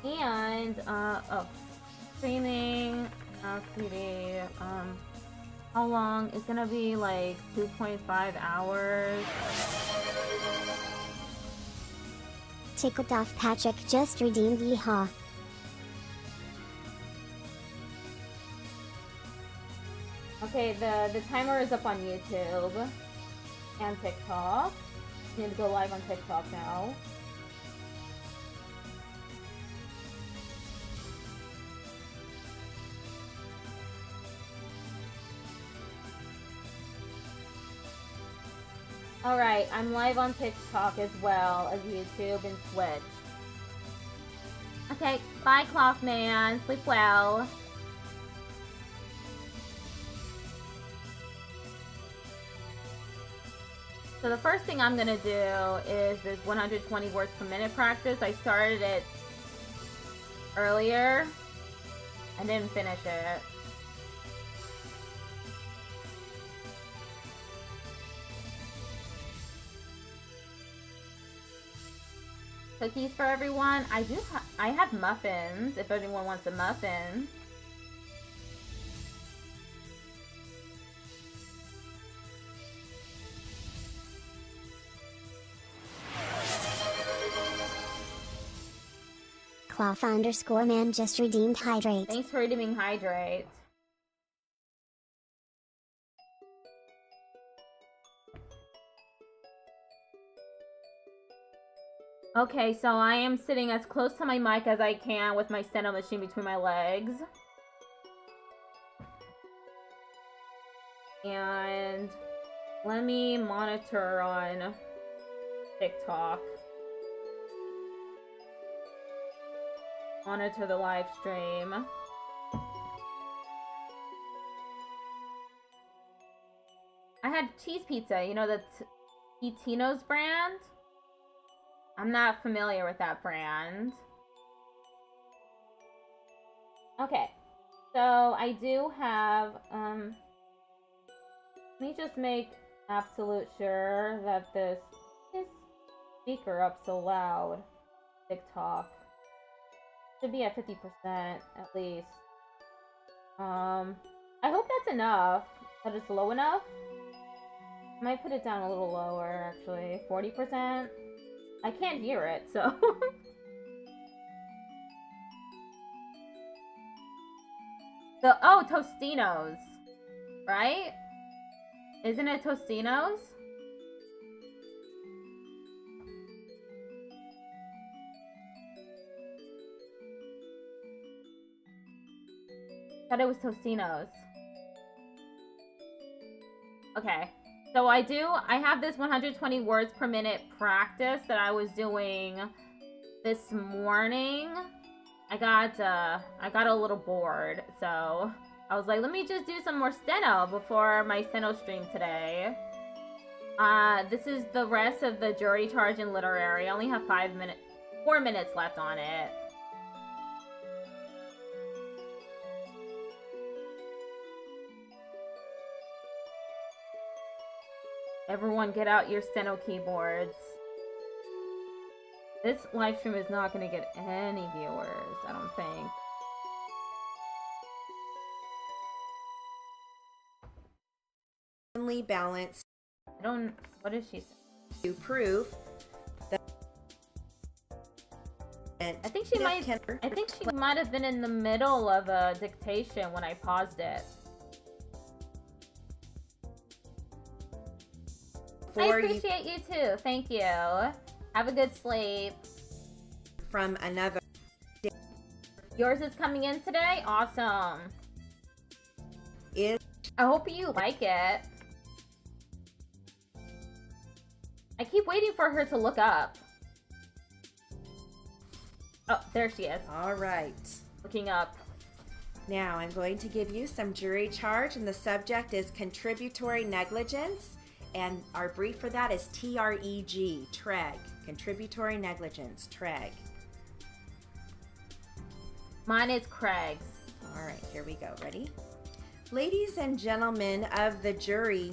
And, oh, streaming, CD, how long? It's gonna be like 2.5 hours. Tickled off Patrick just redeemed yeehaw. Okay, the timer is up on YouTube and TikTok. I need to go live on TikTok now. Alright, I'm live on TikTok as well as YouTube and Twitch. Okay, bye Clothman. Sleep well. So the first thing I'm gonna do is this 120 words per minute practice. I started it earlier. I didn't finish it. Cookies for everyone. I have muffins if anyone wants a muffin. Cloth_man just redeemed hydrate. Thanks for redeeming hydrate. Okay, so I am sitting as close to my mic as I can with my Steno machine between my legs. And let me monitor on TikTok. Monitor the live stream. I had cheese pizza, you know, the Tino's brand? I'm not familiar with that brand. Okay, so I do have, let me just make absolute sure that this speaker up so loud. TikTok. Should be at 50% at least. I hope that's enough, that it's low enough. I might put it down a little lower, actually. 40%. I can't hear it, so. Oh, Tostinos, right? Isn't it Tostinos? Thought it was Tostinos. Okay. So I have this 120 words per minute practice that I was doing this morning. I got a little bored, so I was like, let me just do some more Steno before my Steno stream today. This is the rest of the jury charge and literary. I only have 4 minutes left on it. Everyone get out your Steno keyboards. This live stream is not going to get any viewers, I don't think. Evenly balanced. What is she saying? To prove that I think she might have been in the middle of a dictation when I paused it. I appreciate you too. Thank you. Have a good sleep. From another. Yours is coming in today? Awesome. I hope you like it. I keep waiting for her to look up. Oh, there she is. All right. Looking up. Now I'm going to give you some jury charge, and the subject is contributory negligence. And our brief for that is TREG, TREG, contributory negligence, TREG. Mine is Craig's. All right, here we go. Ready? Ladies and gentlemen of the jury,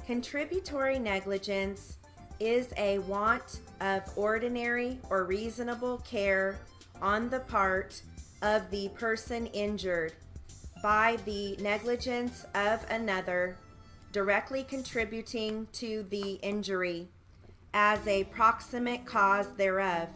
contributory negligence is a want of ordinary or reasonable care on the part of the person injured by the negligence of another, directly contributing to the injury as a proximate cause thereof.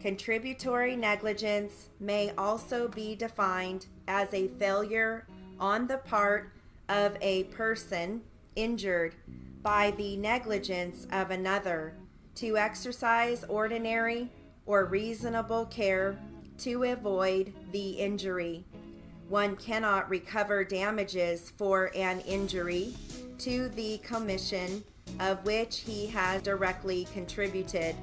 Contributory negligence may also be defined as a failure on the part of a person injured by the negligence of another to exercise ordinary or reasonable care to avoid the injury. One cannot recover damages for an injury to the commission of which he has directly contributed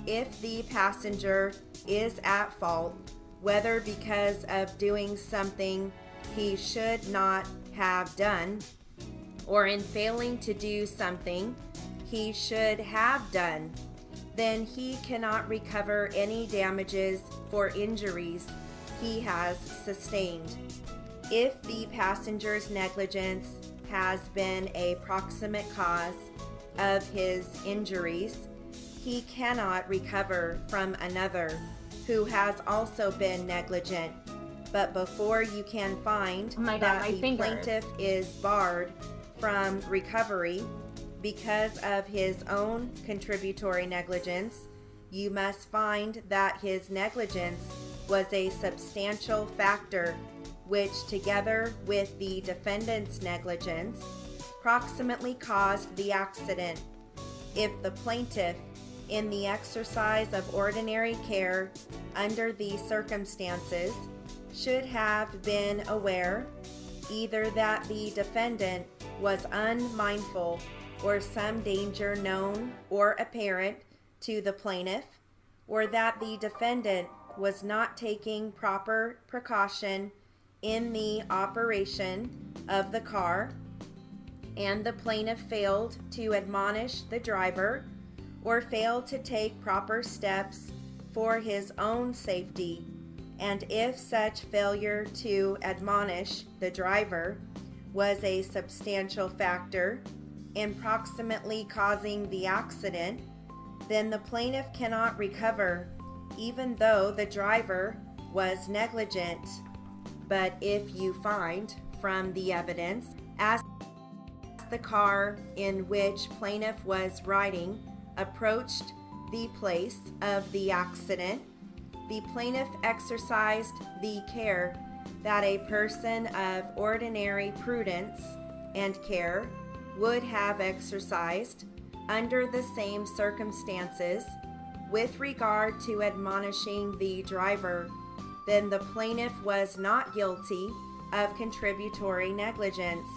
if the passenger is at fault, whether because of doing something he should not have done or in failing to do something he should have done, then he cannot recover any damages for injuries he has sustained. If the passenger's negligence has been a proximate cause of his injuries, he cannot recover from another who has also been negligent. But before you can find that the plaintiff is barred from recovery because of his own contributory negligence, you must find that his negligence was a substantial factor which, together with the defendant's negligence, proximately caused the accident. If the plaintiff, in the exercise of ordinary care under the circumstances, should have been aware either that the defendant was unmindful or some danger known or apparent to the plaintiff, or that the defendant was not taking proper precaution in the operation of the car, and the plaintiff failed to admonish the driver or failed to take proper steps for his own safety, and if such failure to admonish the driver was a substantial factor in proximately causing the accident, then the plaintiff cannot recover, even though the driver was negligent. But if you find from the evidence, as the car in which plaintiff was riding approached the place of the accident, the plaintiff exercised the care that a person of ordinary prudence and care would have exercised under the same circumstances with regard to admonishing the driver, then the plaintiff was not guilty of contributory negligence.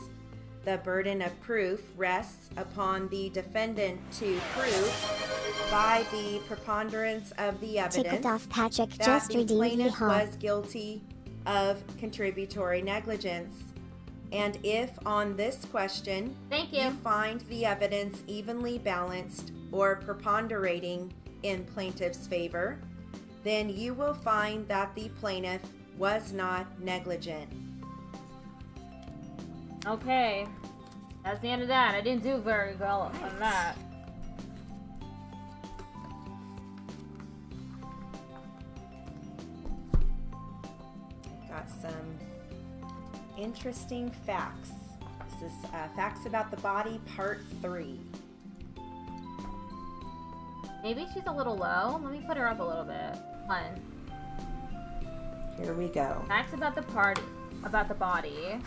The burden of proof rests upon the defendant to prove by the preponderance of the evidence that the plaintiff was guilty of contributory negligence. And if on this question you find the evidence evenly balanced or preponderating in plaintiff's favor, then you will find that the plaintiff was not negligent. Okay, that's the end of that. I didn't do very well on that. Got some interesting facts. This is Facts About the Body, Part 3. Maybe she's a little low. Let me put her up a little bit. Fun. Here we go. Facts about the body.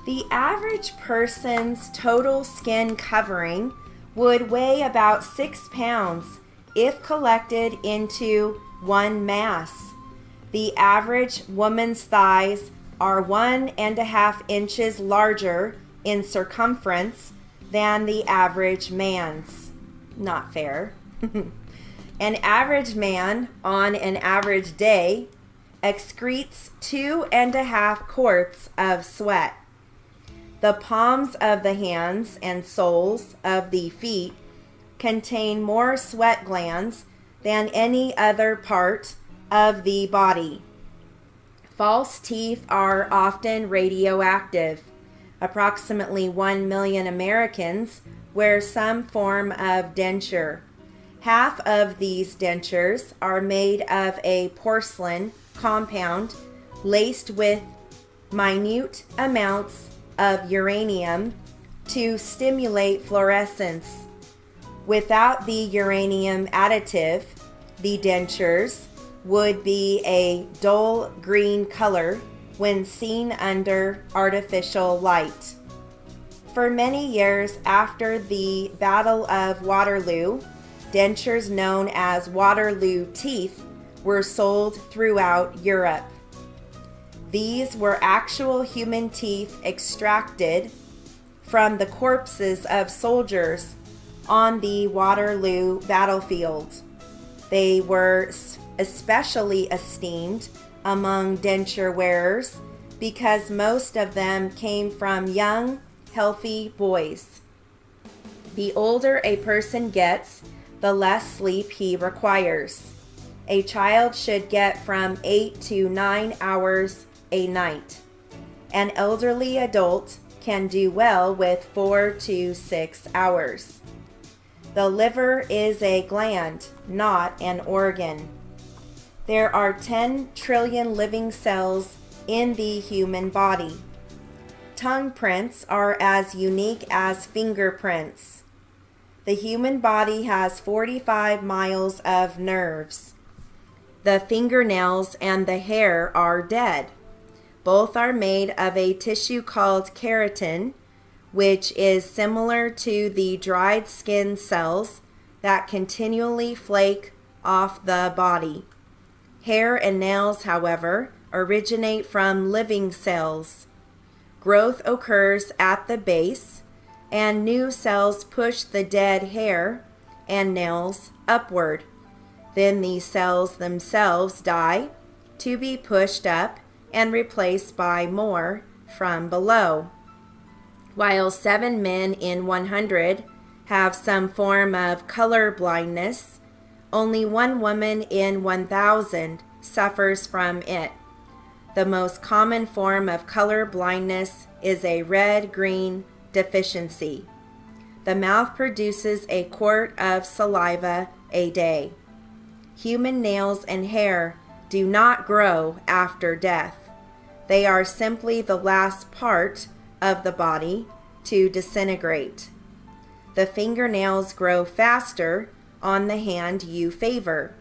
The average person's total skin covering would weigh about 6 pounds if collected into one mass. The average woman's thighs are 1.5 inches larger in circumference than the average man's. Not fair. An average man on an average day excretes 2.5 quarts of sweat. The palms of the hands and soles of the feet contain more sweat glands than any other part of the body. False teeth are often radioactive. Approximately 1 million Americans wear some form of denture. Half of these dentures are made of a porcelain compound laced with minute amounts of uranium to stimulate fluorescence. Without the uranium additive, the dentures would be a dull green color when seen under artificial light. For many years after the Battle of Waterloo, dentures known as Waterloo teeth were sold throughout Europe. These were actual human teeth extracted from the corpses of soldiers on the Waterloo battlefield. They were especially esteemed among denture wearers because most of them came from young, healthy boys. The older a person gets, the less sleep he requires. A child should get from 8 to 9 hours a night. An elderly adult can do well with 4 to 6 hours. The liver is a gland, not an organ. There are 10 trillion living cells in the human body. Tongue prints are as unique as fingerprints. The human body has 45 miles of nerves. The fingernails and the hair are dead. Both are made of a tissue called keratin, which is similar to the dried skin cells that continually flake off the body. Hair and nails, however, originate from living cells. Growth occurs at the base, and new cells push the dead hair and nails upward. Then these cells themselves die to be pushed up and replaced by more from below. While 7 men in 100 have some form of color blindness, only 1 woman in 1,000 suffers from it. The most common form of color blindness is a red-green deficiency. The mouth produces a quart of saliva a day. Human nails and hair do not grow after death. They are simply the last part of the body to disintegrate. The fingernails grow faster on the hand you favor.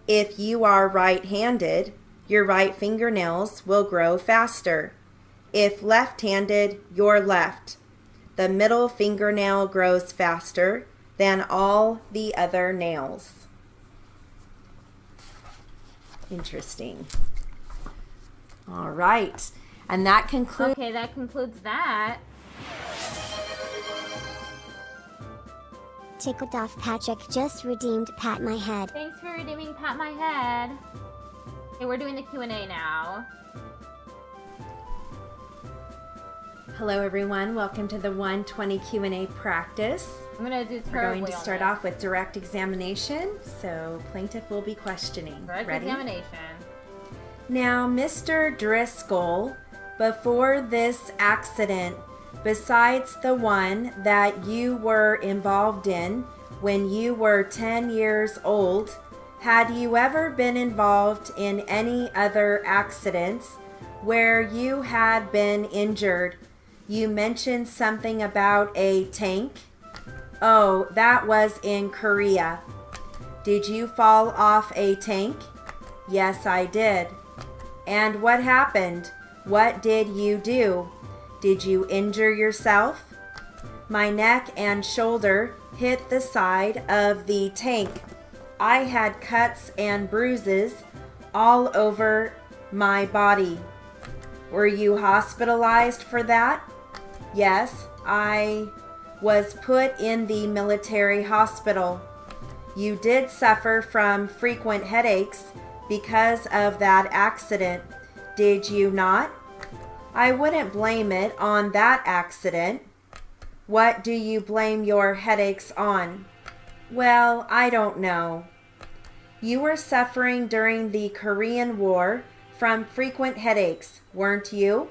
If you are right-handed, your right fingernails will grow faster. If left-handed, your left. The middle fingernail grows faster than all the other nails. Interesting. All right. And that concludes... Okay, that concludes that. Tickled off Patrick just redeemed Pat My Head. Thanks for redeeming Pat My Head. Okay, we're doing the Q&A now. Hello everyone, welcome to the 120 Q&A practice. I'm going to do We're going to start off with direct examination, so plaintiff will be questioning. Direct Ready? examination. Now, Mr. Driscoll, before this accident, besides the one that you were involved in when you were 10 years old, had you ever been involved in any other accidents where you had been injured? You mentioned something about a tank. Oh, that was in Korea. Did you fall off a tank? Yes, I did. And what happened? What did you do? Did you injure yourself? My neck and shoulder hit the side of the tank. I had cuts and bruises all over my body. Were you hospitalized for that? Yes, I was put in the military hospital. You did suffer from frequent headaches because of that accident, did you not? I wouldn't blame it on that accident. What do you blame your headaches on? Well, I don't know. You were suffering during the Korean War from frequent headaches, weren't you?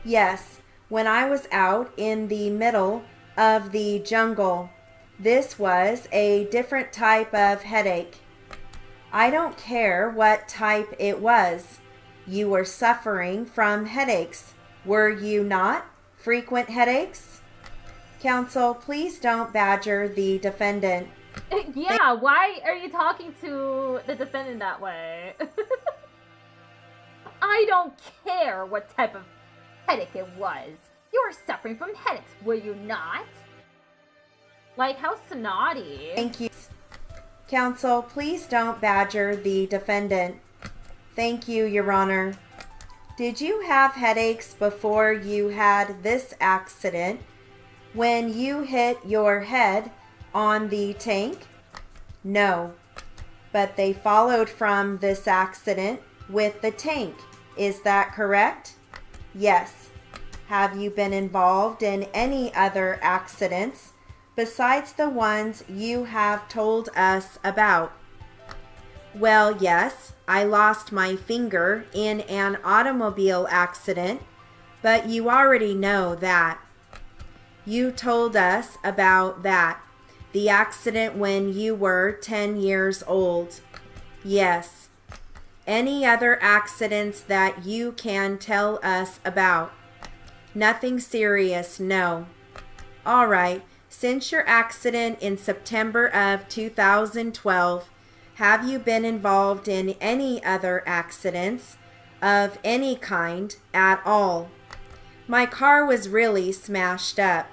Yes, when I was out in the middle of the jungle. This was a different type of headache. I don't care what type it was. You were suffering from headaches, were you not? Frequent headaches? Counsel, please don't badger the defendant. Yeah, why are you talking to the defendant that way? I don't care what type of headache it was. You were suffering from headaches, were you not? Like, how snotty. Thank you. Counsel, please don't badger the defendant. Thank you, Your Honor. Did you have headaches before you had this accident when you hit your head on the tank? No, but they followed from this accident with the tank. Is that correct? Yes. Have you been involved in any other accidents besides the ones you have told us about? Well, yes, I lost my finger in an automobile accident, but you already know that. You told us about that. The accident when you were 10 years old. Yes. Any other accidents that you can tell us about? Nothing serious, no. All right. Since your accident in September of 2012, have you been involved in any other accidents of any kind at all? My car was really smashed up.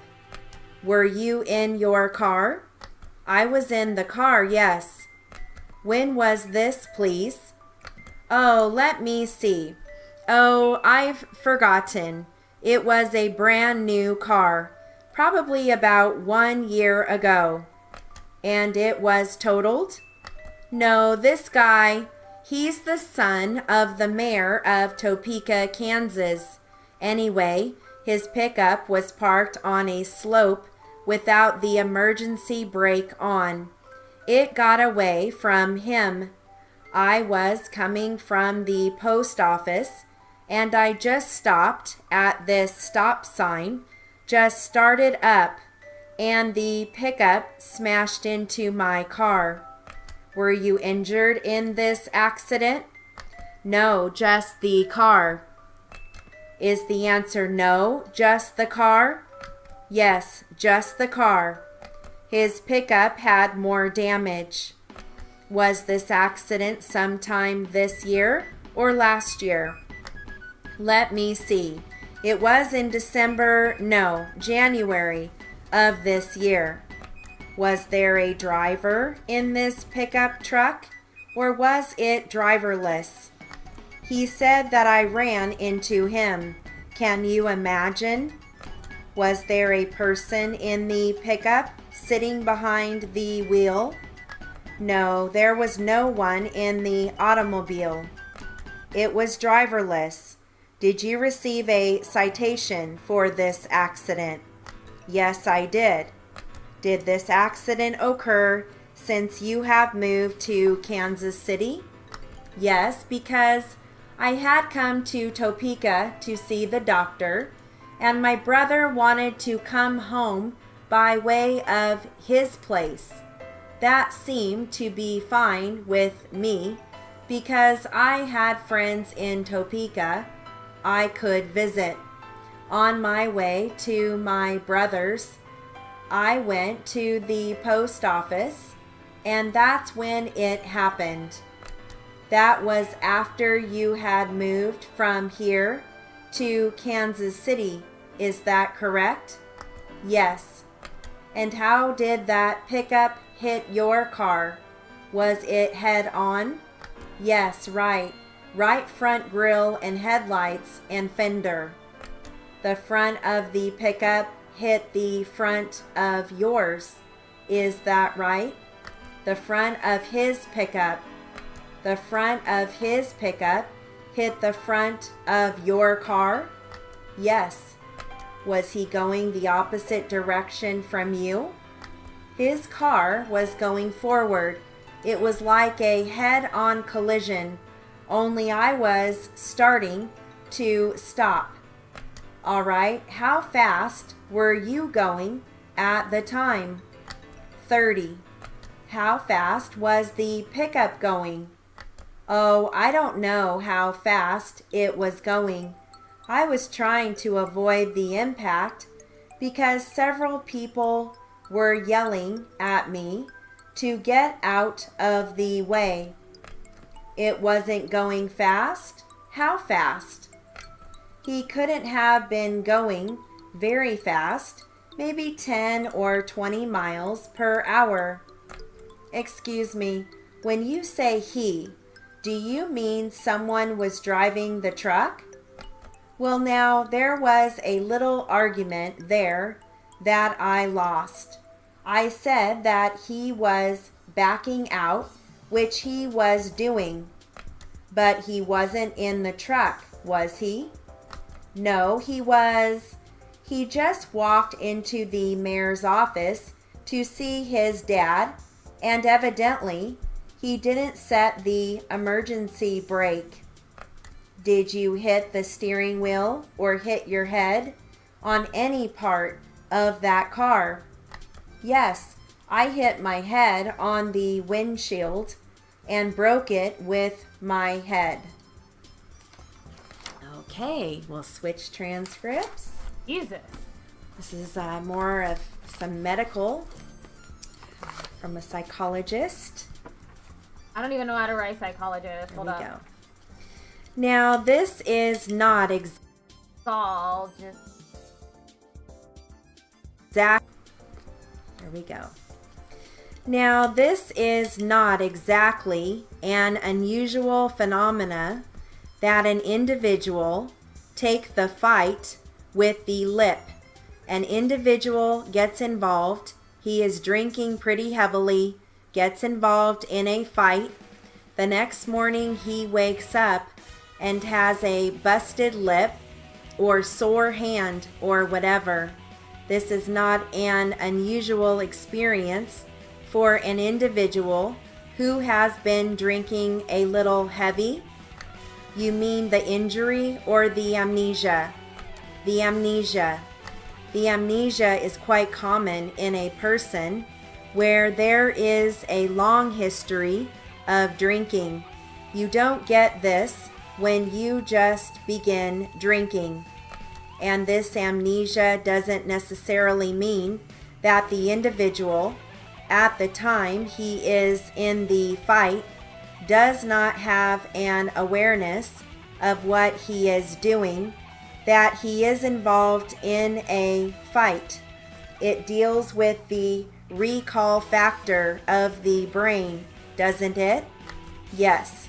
Were you in your car? I was in the car, yes. When was this, please? Oh, let me see. Oh, I've forgotten. It was a brand new car, probably about 1 year ago. And it was totaled? No, this guy, he's the son of the mayor of Topeka, Kansas. Anyway, his pickup was parked on a slope without the emergency brake on. It got away from him. I was coming from the post office and I just stopped at this stop sign, just started up, and the pickup smashed into my car. Were you injured in this accident? No, just the car. Is the answer no, just the car? Yes, just the car. His pickup had more damage. Was this accident sometime this year or last year? Let me see. It was in January of this year. Was there a driver in this pickup truck or was it driverless? He said that I ran into him. Can you imagine? Was there a person in the pickup sitting behind the wheel? No, there was no one in the automobile. It was driverless. Did you receive a citation for this accident? Yes, I did. Did this accident occur since you have moved to Kansas City? Yes, because I had come to Topeka to see the doctor, and my brother wanted to come home by way of his place. That seemed to be fine with me because I had friends in Topeka I could visit. On my way to my brother's, I went to the post office, and that's when it happened. That was after you had moved from here to Kansas City. Is that correct? Yes. And how did that pickup hit your car? Was it head on? Yes, right. Right front grille and headlights and fender. The front of the pickup hit the front of yours. Is that right? The front of his pickup. The front of his pickup hit the front of your car? Yes. Was he going the opposite direction from you? His car was going forward. It was like a head-on collision, only I was starting to stop. All right, how fast were you going at the time? 30. How fast was the pickup going? Oh, I don't know how fast it was going. I was trying to avoid the impact because several people were yelling at me to get out of the way. It wasn't going fast? How fast? He couldn't have been going very fast, maybe 10 or 20 miles per hour. Excuse me, when you say he, do you mean someone was driving the truck? Well, now, there was a little argument there that I lost. I said that he was backing out, which he was doing. But he wasn't in the truck, was he? No, he was. He just walked into the mayor's office to see his dad, and evidently, he didn't set the emergency brake. Did you hit the steering wheel or hit your head on any part of that car? Yes, I hit my head on the windshield and broke it with my head. Okay, we'll switch transcripts. Jesus. This is more of some medical from a psychologist. I don't even know how to write psychologist. There Hold we up. go. Now, this is not Just exact. There we go. Now, this is not exactly an unusual phenomena that an individual take the fight with the lip. An individual gets involved, he is drinking pretty heavily, gets involved in a fight. The next morning he wakes up and has a busted lip or sore hand or whatever. This is not an unusual experience for an individual who has been drinking a little heavy. You mean the injury or the amnesia? The amnesia. The amnesia is quite common in a person where there is a long history of drinking. You don't get this when you just begin drinking. And this amnesia doesn't necessarily mean that the individual, at the time he is in the fight, does not have an awareness of what he is doing, that he is involved in a fight. It deals with the recall factor of the brain, doesn't it? Yes.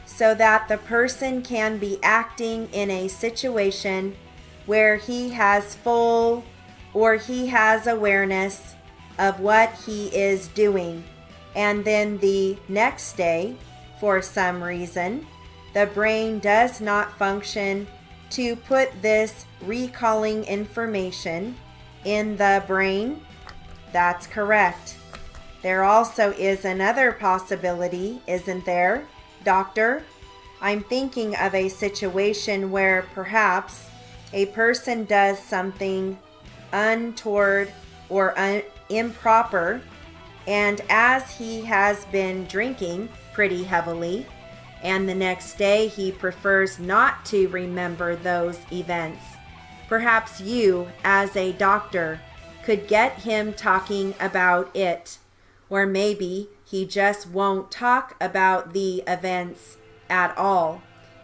So that the person can be acting in a situation where he has full or he has awareness of what he is doing. And then the next day, for some reason, the brain does not function to put this recalling information in the brain. That's correct. There also is another possibility, isn't there, doctor? I'm thinking of a situation where perhaps a person does something untoward or improper, and as he has been drinking pretty heavily, and the next day he prefers not to remember those events, perhaps you, as a doctor, could get him talking about it, or maybe he just won't talk about the events at all,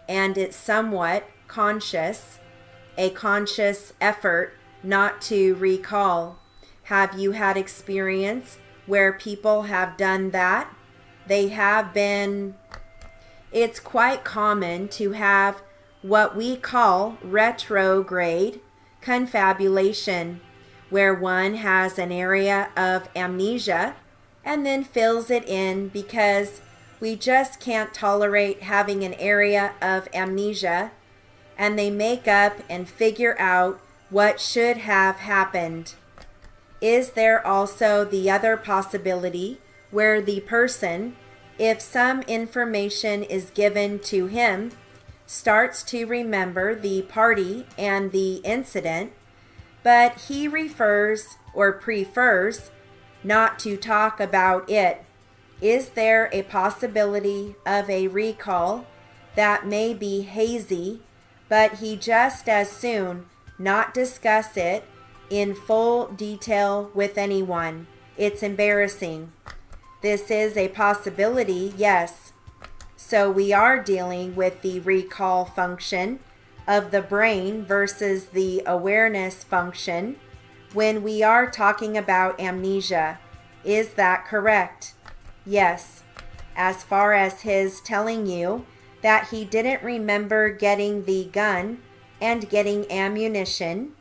and it's somewhat conscious, a conscious effort not to recall. Have you had experience where people have done that? They have been, it's quite common to have what we call retrograde confabulation, where one has an area of amnesia and then fills it in because we just can't tolerate having an area of amnesia, and they make up and figure out what should have happened. Is there also the other possibility where the person, if some information is given to him, starts to remember the party and the incident, but he refers or prefers not to talk about it. Is there a possibility of a recall that may be hazy, but he just as soon not discuss it in full detail with anyone? It's embarrassing. This is a possibility, yes. So we are dealing with the recall function of the brain versus the awareness function when we are talking about amnesia. Is that correct? Yes. As far as his telling you that he didn't remember getting the gun and getting ammunition,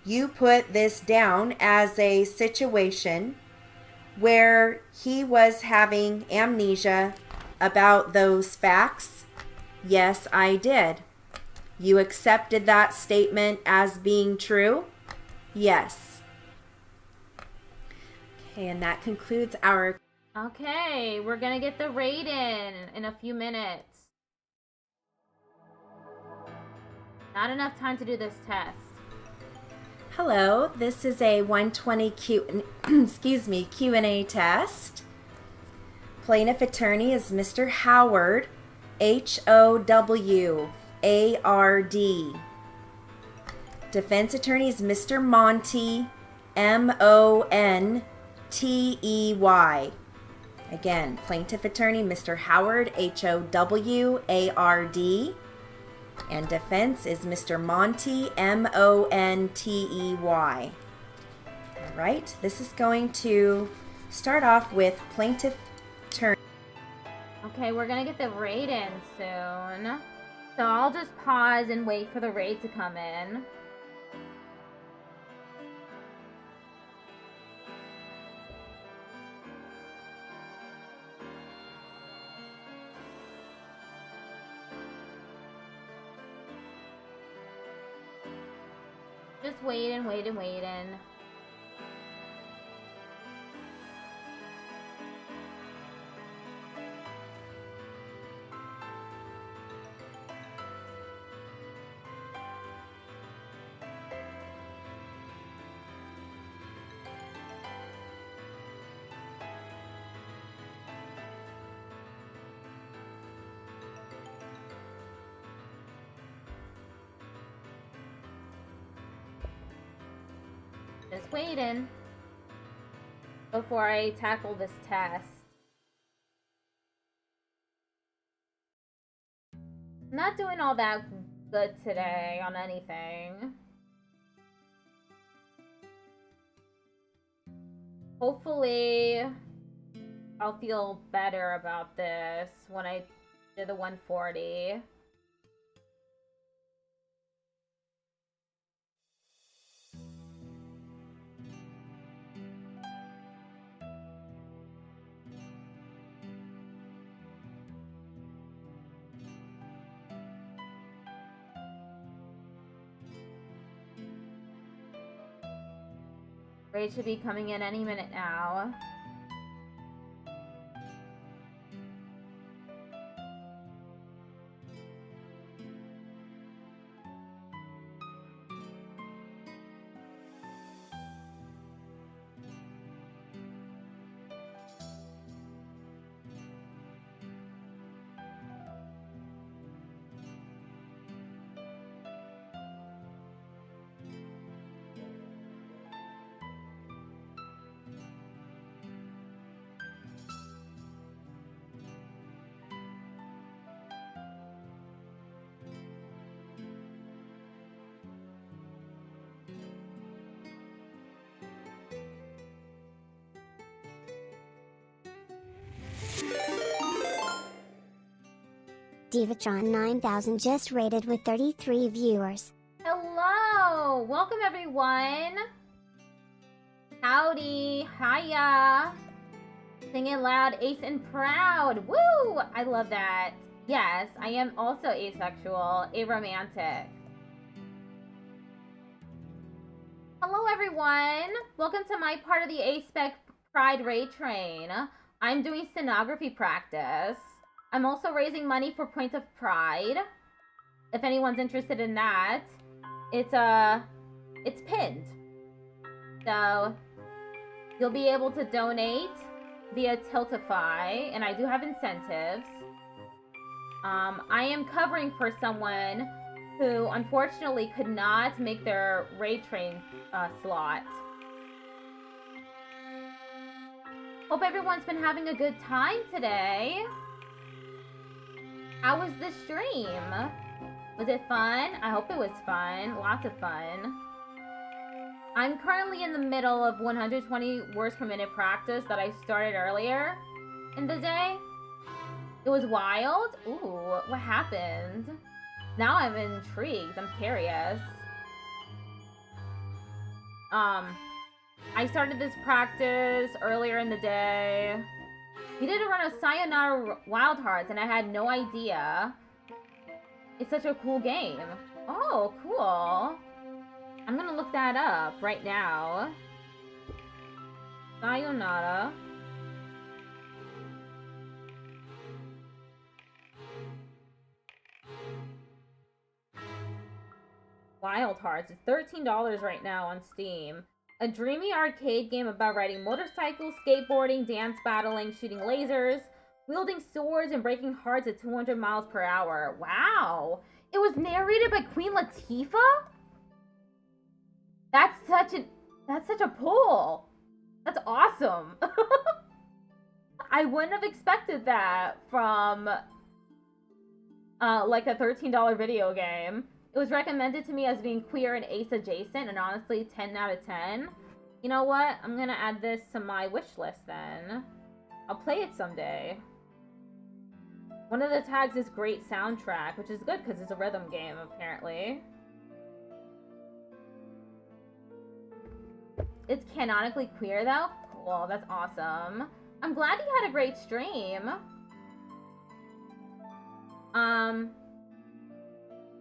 you put this down as a situation where he was having amnesia about those facts? Yes, I did. You accepted that statement as being true? Yes. Okay, and that concludes our... Okay, we're gonna get the rate in a few minutes. Not enough time to do this test. Hello, this is a 120 Q&A test. Plaintiff attorney is Mr. Howard, Howard. Defense attorney is Mr. Monty, Montey. Again, plaintiff attorney Mr. Howard, Howard. And defense is Mr. Monty, Montey. All right, this is going to start off with plaintiff attorney. Okay, we're gonna get the raid in soon. So I'll just pause and wait for the raid to come in. Just waiting. Just waiting before I tackle this test. I'm not doing all that good today on anything. Hopefully, I'll feel better about this when I do the 140. Raid should be coming in any minute now. Divatron 9000 just rated with 33 viewers. Hello! Welcome everyone! Howdy! Hiya! Sing it loud, ace and proud! Woo! I love that. Yes, I am also asexual, aromantic. Hello everyone! Welcome to my part of the Aspec Pride Raid Train. I'm doing stenography practice. I'm also raising money for Point of Pride. If anyone's interested in that, it's pinned. So You'll be able to donate via Tiltify, and I do have incentives. I am covering for someone who unfortunately could not make their raid train slot. Hope everyone's been having a good time today. How was the stream? Was it fun? I hope it was fun. Lots of fun. I'm currently in the middle of 120 words per minute practice that I started earlier in the day. It was wild. Ooh, what happened? Now I'm intrigued. I'm curious. I started this practice earlier in the day. We did a run of Sayonara Wild Hearts, and I had no idea. It's such a cool game. Oh, cool. I'm gonna look that up right now. Sayonara. Wild Hearts. It's $13 right now on Steam. A dreamy arcade game about riding motorcycles, skateboarding, dance battling, shooting lasers, wielding swords, and breaking hearts at 200 miles per hour. Wow! It was narrated by Queen Latifah? That's such a pull. That's awesome. I wouldn't have expected that from like a $13 video game. It was recommended to me as being queer and ace adjacent, and honestly, 10 out of 10. You know what? I'm gonna add this to my wish list then. I'll play it someday. One of the tags is great soundtrack, which is good because it's a rhythm game, apparently. It's canonically queer, though? Cool, that's awesome. I'm glad you had a great stream.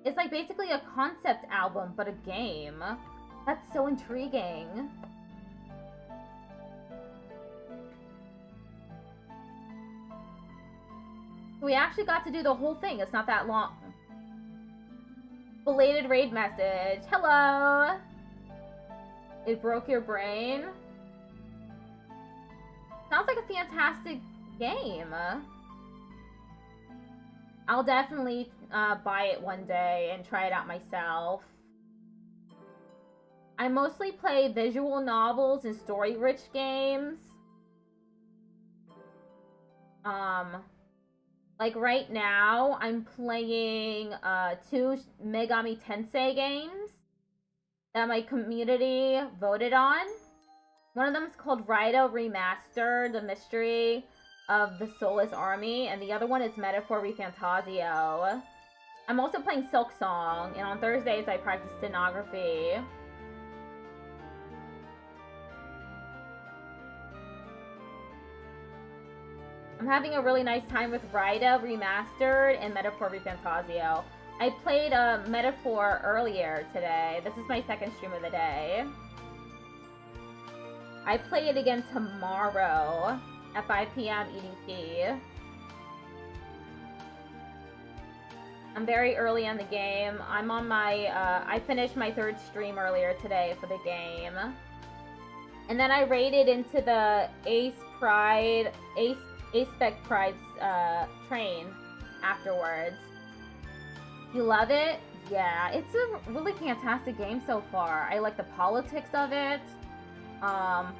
It's like basically a concept album, but a game. That's so intriguing. We actually got to do the whole thing. It's not that long. Belated raid message. Hello! It broke your brain? Sounds like a fantastic game. I'll definitely buy it one day and try it out myself. I mostly play visual novels and story-rich games. Like right now, I'm playing 2 Megami Tensei games that my community voted on. One of them is called Raida Remastered, The Mystery of the Soulless Army, and the other one is Metaphor Refantasio. I'm also playing Silk Song, and on Thursdays I practice stenography. I'm having a really nice time with Raida Remastered and Metaphor Refantasio. I played Metaphor earlier today. This is my second stream of the day. I play it again tomorrow at 5 p.m. EDT. I'm very early in the game. I'm on my, I finished my 3rd stream earlier today for the game. And then I raided into the Aspec Pride's train afterwards. You love it? Yeah, it's a really fantastic game so far. I like the politics of it. I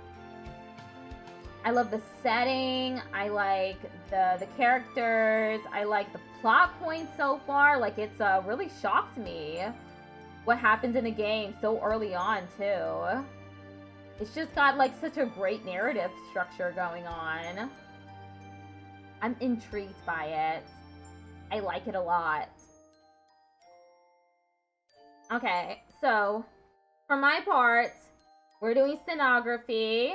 love the setting. I like the characters. I like the plot points so far. Like, it's really shocked me what happens in the game so early on, too. It's just got, like, such a great narrative structure going on. I'm intrigued by it. I like it a lot. Okay, so for my part, we're doing stenography.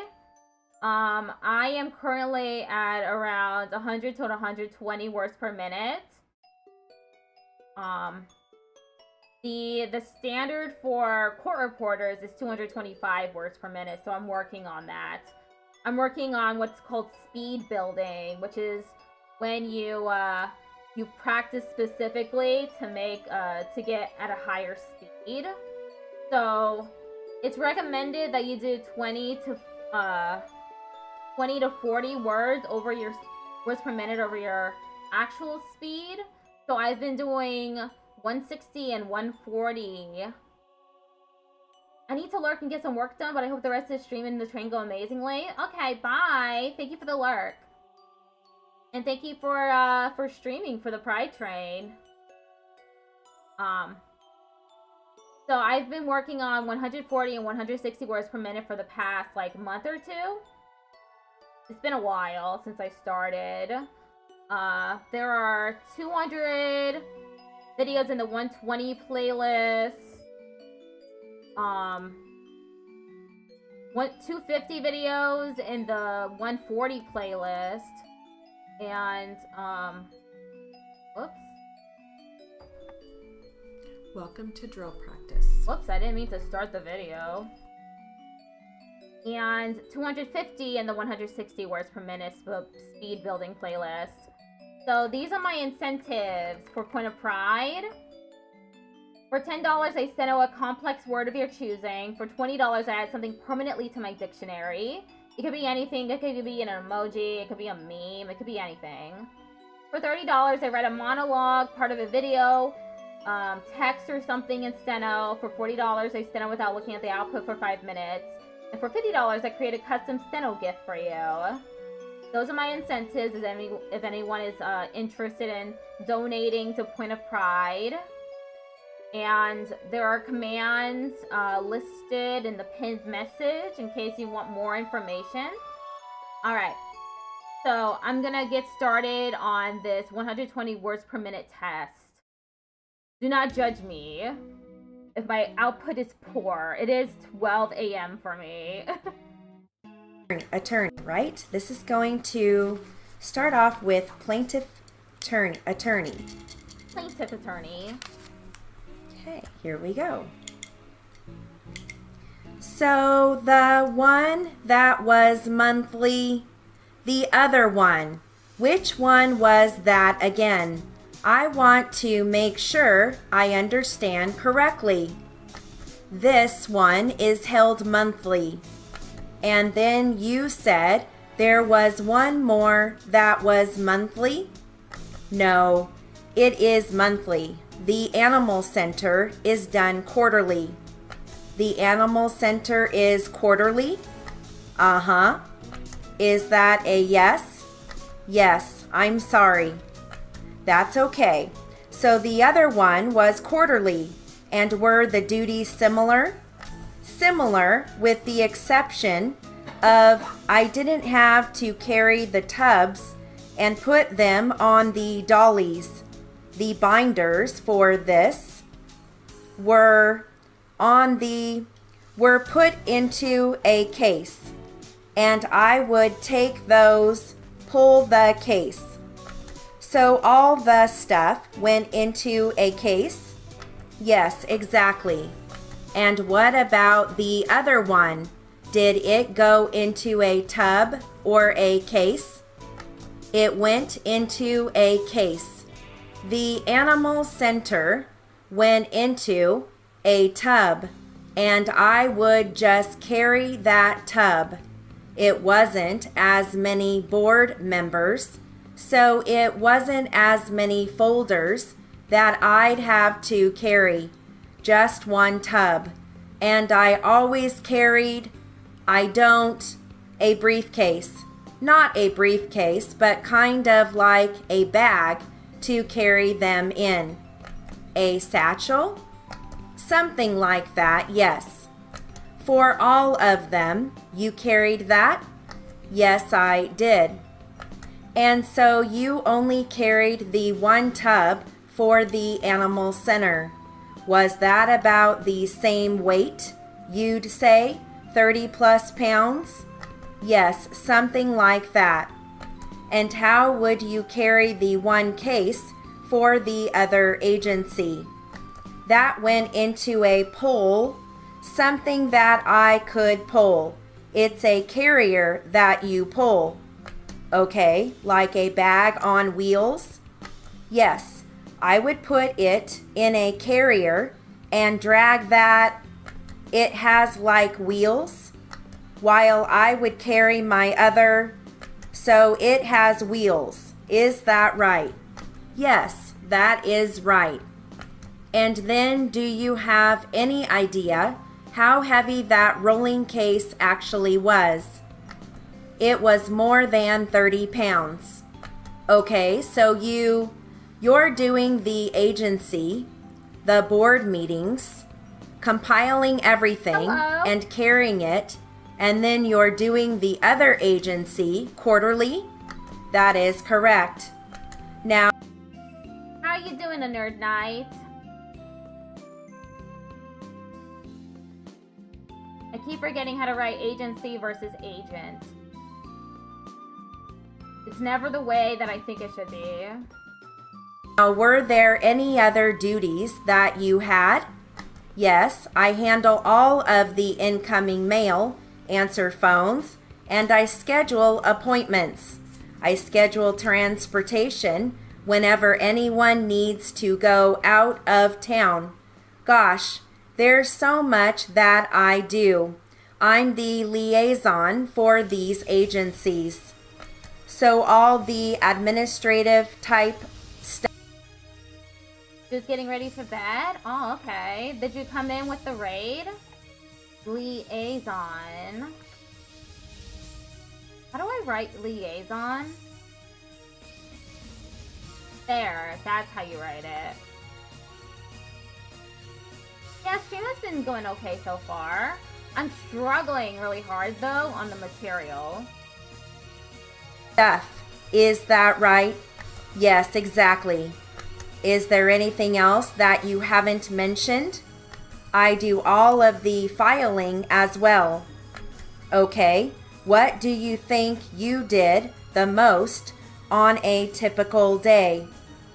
I am currently at around 100 to 120 words per minute. The standard for court reporters is 225 words per minute, so I'm working on that. I'm working on what's called speed building, which is when you practice specifically to make to get at a higher speed. So it's recommended that you do 20 to 20 to 40 words over your words per minute over your actual speed. So I've been doing 160 and 140. I need to lurk and get some work done, but I hope the rest of the stream and the train go amazingly. Okay, bye. Thank you for the lurk. And thank you for streaming for the Pride Train. So I've been working on 140 and 160 words per minute for the past, like, month or two. It's been a while since I started. There are 200 videos in the 120 playlist. 250 videos in the 140 playlist. And, whoops. Welcome to drill practice. Whoops, I didn't mean to start the video. And 250 in the 160 words per minute speed building playlist. So these are my incentives for Point of Pride. For $10, I Steno a complex word of your choosing. For $20, I add something permanently to my dictionary. It could be anything. It could be an emoji. It could be a meme. It could be anything. For $30, I read a monologue, part of a video, text or something in Steno. For $40, I Steno without looking at the output for 5 minutes. And for $50, I create a custom Steno gift for you. Those are my incentives if anyone is interested in donating to Point of Pride. And there are commands listed in the pinned message in case you want more information. Alright, so I'm gonna get started on this 120 words per minute test. Do not judge me if my output is poor. It is 12 a.m. for me. Attorney, right? This is going to start off with plaintiff attorney. Plaintiff attorney. Okay, here we go. So the one that was monthly, the other one, which one was that again? I want to make sure I understand correctly. This one is held monthly. And then you said there was one more that was monthly? No, it is monthly. The Animal Center is done quarterly. The Animal Center is quarterly? Uh-huh. Is that a yes? Yes, I'm sorry. That's okay. So the other one was quarterly. And were the duties similar? Similar, with the exception of I didn't have to carry the tubs and put them on the dollies. The binders for this were put into a case, and I would take those, pull the case. So all the stuff went into a case? Yes, exactly. And what about the other one? Did it go into a tub or a case? It went into a case. The Animal Center went into a tub, and I would just carry that tub. It wasn't as many board members, so it wasn't as many folders that I'd have to carry. Just one tub. And I always carried, a briefcase. Not a briefcase, but kind of like a bag to carry them in. A satchel? Something like that, yes. For all of them, you carried that? Yes, I did. And so you only carried the one tub for the Animal Center. Was that about the same weight, you'd say? 30 plus pounds? Yes, something like that. And how would you carry the one case for the other agency? That went into a pole, something that I could pull. It's a carrier that you pull. Okay, like a bag on wheels? Yes, I would put it in a carrier and drag that. It has like wheels? while I would carry my other. So it has wheels. Is that right? Yes, that is right. And then do you have any idea how heavy that rolling case actually was? It was more than 30 pounds. Okay, so you're doing the agency, the board meetings, compiling everything Hello? and carrying it, and then you're doing the other agency quarterly? That is correct. Now, How you doing, a nerd night? I keep forgetting how to write agency versus agent. It's never the way that I think it should be. were there any other duties that you had? Yes, I handle all of the incoming mail, answer phones, and I schedule appointments. I schedule transportation whenever anyone needs to go out of town. Gosh, there's so much that I do. I'm the liaison for these agencies. So all the administrative type stuff. Just getting ready for bed? Oh, okay. Did you come in with the raid? Liaison. How do I write liaison? There, that's how you write it. Yeah, stream has been going okay so far. I'm struggling really hard though on the material. Is that right? Yes, exactly. Is there anything else that you haven't mentioned? I do all of the filing as well. Okay, what do you think you did the most on a typical day?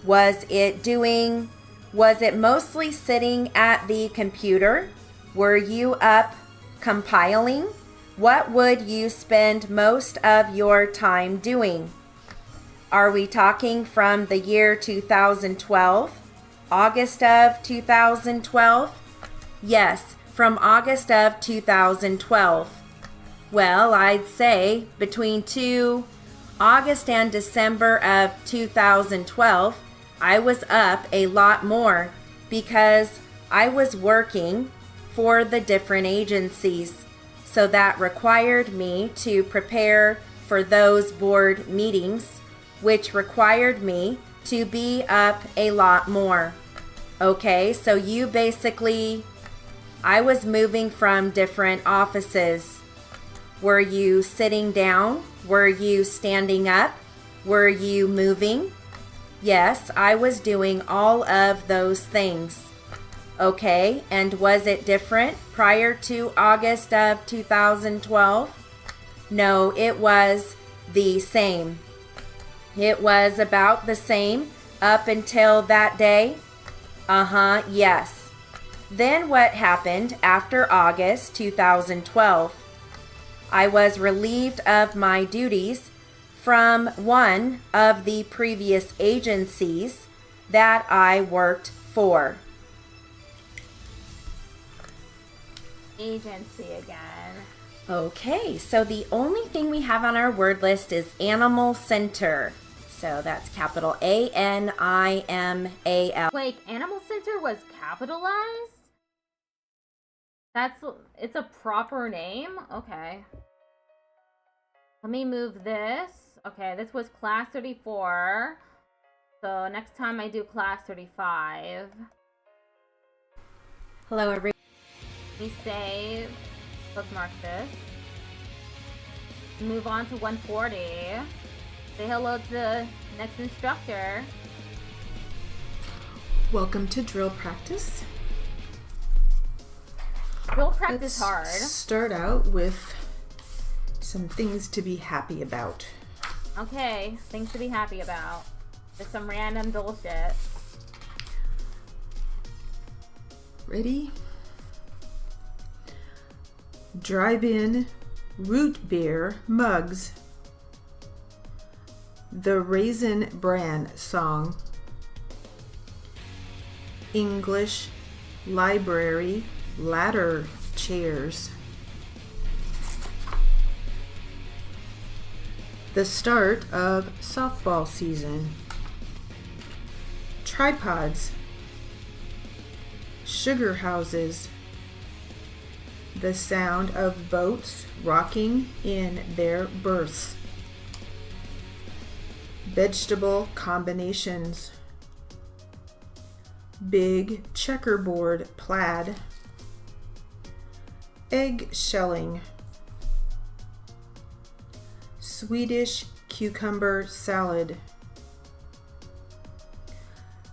Was it mostly sitting at the computer? Were you up compiling? What would you spend most of your time doing? Are we talking from the year 2012? August of 2012? Yes, from August of 2012. Well, I'd say between August and December of 2012, I was up a lot more because I was working for the different agencies. So that required me to prepare for those board meetings, which required me to be up a lot more. Okay, so I was moving from different offices. Were you sitting down? Were you standing up? Were you moving? Yes, I was doing all of those things. Okay, and was it different prior to August of 2012? No, it was the same. It was about the same up until that day? Yes. Then what happened after August 2012? I was relieved of my duties from one of the previous agencies that I worked for. Agency again. Okay, so the only thing we have on our word list is animal center. So that's capital ANIMAL. Wait, Animal Center was capitalized? It's a proper name? Okay. Let me move this. Okay, this was class 34. So next time I do class 35. Hello, everyone. We save. Let's mark this. Move on to 140. Say hello to the next instructor. Welcome to drill practice. Drill practice Let's hard. Start out with some things to be happy about. Okay, things to be happy about. Just some random bullshit. Ready? Drive-in root beer mugs. The Raisin Bran song. English library ladder chairs. The start of softball season. Tripods. Sugar houses. The sound of boats rocking in their berths. Vegetable combinations. Big checkerboard plaid. Egg shelling. Swedish cucumber salad.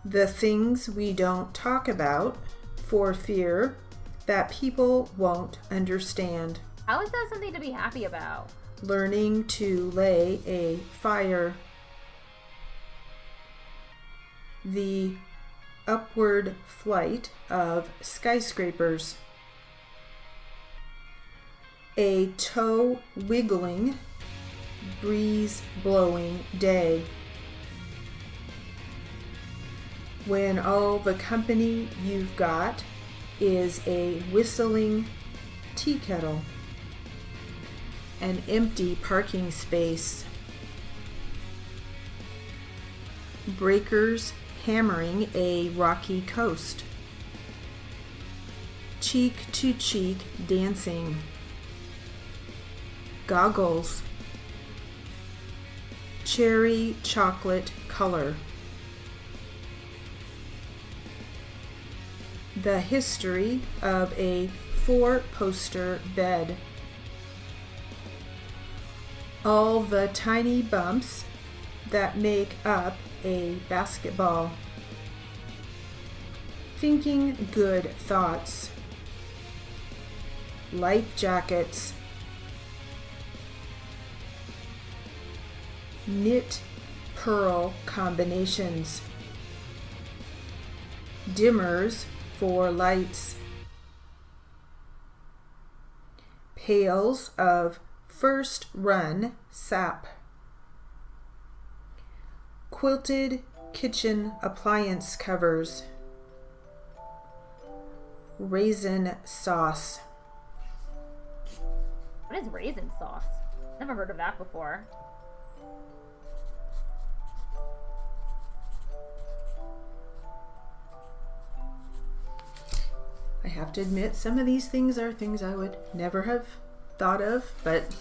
The things we don't talk about for fear that people won't understand. How is that something to be happy about? Learning to lay a fire. The upward flight of skyscrapers. A toe wiggling, breeze blowing day. When all the company you've got is a whistling tea kettle. An empty parking space. Breakers hammering a rocky coast. Cheek to cheek dancing. Goggles. Cherry chocolate color. The history of a 4-poster bed. All the tiny bumps that make up a basketball. Thinking good thoughts. Life jackets. Knit pearl combinations. Dimmers for lights. Pails of first run sap. Quilted kitchen appliance covers. Raisin sauce. What is raisin sauce? Never heard of that before. I have to admit, some of these things are things I would never have thought of, but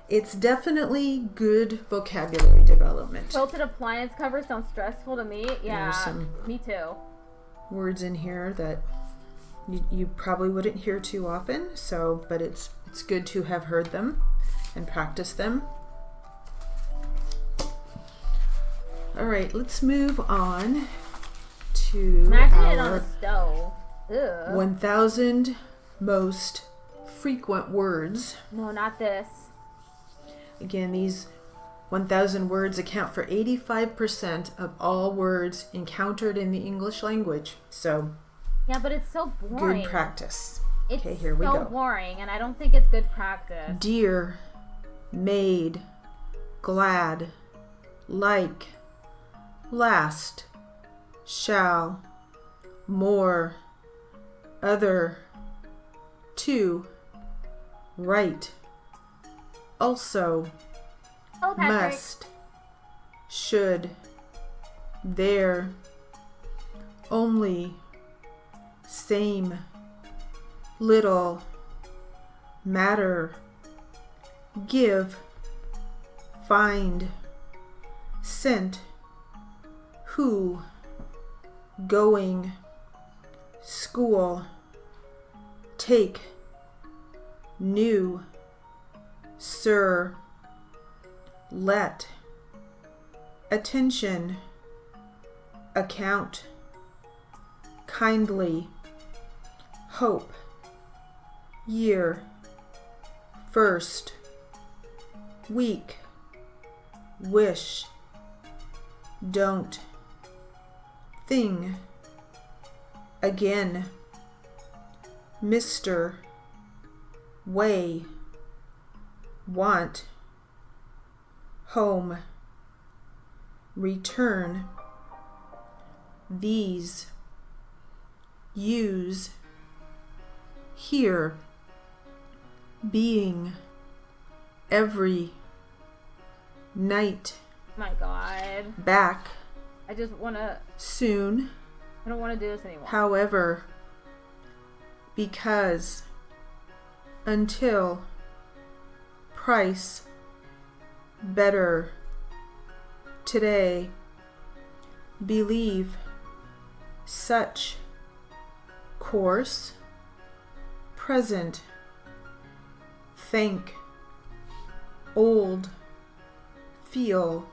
it's definitely good vocabulary development. Quilted appliance cover sounds stressful to me. Yeah, There's some me too. words in here that you probably wouldn't hear too often, but it's good to have heard them and practice them. All right, let's move on to Imagine it on a stove. Ugh. 1,000 most frequent words. No, not this. Again, these 1,000 words account for 85% of all words encountered in the English language. So, yeah, but it's so boring. good practice. It's okay, here we so go. boring, and I don't think it's good practice. Dear, made, glad, like, last, shall, more, other, to, right, also, Oh, Patrick. must, should, there, only, same, little, matter, give, find, sent, who, going, school, take, new, sir, let, attention, account, kindly, hope, year, first, week, wish, don't, thing, again, Mr., way, want, home, return, these, use, here, being, every, night, My God. back, I just wanna. soon, I don't want to do this anymore. however, because, until, price, better, today, believe, such, course, present, think, old, feel,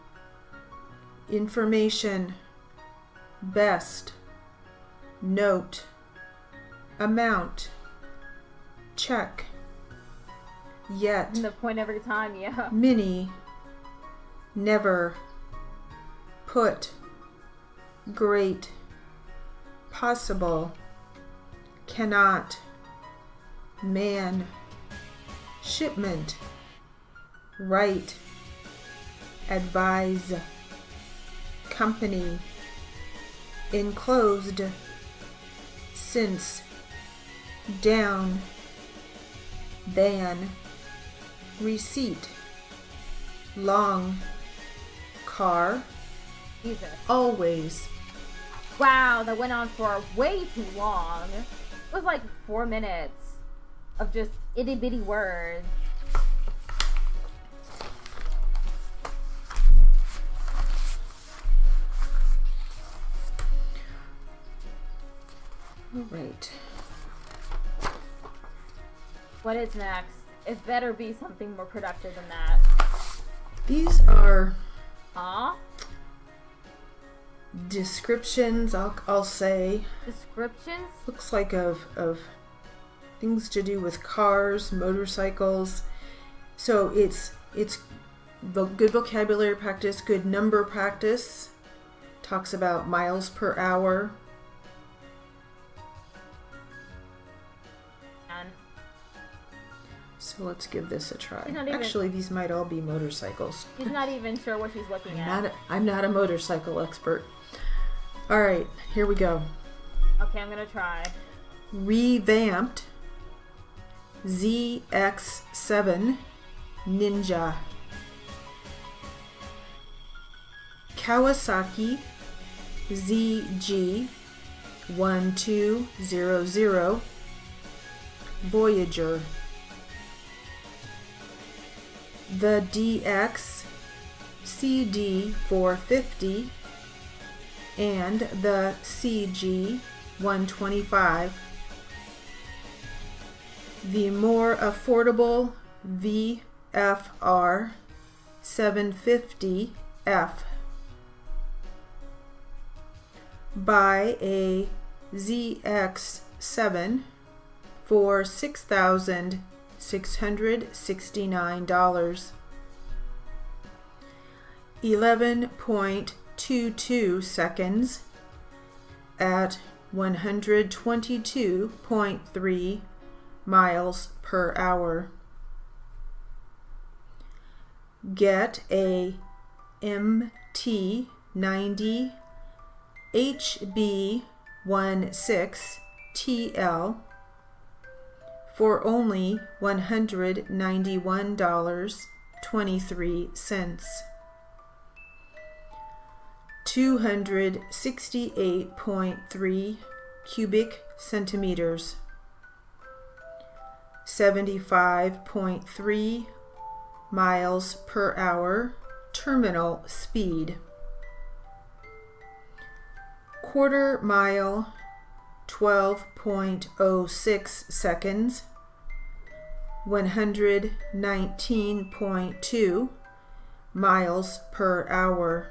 information, best, note, amount, check, yet, The point every time, yeah. many, never, put, great, possible, cannot, man, shipment, right, advise, company, enclosed, since, down, ban, receipt, long, car, Jesus. always. Wow, that went on for way too long. It was like 4 minutes of just itty bitty words. All right. What is next? It better be something more productive than that. These are Huh? descriptions, I'll say. Descriptions? Looks like of things to do with cars, motorcycles. So it's good vocabulary practice, good number practice. Talks about miles per hour. And So let's give this a try. She's not even- Actually, these might all be motorcycles. she's not even sure what she's looking at. I'm not a motorcycle expert. All right, here we go. Okay, I'm gonna try. Revamped ZX7 Ninja. Kawasaki ZG1200 Voyager. The DX CD450 and the CG125. The more affordable VFR 750F. Buy a ZX7 for $6,669. 11.22 seconds at 122.3 miles per hour. Get a MT90 HB16TL for only $191.23. 268.3 cubic centimeters. 75.3 miles per hour terminal speed. Quarter mile 12.06 seconds. 119.2 miles per hour.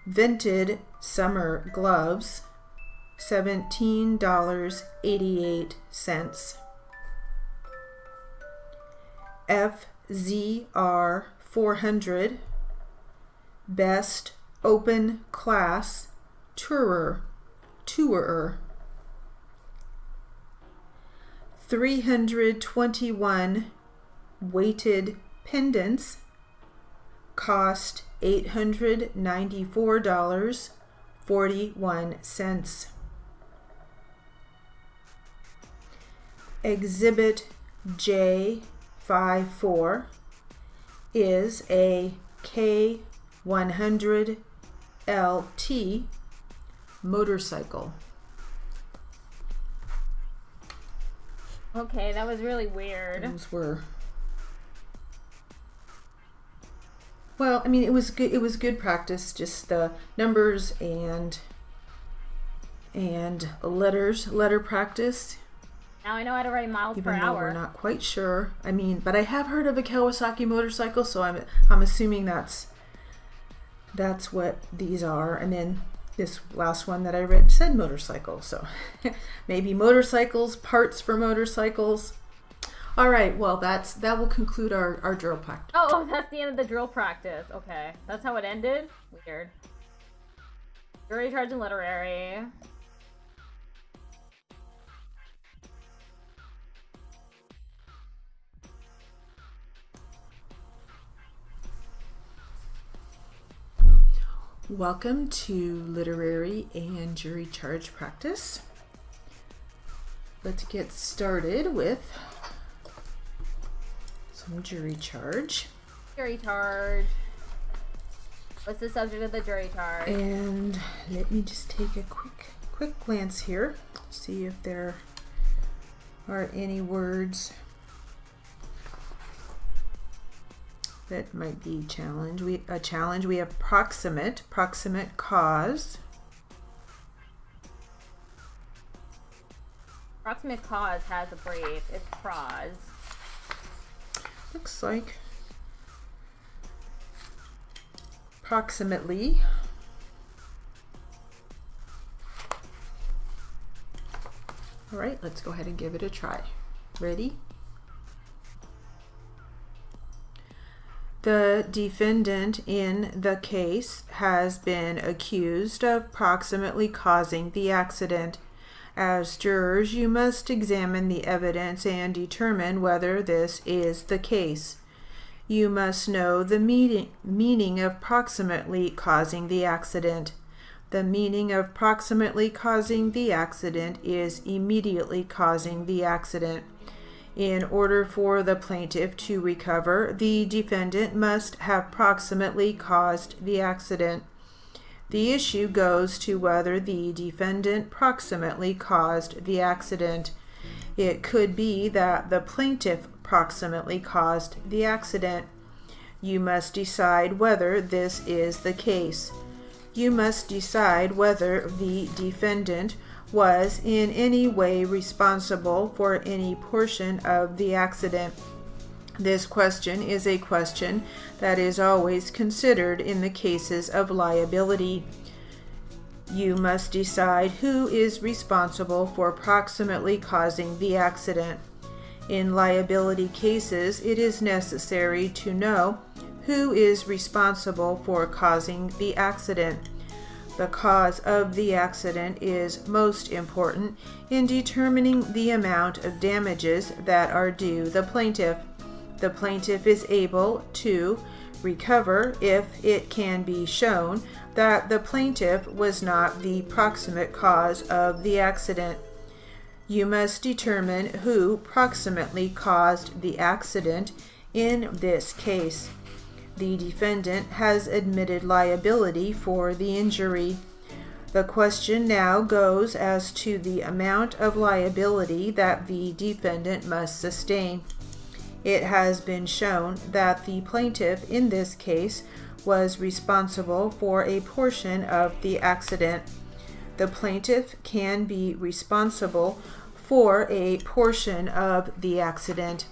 Vented summer gloves, $17.88. FZR 400 Best Open Class Tourer 321 weighted pendants cost $894.41. Exhibit J54 is a K100LT motorcycle. Okay, that was really weird. Those were, well, I mean, it was good. It was good practice. Just the numbers and letter practice. Now I know how to write miles per Even though hour. we're not quite sure. I mean, but I have heard of a Kawasaki motorcycle, so I'm assuming that's what these are. And then this last one that I read said motorcycle, so maybe motorcycles, parts for motorcycles. All right, well, that will conclude our drill practice. Oh, that's the end of the drill practice. Okay, that's how it ended? Weird. Jury charge and literary. Welcome to literary and jury charge practice. Let's get started with some jury charge. Jury charge. What's the subject of the jury charge? And let me just take a quick glance here, see if there are any words that might be a challenge. We have proximate cause. Proximate cause has a brief. It's prose. Looks like approximately. All right, let's go ahead and give it a try. Ready? The defendant in the case has been accused of proximately causing the accident. As jurors, you must examine the evidence and determine whether this is the case. You must know the meaning of proximately causing the accident. The meaning of proximately causing the accident is immediately causing the accident. In order for the plaintiff to recover, the defendant must have proximately caused the accident. The issue goes to whether the defendant proximately caused the accident. It could be that the plaintiff proximately caused the accident. You must decide whether this is the case. You must decide whether the defendant was in any way responsible for any portion of the accident. This question is a question that is always considered in the cases of liability. You must decide who is responsible for proximately causing the accident. In liability cases, it is necessary to know who is responsible for causing the accident. The cause of the accident is most important in determining the amount of damages that are due the plaintiff. The plaintiff is able to recover if it can be shown that the plaintiff was not the proximate cause of the accident. You must determine who proximately caused the accident in this case. The defendant has admitted liability for the injury. The question now goes as to the amount of liability that the defendant must sustain. It has been shown that the plaintiff in this case was responsible for a portion of the accident. The plaintiff can be responsible for a portion of the accident.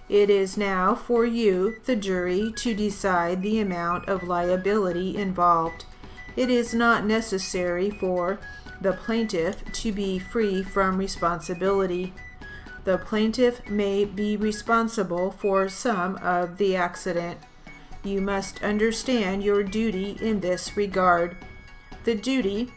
It is now for you, the jury, to decide the amount of liability involved. It is not necessary for the plaintiff to be free from responsibility. The plaintiff may be responsible for some of the accident. You must understand your duty in this regard. The duty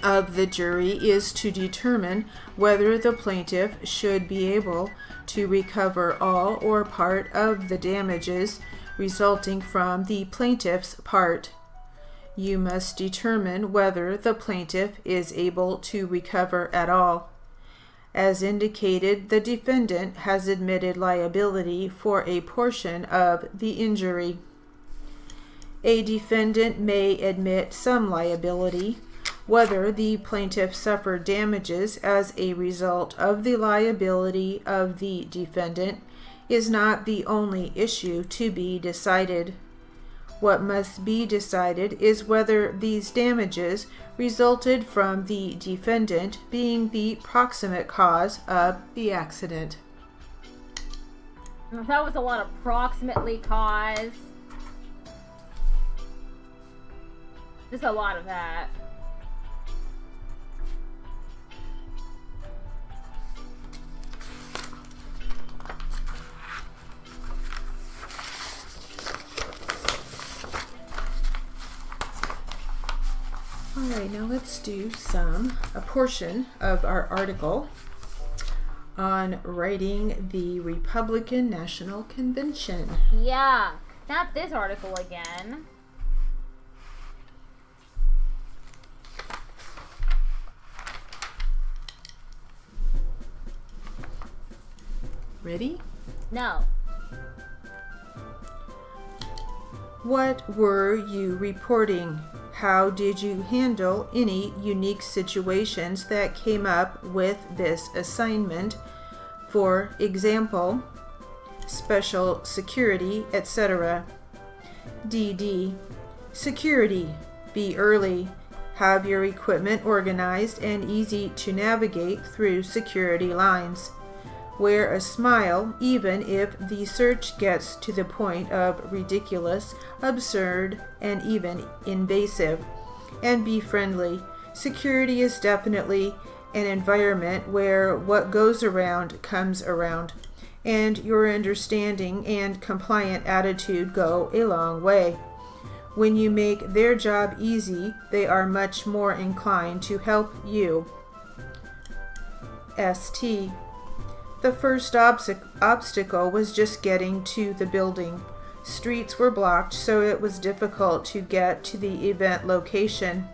of the jury is to determine whether the plaintiff should be able to recover all or part of the damages resulting from the plaintiff's part. You must determine whether the plaintiff is able to recover at all. As indicated, the defendant has admitted liability for a portion of the injury. A defendant may admit some liability. Whether the plaintiff suffered damages as a result of the liability of the defendant is not the only issue to be decided. What must be decided is whether these damages resulted from the defendant being the proximate cause of the accident. That was a lot of approximately cause. Just a lot of that. Alright, now let's do a portion of our article on writing the Republican National Convention. Yeah, not this article again. Ready? No. What were you reporting? How did you handle any unique situations that came up with this assignment? For example, special security, etc. DD. Security. Be early. Have your equipment organized and easy to navigate through security lines. Wear a smile even if the search gets to the point of ridiculous, absurd, and even invasive. And be friendly. Security is definitely an environment where what goes around comes around, and your understanding and compliant attitude go a long way. When you make their job easy, they are much more inclined to help you. ST. The first obstacle was just getting to the building. Streets were blocked, so it was difficult to get to the event location.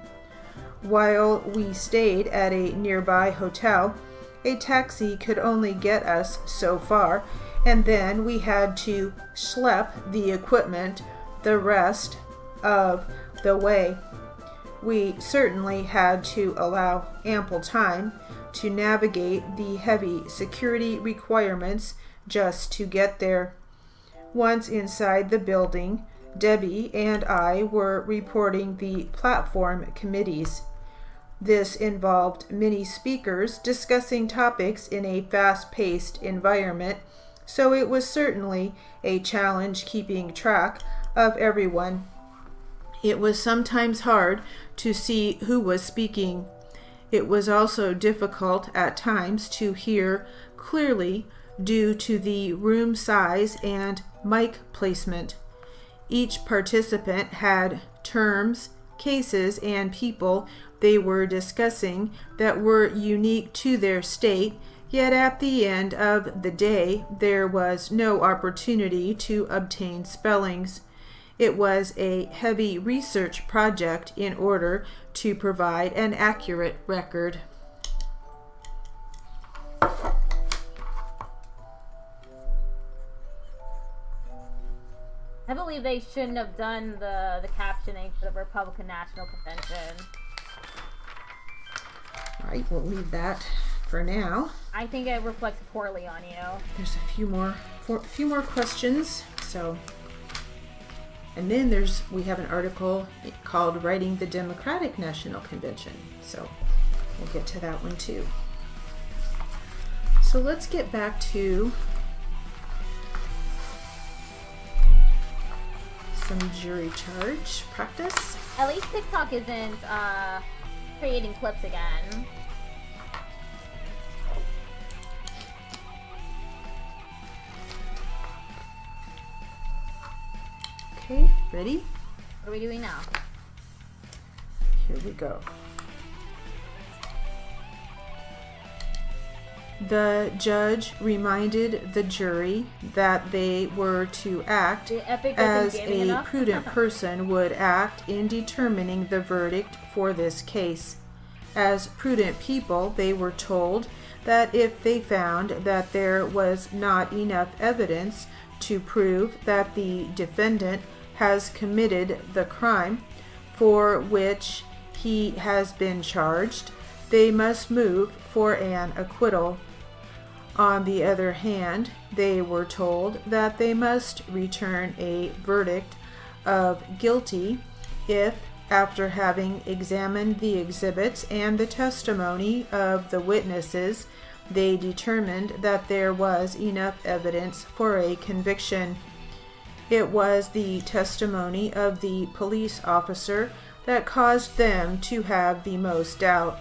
While we stayed at a nearby hotel, a taxi could only get us so far, and then we had to schlep the equipment the rest of the way. We certainly had to allow ample time to navigate the heavy security requirements just to get there. Once inside the building, Debbie and I were reporting the platform committees. This involved many speakers discussing topics in a fast-paced environment, so it was certainly a challenge keeping track of everyone. It was sometimes hard to see who was speaking. It was also difficult at times to hear clearly due to the room size and mic placement. Each participant had terms, cases, and people they were discussing that were unique to their state, yet at the end of the day there was no opportunity to obtain spellings. It was a heavy research project in order to provide an accurate record. I believe they shouldn't have done the captioning for the Republican National Convention. Alright, we'll leave that for now. I think it reflects poorly on you. There's a few more questions. And then we have an article called Writing the Democratic National Convention. So we'll get to that one too. So let's get back to some jury charge practice. At least TikTok isn't creating clips again. Okay, ready? What are we doing now? Here we go. The judge reminded the jury that they were to act as a prudent person would act in determining the verdict for this case. As prudent people, they were told that if they found that there was not enough evidence to prove that the defendant has committed the crime for which he has been charged, they must move for an acquittal. On the other hand, they were told that they must return a verdict of guilty if, after having examined the exhibits and the testimony of the witnesses, they determined that there was enough evidence for a conviction. It was the testimony of the police officer that caused them to have the most doubt.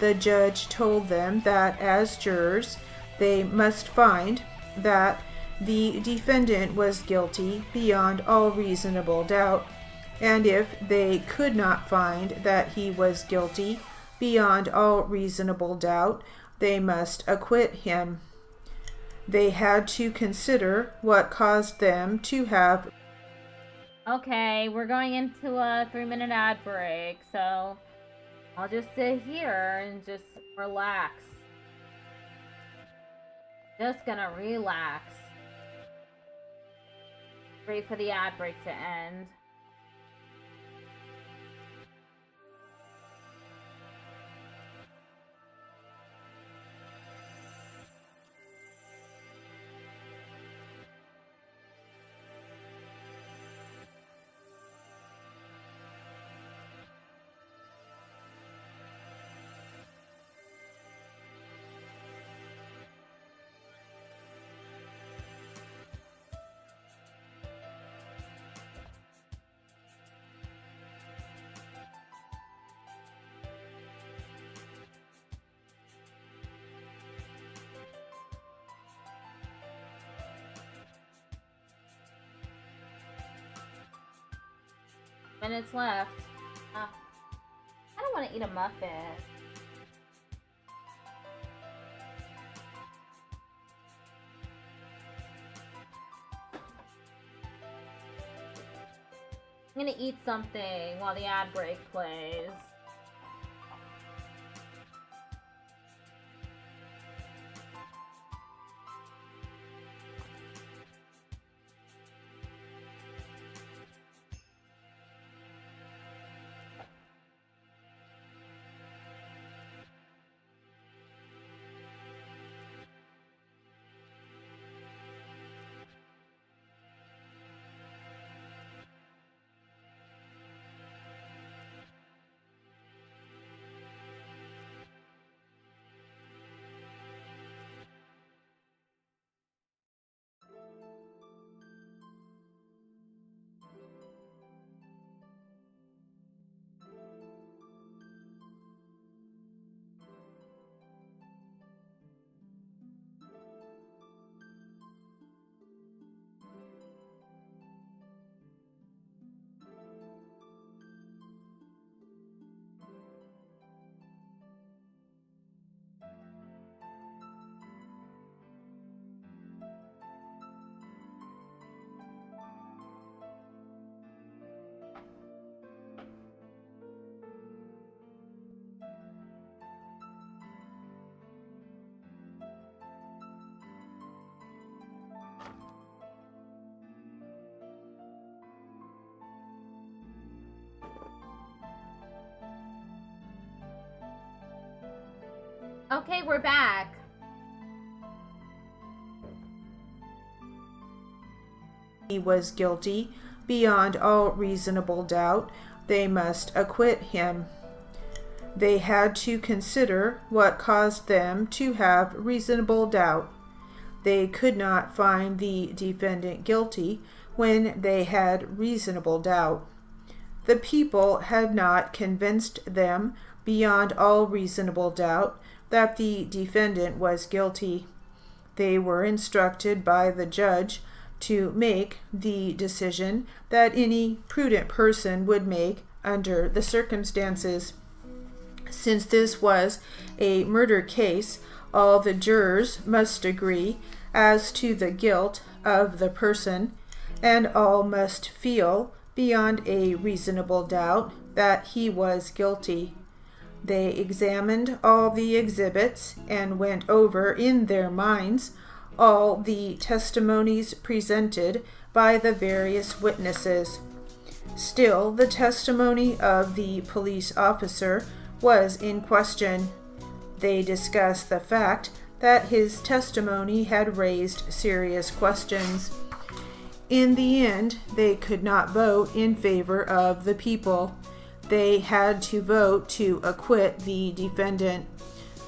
The judge told them that as jurors, they must find that the defendant was guilty beyond all reasonable doubt, and if they could not find that he was guilty beyond all reasonable doubt, they must acquit him. They had to consider what caused them to have. Okay, we're going into a 3-minute ad break, so I'll just sit here and just relax. Just gonna relax. Wait for the ad break to end. Minutes left. I don't want to eat a muffin. I'm gonna eat something while the ad break plays. Okay, we're back. He was guilty beyond all reasonable doubt. They must acquit him. They had to consider what caused them to have reasonable doubt. They could not find the defendant guilty when they had reasonable doubt. The people had not convinced them beyond all reasonable doubt that the defendant was guilty. They were instructed by the judge to make the decision that any prudent person would make under the circumstances. Since this was a murder case, all the jurors must agree as to the guilt of the person, and all must feel beyond a reasonable doubt that he was guilty. They examined all the exhibits and went over in their minds all the testimonies presented by the various witnesses. Still, the testimony of the police officer was in question. They discussed the fact that his testimony had raised serious questions. In the end, they could not vote in favor of the people. They had to vote to acquit the defendant.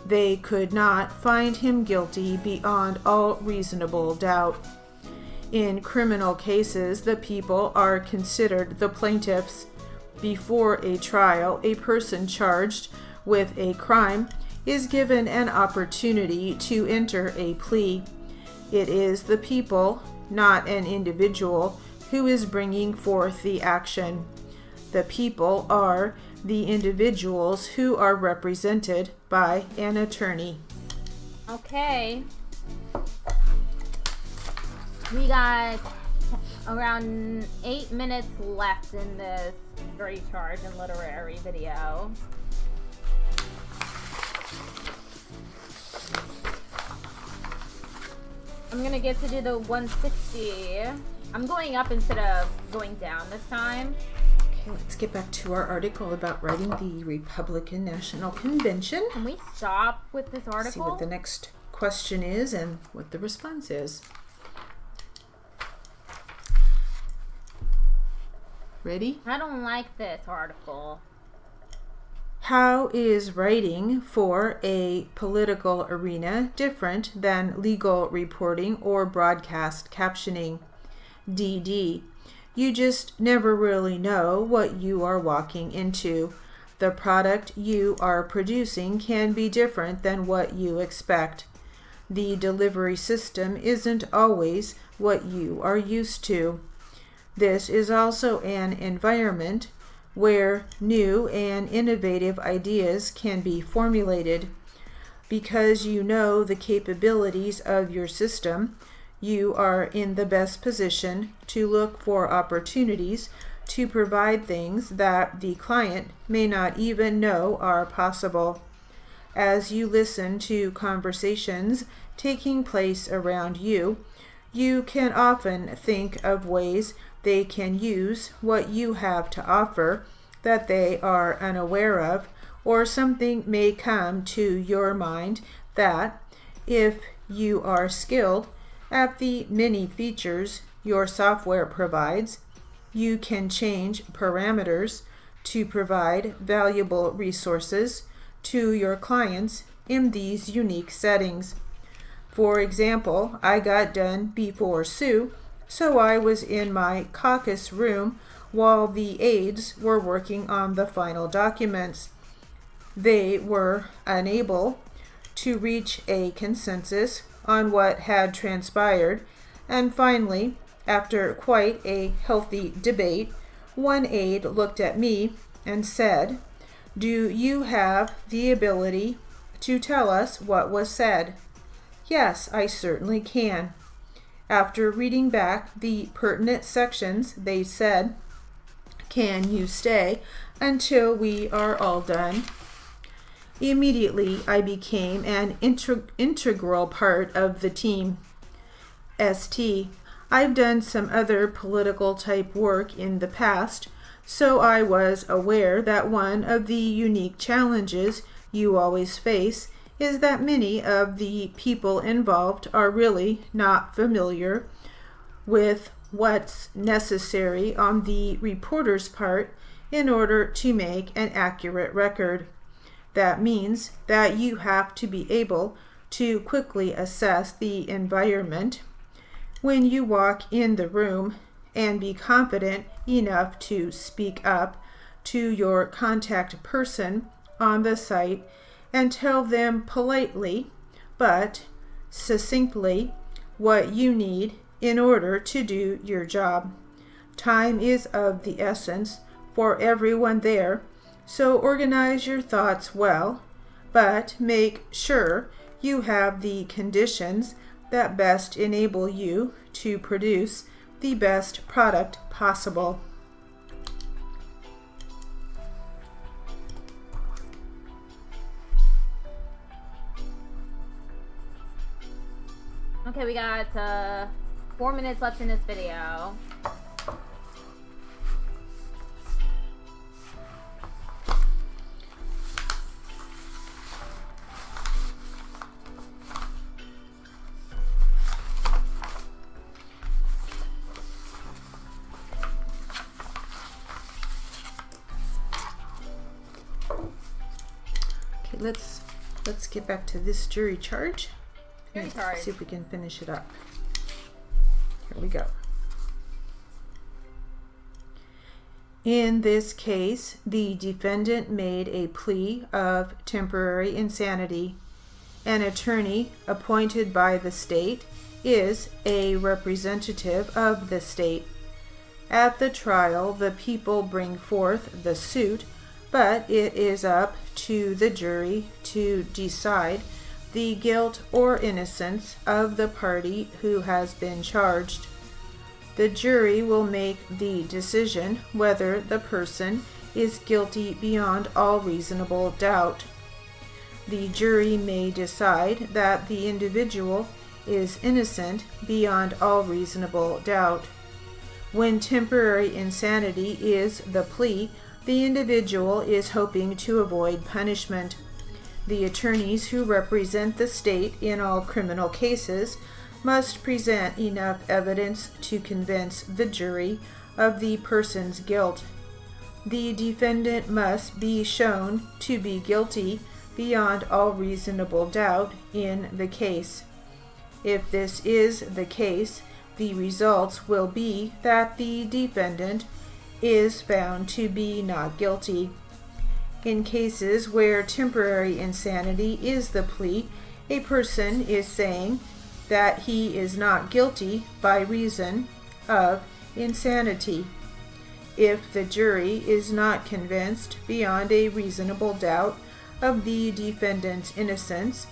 They could not find him guilty beyond all reasonable doubt. In criminal cases, the people are considered the plaintiffs. Before a trial, a person charged with a crime is given an opportunity to enter a plea. It is the people, not an individual, who is bringing forth the action. The people are the individuals who are represented by an attorney. Okay. We got around 8 minutes left in this jury charge and literary video. I'm gonna get to do the 160. I'm going up instead of going down this time. Okay, let's get back to our article about writing the Republican National Convention. Can we stop with this article? See what the next question is and what the response is. Ready? I don't like this article. How is writing for a political arena different than legal reporting or broadcast captioning? DD. You just never really know what you are walking into. The product you are producing can be different than what you expect. The delivery system isn't always what you are used to. This is also an environment where new and innovative ideas can be formulated. Because you know the capabilities of your system, you are in the best position to look for opportunities to provide things that the client may not even know are possible. As you listen to conversations taking place around you, you can often think of ways they can use what you have to offer that they are unaware of, or something may come to your mind that, if you are skilled at the many features your software provides, you can change parameters to provide valuable resources to your clients in these unique settings. For example, I got done before Sue, so I was in my caucus room while the aides were working on the final documents. They were unable to reach a consensus on what had transpired, and finally, after quite a healthy debate, one aide looked at me and said, "Do you have the ability to tell us what was said?" "Yes, I certainly can." After reading back the pertinent sections, they said, "Can you stay until we are all done?" Immediately, I became an integral part of the team. ST. I've done some other political type work in the past, so I was aware that one of the unique challenges you always face is that many of the people involved are really not familiar with what's necessary on the reporter's part in order to make an accurate record. That means that you have to be able to quickly assess the environment when you walk in the room and be confident enough to speak up to your contact person on the site and tell them politely but succinctly what you need in order to do your job. Time is of the essence for everyone there, so organize your thoughts well, but make sure you have the conditions that best enable you to produce the best product possible. Okay, we got 4 minutes left in this video. Okay, let's get back to this jury charge. Jury charge. See if we can finish it up. Here we go. In this case, the defendant made a plea of temporary insanity. An attorney appointed by the state is a representative of the state. At the trial, the people bring forth the suit, but it is up to the jury to decide the guilt or innocence of the party who has been charged. The jury will make the decision whether the person is guilty beyond all reasonable doubt. The jury may decide that the individual is innocent beyond all reasonable doubt. When temporary insanity is the plea, the individual is hoping to avoid punishment. The attorneys who represent the state in all criminal cases must present enough evidence to convince the jury of the person's guilt. The defendant must be shown to be guilty beyond all reasonable doubt in the case. If this is the case, the results will be that the defendant is found to be not guilty. In cases where temporary insanity is the plea, a person is saying that he is not guilty by reason of insanity. If the jury is not convinced beyond a reasonable doubt of the defendant's innocence,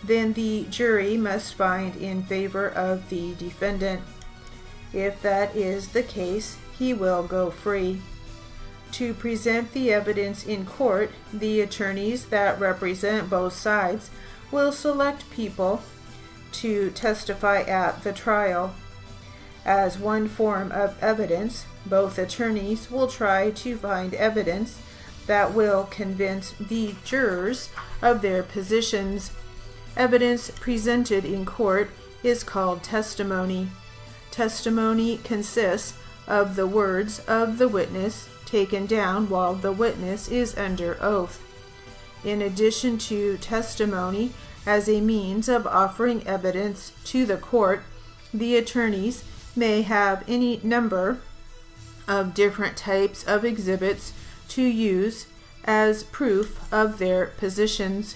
then the jury must find in favor of the defendant. If that is the case, he will go free. To present the evidence in court, the attorneys that represent both sides will select people to testify at the trial. As one form of evidence, both attorneys will try to find evidence that will convince the jurors of their positions. Evidence presented in court is called testimony. Testimony consists of the words of the witness taken down while the witness is under oath. In addition to testimony as a means of offering evidence to the court, the attorneys may have any number of different types of exhibits to use as proof of their positions.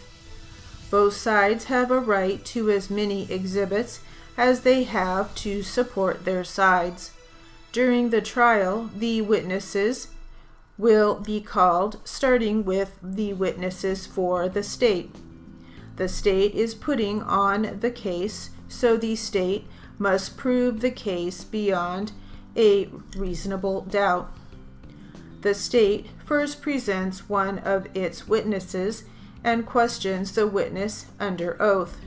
Both sides have a right to as many exhibits as they have to support their sides. During the trial, the witnesses will be called, starting with the witnesses for the state. The state is putting on the case, so the state must prove the case beyond a reasonable doubt. The state first presents one of its witnesses and questions the witness under oath.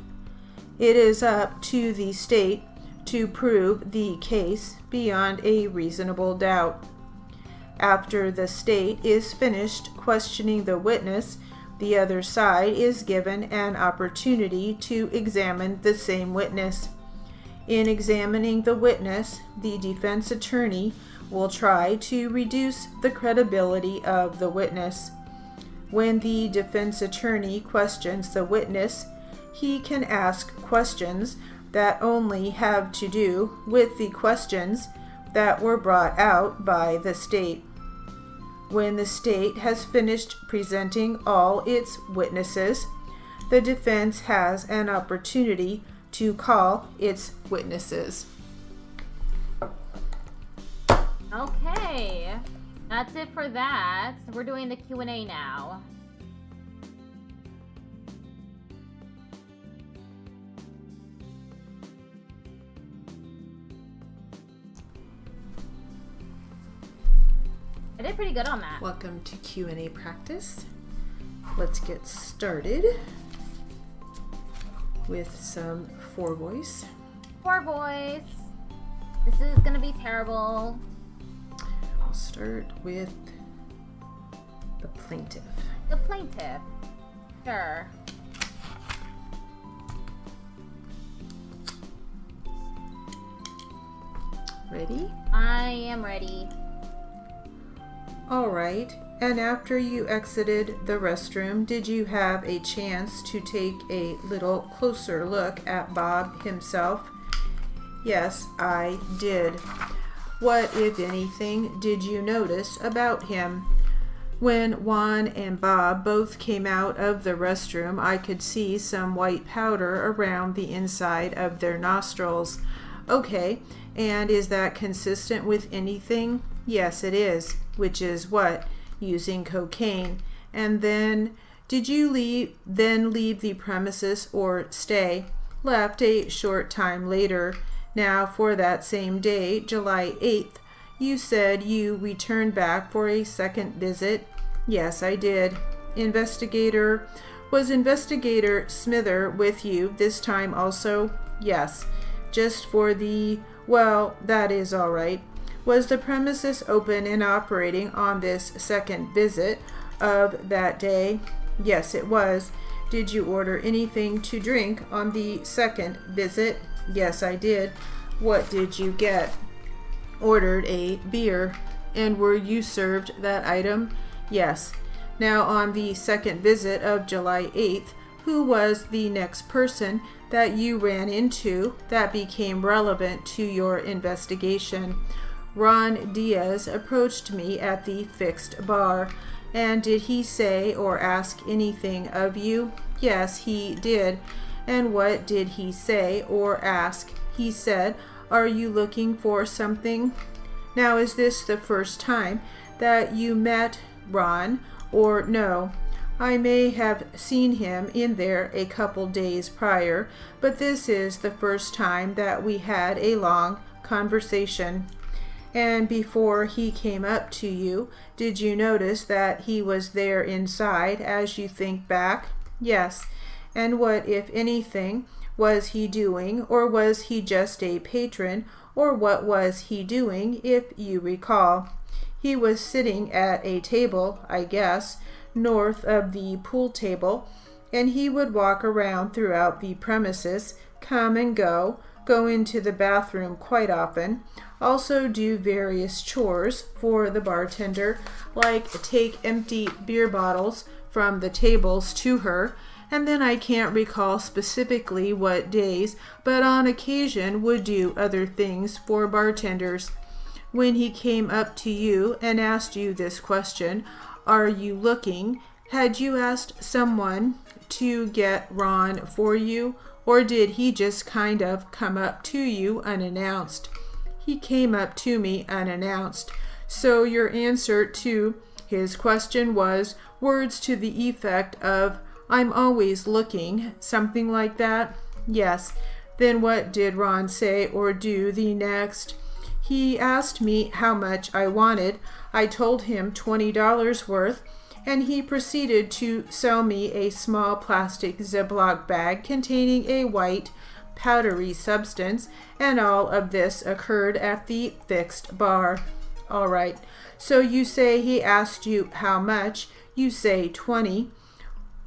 It is up to the state to prove the case beyond a reasonable doubt. After the state is finished questioning the witness, the other side is given an opportunity to examine the same witness. In examining the witness, the defense attorney will try to reduce the credibility of the witness. When the defense attorney questions the witness, he can ask questions that only have to do with the questions that were brought out by the state. When the state has finished presenting all its witnesses, the defense has an opportunity to call its witnesses. Okay, that's it for that. We're doing the Q&A now. I did pretty good on that. Welcome to Q&A practice. Let's get started with some 4 voice. Poor voice. This is gonna be terrible. I'll start with the plaintiff. The plaintiff. Sure. Ready? I am ready. All right. And after you exited the restroom, did you have a chance to take a little closer look at Bob himself? Yes, I did. What, if anything, did you notice about him? When Juan and Bob both came out of the restroom, I could see some white powder around the inside of their nostrils. Okay, and is that consistent with anything? Yes, it is. Which is what? Using cocaine. And then, did you leave the premises or stay? Left a short time later. Now, for that same day, July 8th, you said you returned back for a second visit? Yes, I did. Was Investigator Smither with you this time also? Yes. Just for well, that is all right. Was the premises open and operating on this second visit of that day? Yes, it was. Did you order anything to drink on the second visit? Yes, I did. What did you get? Ordered a beer. And were you served that item? Yes. Now, on the second visit of July 8th, who was the next person that you ran into that became relevant to your investigation? Ron Diaz approached me at the fixed bar. And did he say or ask anything of you? Yes, he did. And what did he say or ask? He said, "Are you looking for something?" Now, is this the first time that you met Ron, or no? I may have seen him in there a couple days prior, but this is the first time that we had a long conversation. And before he came up to you, did you notice that he was there inside as you think back? Yes. And what, if anything, was he doing, or was he just a patron, or what was he doing, if you recall? He was sitting at a table, I guess, north of the pool table, and he would walk around throughout the premises, come and go into the bathroom quite often, also do various chores for the bartender, like take empty beer bottles from the tables to her, and then I can't recall specifically what days, but on occasion would do other things for bartenders. When he came up to you and asked you this question, "Are you looking?" had you asked someone to get Ron for you, or did he just kind of come up to you unannounced? He came up to me unannounced. So your answer to his question was words to the effect of, "I'm always looking," something like that? Yes. Then what did Ron say or do the next? He asked me how much I wanted. I told him $20 worth, and he proceeded to sell me a small plastic Ziploc bag containing a white, powdery substance, and all of this occurred at the fixed bar. All right. So you say he asked you how much. You say 20.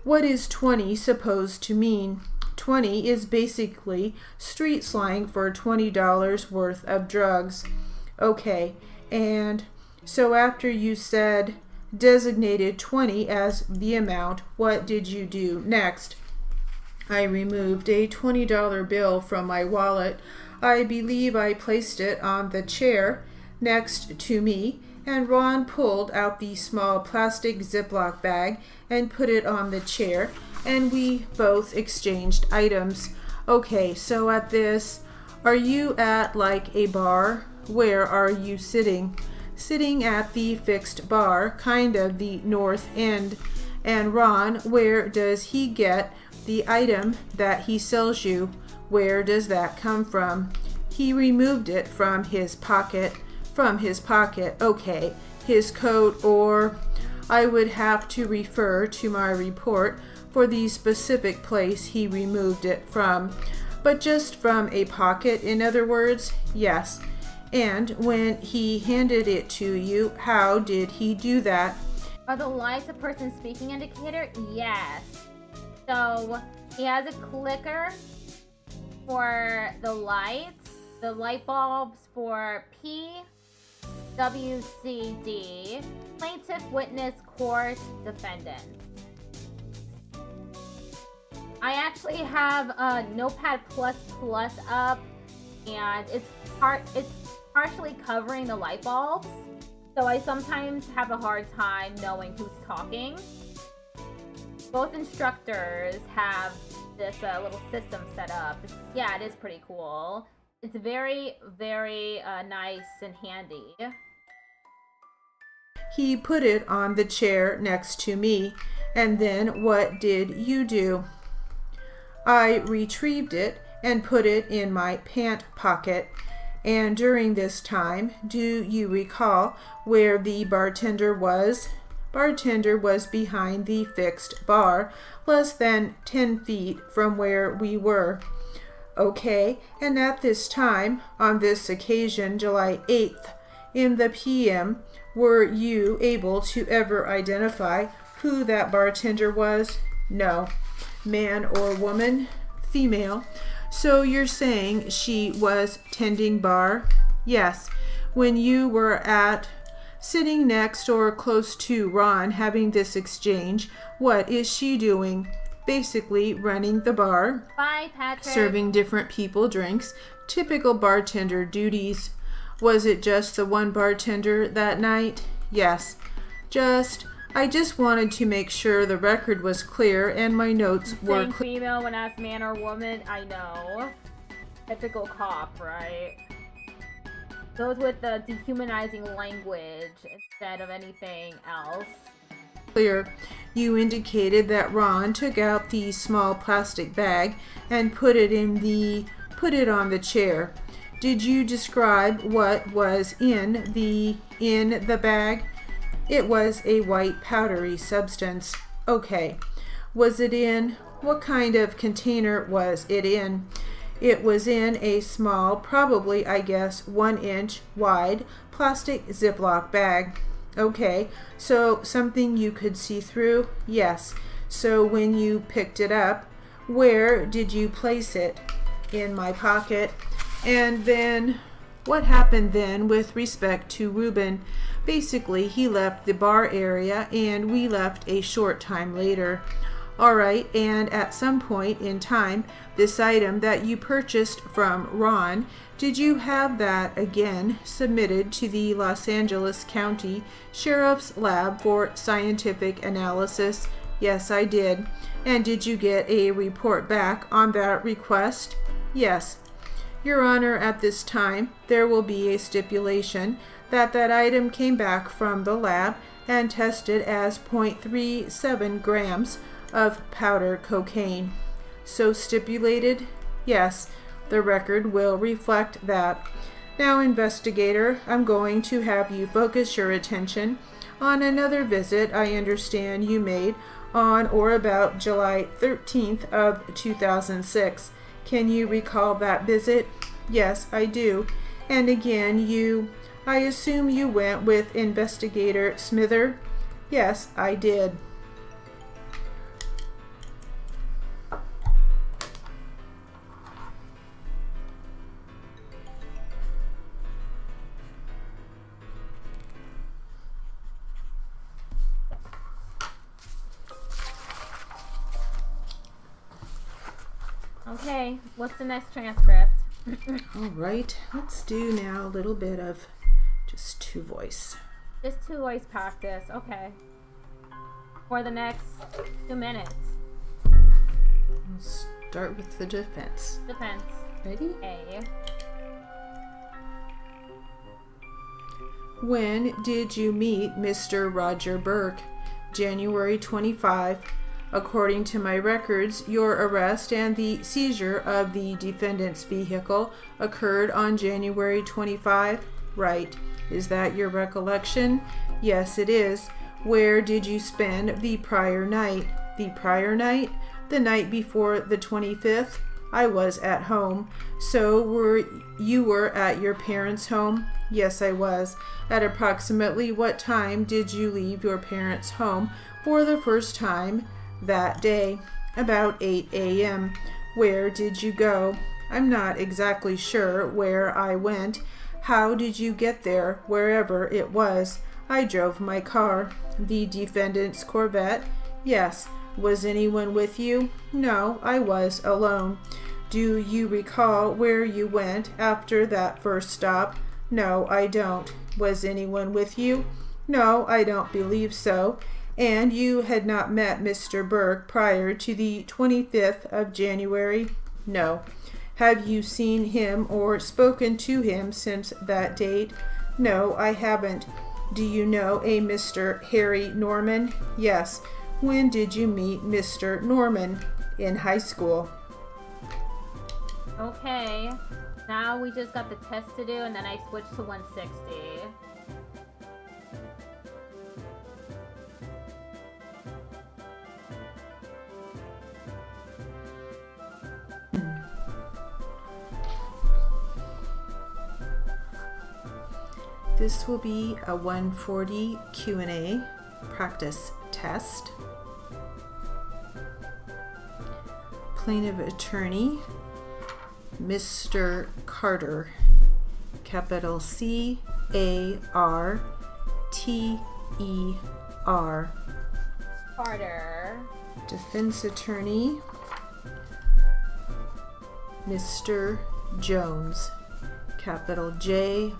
What is 20 supposed to mean? 20 is basically street slang for $20 worth of drugs. Okay, and so after you said designated 20 as the amount, what did you do next? I removed a $20 bill from my wallet. I believe I placed it on the chair next to me, and Ron pulled out the small plastic Ziploc bag and put it on the chair, and we both exchanged items. Okay, so at this, are you at like a bar? Where are you sitting? Sitting at the fixed bar, kind of the north end. And Ron, where does he get the item that he sells you? Where does that come from? He removed it from his pocket. From his pocket, okay. His coat, or I would have to refer to my report for the specific place he removed it from. but just from a pocket, in other words? Yes. And when he handed it to you, how did he do that? Are the lights a person's speaking indicator? Yes. So he has a clicker for the lights, the light bulbs for P, W, C, D, plaintiff, witness, court, defendant. I actually have a Notepad++ up, and it's partially covering the light bulbs, so I sometimes have a hard time knowing who's talking. Both instructors have this little system set up. Yeah, it is pretty cool. It's very, very nice and handy. He put it on the chair next to me, and then what did you do? I retrieved it and put it in my pant pocket. And during this time, do you recall where the bartender was? Bartender was behind the fixed bar, less than 10 feet from where we were. Okay, and at this time, on this occasion, July 8th, in the PM, were you able to ever identify who that bartender was? No. Man or woman? Female. So you're saying she was tending bar? Yes. When you were sitting next or close to Ron having this exchange, what is she doing? Basically running the bar. Bye, Patrick. Serving different people drinks. Typical bartender duties. Was it just the one bartender that night? Yes. I just wanted to make sure the record was clear and my notes were Saying female when asked man or woman, I know. Typical cop, right? Those with the dehumanizing language instead of anything else. Clear. You indicated that Ron took out the small plastic bag and put it on the chair. Did you describe what was in the bag? It was a white powdery substance. Okay. Was it in? What kind of container was it in? It was in a small, probably, I guess, 1 inch wide plastic Ziploc bag. Okay, so something you could see through? Yes. So when you picked it up, where did you place it? In my pocket. And then, what happened then with respect to Ruben? Basically, he left the bar area and we left a short time later. Alright, and at some point in time, this item that you purchased from Ron, did you have that again submitted to the Los Angeles County Sheriff's Lab for scientific analysis? Yes, I did. And did you get a report back on that request? Yes. Your Honor, at this time, there will be a stipulation that item came back from the lab and tested as 0.37 grams of powder cocaine. So stipulated? Yes, the record will reflect that. Now, investigator, I'm going to have you focus your attention on another visit I understand you made on or about July 13th of 2006. Can you recall that visit? Yes, I do. And again, I assume you went with Investigator Smither? Yes, I did. Okay, what's the next transcript? All right, let's do now a little bit of just two voice. Just two voice practice, okay. For the next 2 minutes. We'll start with the defense. Defense. Ready? A. When did you meet Mr. Roger Burke? January 25. According to my records, your arrest and the seizure of the defendant's vehicle occurred on January 25? Right. Is that your recollection? Yes, it is. Where did you spend the prior night? The prior night? The night before the 25th? I was at home. So you were at your parents' home? Yes, I was. At approximately what time did you leave your parents' home for the first time that day? About 8 a.m. Where did you go? I'm not exactly sure where I went. How did you get there, wherever it was? I drove my car. The defendant's Corvette? Yes. Was anyone with you? No, I was alone. Do you recall where you went after that first stop? No, I don't. Was anyone with you? No, I don't believe so. And you had not met Mr. Burke prior to the 25th of January? No. Have you seen him or spoken to him since that date? No, I haven't. Do you know a Mr. Harry Norman? Yes. When did you meet Mr. Norman? In high school. Okay, now we just got the test to do, and then I switched to 160. This will be a 140 Q&A practice test. Plaintiff attorney, Mr. Carter, capital C-A-R-T-E-R. Carter. Defense attorney, Mr. Jones, capital J-O-N-E-S.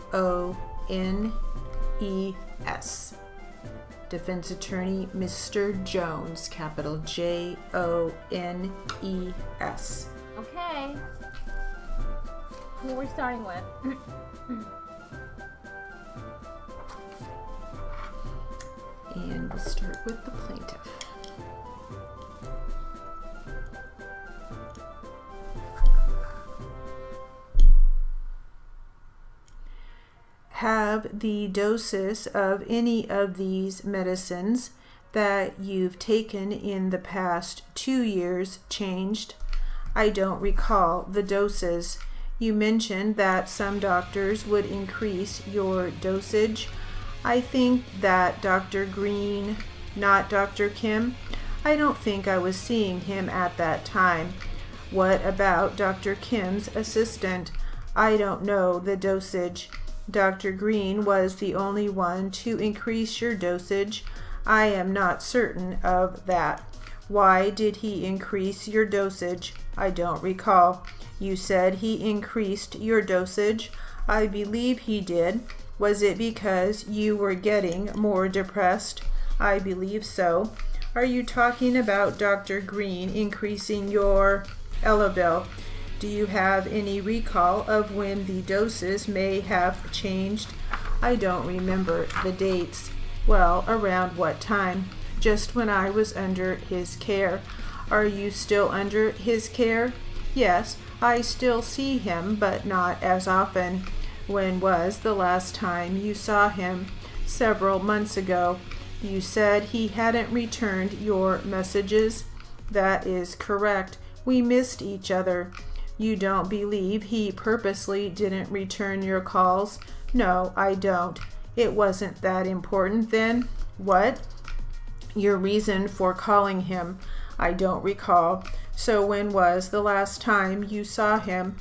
Defense attorney, Mr. Jones, capital J-O-N-E-S. Okay. Who are we starting with? And we'll start with the plaintiff. Have the doses of any of these medicines that you've taken in the past 2 years changed? I don't recall the doses. You mentioned that some doctors would increase your dosage. I think that Dr. Green, not Dr. Kim. I don't think I was seeing him at that time. What about Dr. Kim's assistant? I don't know the dosage. Dr. Green was the only one to increase your dosage. I am not certain of that. Why did he increase your dosage? I don't recall. You said he increased your dosage. I believe he did. Was it because you were getting more depressed? I believe so. Are you talking about Dr. Green increasing your Elavil? Do you have any recall of when the doses may have changed? I don't remember the dates. Well, around what time? Just when I was under his care. Are you still under his care? Yes, I still see him, but not as often. When was the last time you saw him? Several months ago. You said he hadn't returned your messages? That is correct. We missed each other. You don't believe he purposely didn't return your calls? No, I don't. It wasn't that important then? What? Your reason for calling him? I don't recall. So when was the last time you saw him?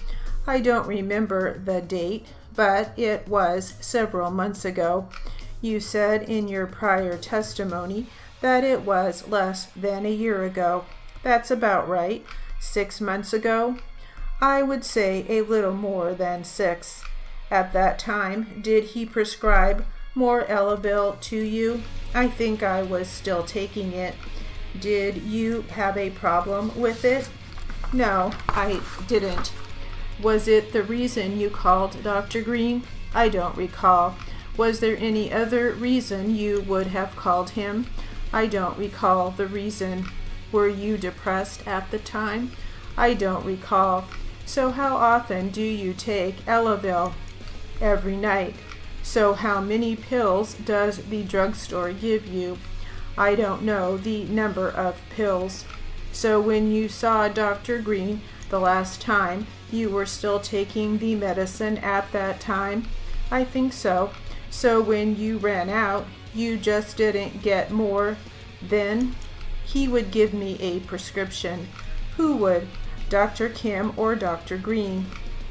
I don't remember the date, but it was several months ago. You said in your prior testimony that it was less than a year ago. That's about right. 6 months ago? I would say a little more than 6. At that time, did he prescribe more Elavil to you? I think I was still taking it. Did you have a problem with it? No, I didn't. Was it the reason you called Dr. Green? I don't recall. Was there any other reason you would have called him? I don't recall the reason. Were you depressed at the time? I don't recall. So how often do you take Elavil? Every night. So how many pills does the drugstore give you? I don't know the number of pills. So when you saw Dr. Green the last time. You were still taking the medicine at that time? I think so. So when you ran out, you just didn't get more then? He would give me a prescription. Who would? Dr. Kim or Dr. Green?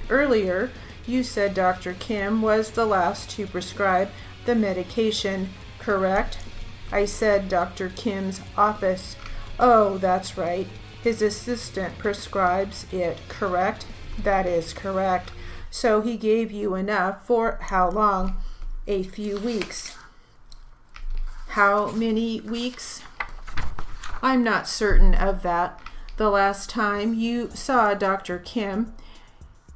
Earlier, you said Dr. Kim was the last to prescribe the medication, correct? I said Dr. Kim's office. Oh, that's right. His assistant prescribes it, correct? That is correct. So he gave you enough for how long? A few weeks. How many weeks? I'm not certain of that. The last time you saw Dr. Kim,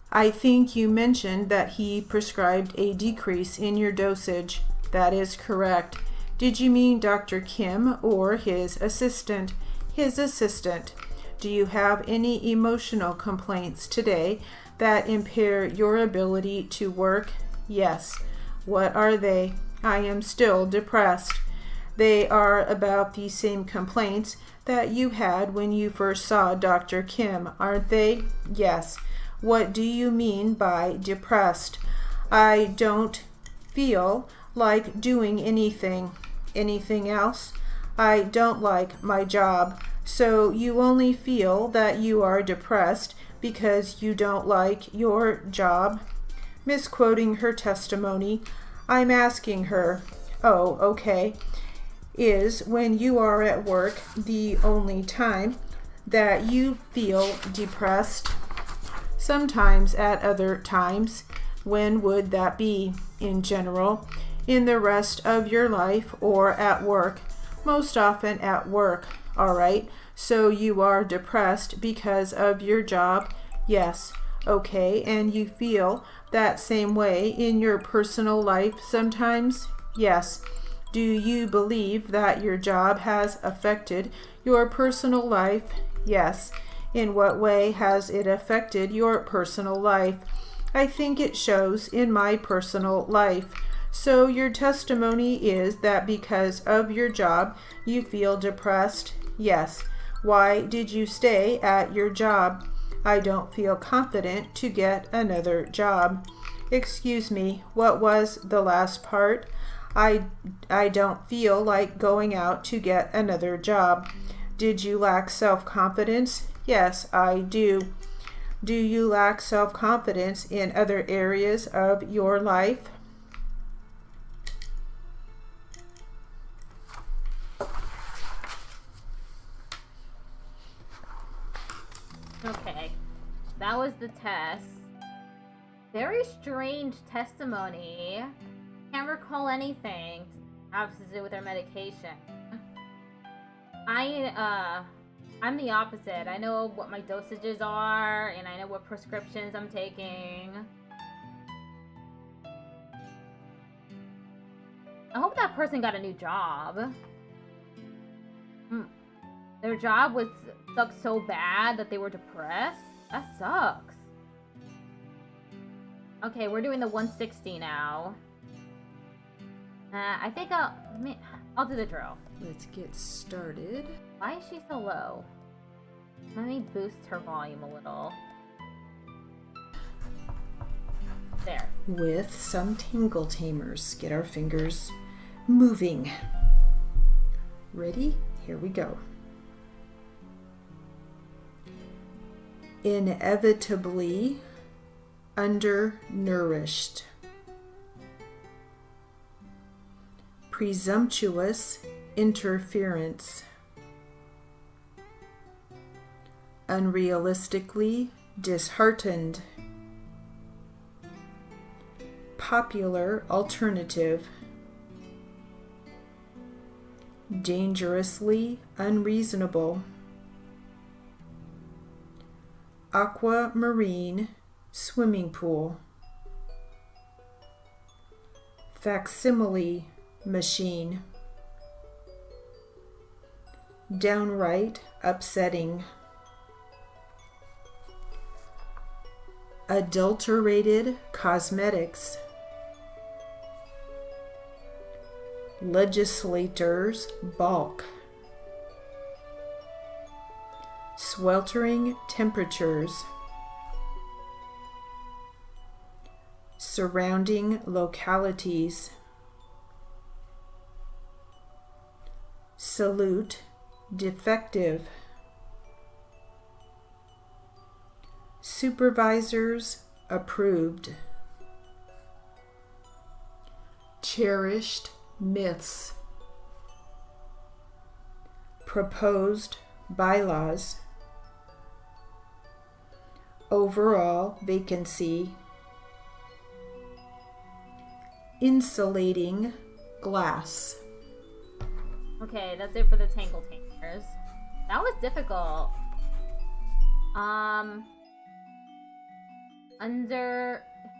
I think you mentioned that he prescribed a decrease in your dosage. That is correct. Did you mean Dr. Kim or his assistant? His assistant. Do you have any emotional complaints today that impair your ability to work? Yes. What are they? I am still depressed. They are about the same complaints that you had when you first saw Dr. Kim, aren't they? Yes. What do you mean by depressed? I don't feel like doing anything. Anything else? I don't like my job. So you only feel that you are depressed because you don't like your job? Misquoting her testimony, I'm asking her, oh, okay, is when you are at work the only time that you feel depressed? Sometimes at other times. When would that be? In general, in the rest of your life, or at work? Most often at work. All right, so you are depressed because of your job? Yes. Okay, and you feel that same way in your personal life sometimes? Yes. Do you believe that your job has affected your personal life? Yes. In what way has it affected your personal life? I think it shows in my personal life. So your testimony is that because of your job, you feel depressed? Yes. Why did you stay at your job? I don't feel confident to get another job. Excuse me, what was the last part? I don't feel like going out to get another job. Did you lack self-confidence? Yes, I do. Do you lack self-confidence in other areas of your life? Okay, that was the test. Very strange testimony. Can't recall anything has to do with their medication. I'm the opposite. I know what my dosages are, and I know what prescriptions I'm taking. I hope that person got a new job. Their job sucked so bad that they were depressed? That sucks. Okay, we're doing the 160 now. I think I'll do the drill. Let's get started. Why is she so low? Let me boost her volume a little. There. With some tingle tamers, get our fingers moving. Ready? Here we go. Inevitably undernourished. Presumptuous interference. Unrealistically disheartened. Popular alternative. Dangerously unreasonable. Aquamarine swimming pool. Facsimile machine. Downright upsetting. Adulterated cosmetics. Legislators balk. Sweltering temperatures. surrounding localities. Salute, defective. Supervisors, approved. Cherished myths. Proposed bylaws. Overall vacancy. Insulating glass. Okay, that's it for the Tangle Tankers. That was difficult. Under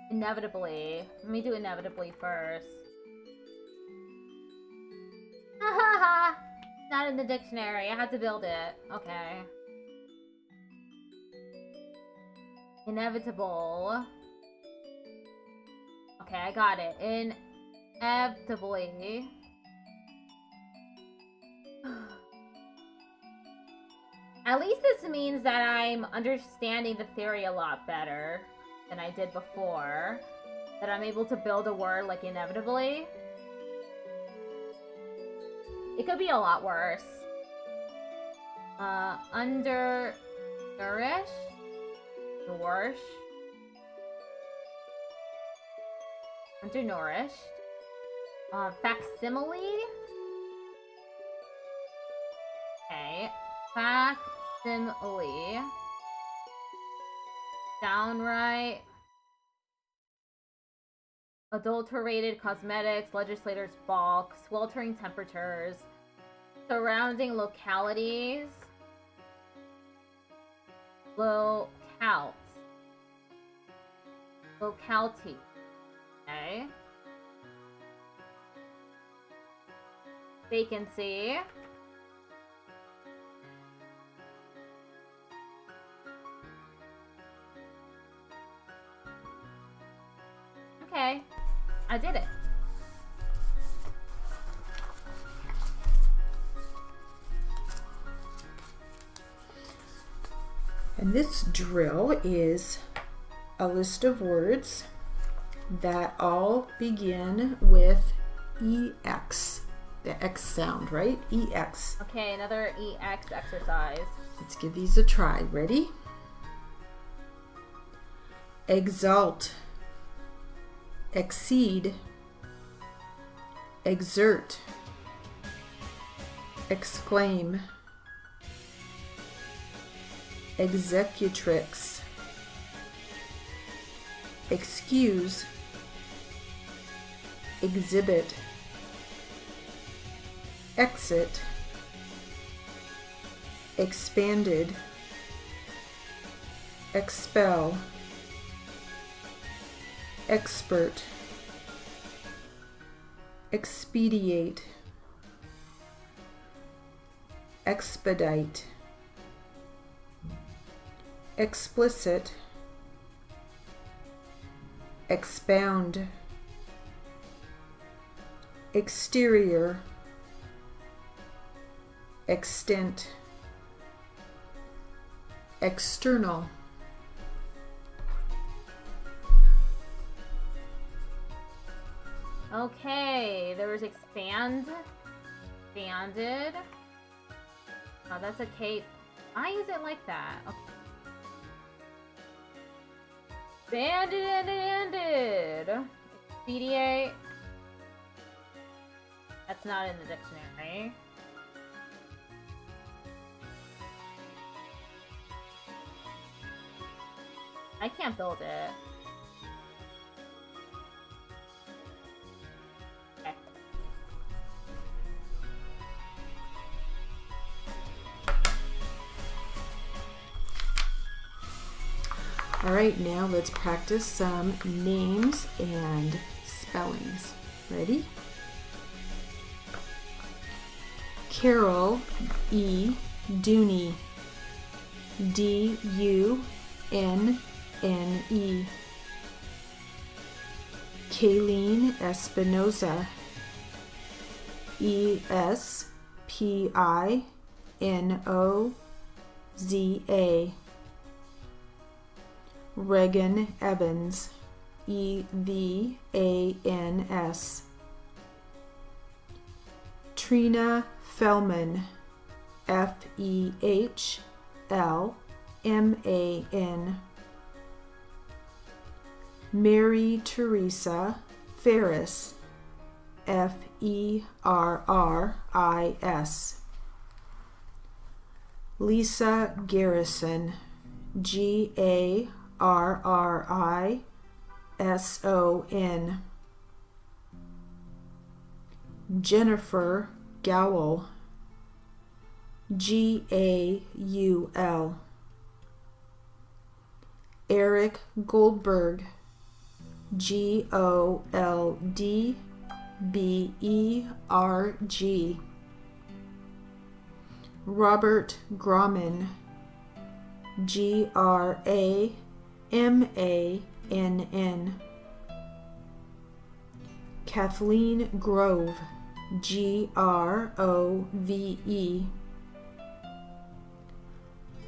inevitably. Let me do inevitably first. Hahaha! Not in the dictionary. I had to build it. Okay. Inevitable. Okay, I got it. Inevitably. At least this means that I'm understanding the theory a lot better than I did before. That I'm able to build a word like inevitably. It could be a lot worse. Undernourished. Undernourished. Facsimile. Okay. Facsimile. Downright. Adulterated cosmetics, legislators' balk, sweltering temperatures, surrounding localities, locality. Okay. Vacancy. Okay, I did it. And this drill is a list of words that all begin with EX. The X sound, right? EX. Okay, another EX exercise. Let's give these a try. Ready? Exalt. Exceed. Exert. Exclaim. Executrix. Excuse. Exhibit. Exit. Expanded. Expel. Expert. Expedite. Expedite. Explicit. Expound. Exterior. Extent. External. Okay, there was expand, expanded. Oh, that's a cape. Why is it like that? Okay. Expanded and ended. Expedite. That's not in the dictionary. I can't build it. Okay. All right, now let's practice some names and spellings. Ready? Carol E. Dooney. D-U-N-N-E. Kayleen Espinoza. E-S-P-I-N-O-Z-A. Regan Evans. Evans. Trina Fellman, Fehlman. Mary Teresa Ferris, Ferris. Lisa Garrison, Garrison. Jennifer Gowell, Gaul. Eric Goldberg, Goldberg. Robert Grauman, Gramann. Kathleen Grove, Grove.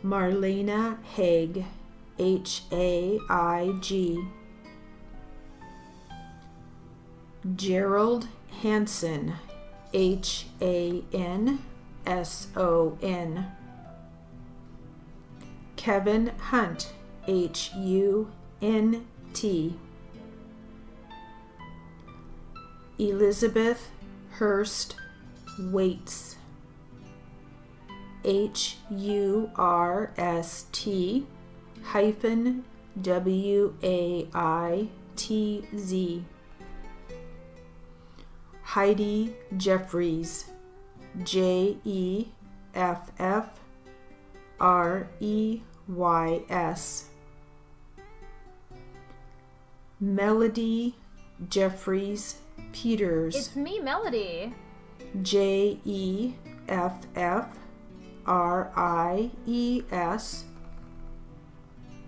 Marlena Haig, Haig. Gerald Hanson, Hanson. Kevin Hunt, Hunt. Elizabeth Hurst Waits, Hurst-Waitz. Heidi Jeffries, Jeffreys. Melody Jeffries Peters, It's me, Melody. Jeffries.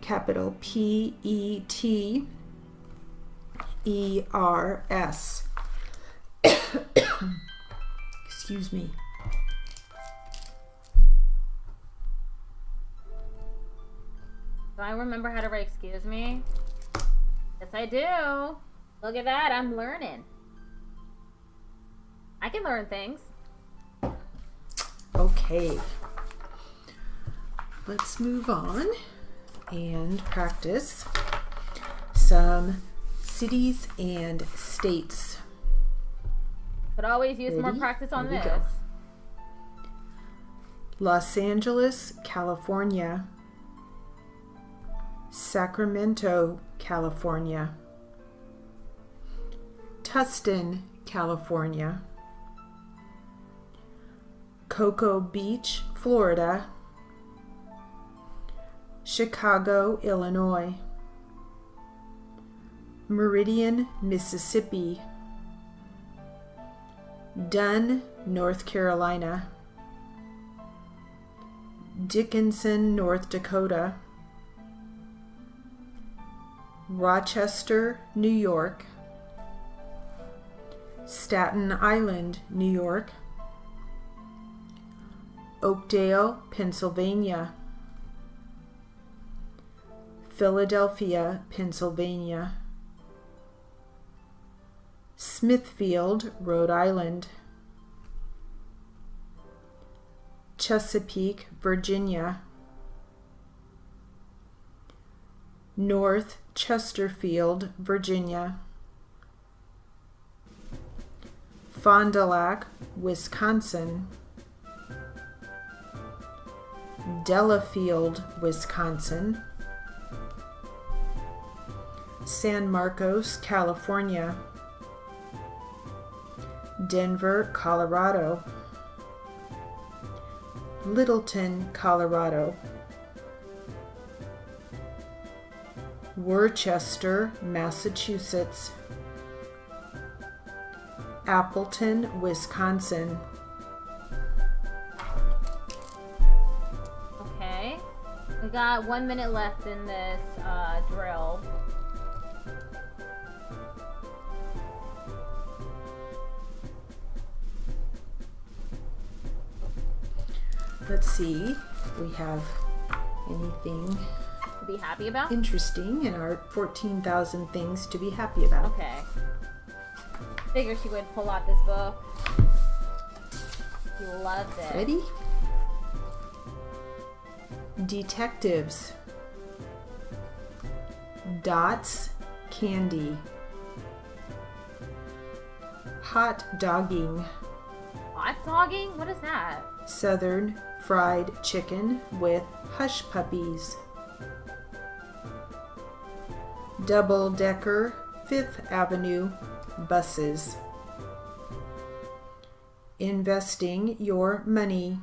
Capital Peters. Excuse me. Do I remember how to write excuse me? Yes, I do. Look at that, I'm learning. I can learn things. Okay. Let's move on and practice some cities and states. Could always use more Ready? practice on Here we this. go. Los Angeles, California. Sacramento, California. Tustin, California. Cocoa Beach, Florida. Chicago, Illinois. Meridian, Mississippi. Dunn, North Carolina. Dickinson, North Dakota. Rochester, New York. Staten Island, New York. Oakdale, Pennsylvania. Philadelphia, Pennsylvania. Smithfield, Rhode Island. Chesapeake, Virginia. North Chesterfield, Virginia. Fond du Lac, Wisconsin. Delafield, Wisconsin. San Marcos, California. Denver, Colorado. Littleton, Colorado. Worcester, Massachusetts. Appleton, Wisconsin. Okay. We got 1 minute left in this drill. Let's see if we have anything. be happy about? interesting in our 14,000 things to be happy about. Okay. Figured she would pull out this book. She loves it. Ready? Detectives. Dots, candy. Hot dogging. Hot dogging? What is that? Southern fried chicken with hush puppies. Double-decker Fifth Avenue buses. Investing your money.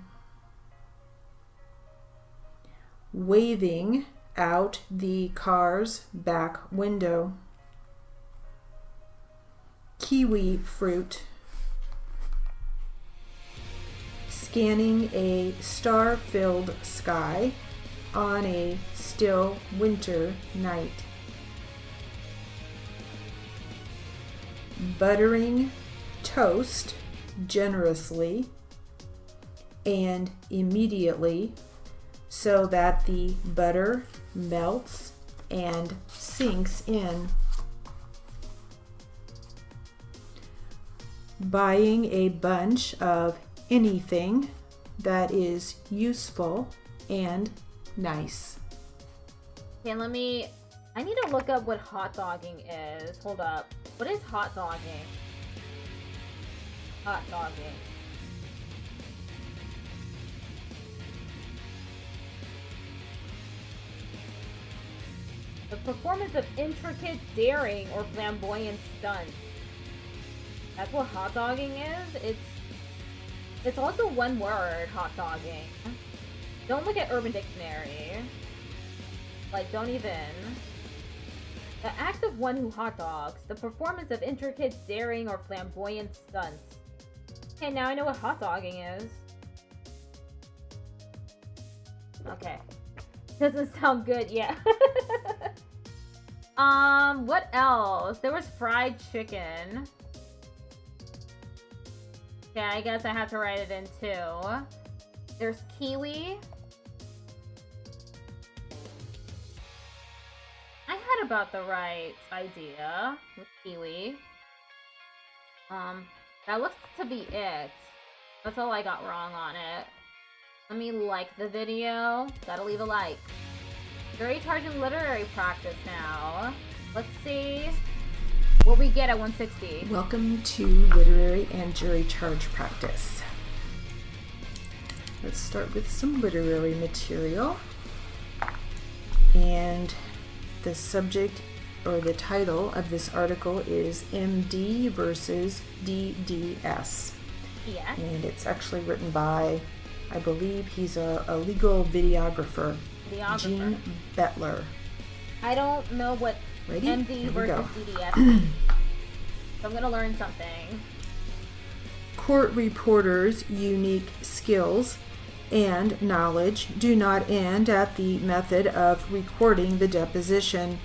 Waving out the car's back window. Kiwi fruit. Scanning a star-filled sky on a still winter night. Buttering toast generously and immediately so that the butter melts and sinks in. Buying a bunch of anything that is useful and nice. Okay, I need to look up what hot dogging is. Hold up. What is hot dogging? Hot dogging. The performance of intricate, daring, or flamboyant stunts. That's what hot dogging is? It's also one word, hot dogging. Don't look at Urban Dictionary. Like, don't even. The act of one who hot dogs. The performance of intricate, daring, or flamboyant stunts. Okay, now I know what hot dogging is. Okay. Doesn't sound good, yeah. What else? There was fried chicken. Okay, I guess I have to write it in too. There's kiwi. I had about the right idea with kiwi. That looks to be it. That's all I got wrong on it. Let me like the video. Gotta leave a like. Jury charge and literary practice now. Let's see what we get at 160. Welcome to literary and jury charge practice. Let's start with some literary material. And the subject or the title of this article is MD versus DDS. Yeah. And it's actually written by, I believe he's a legal videographer. Gene Bettler. I don't know what Ready? MD versus DDS is. So I'm gonna learn something. Court reporters' unique skills and knowledge do not end at the method of recording the deposition.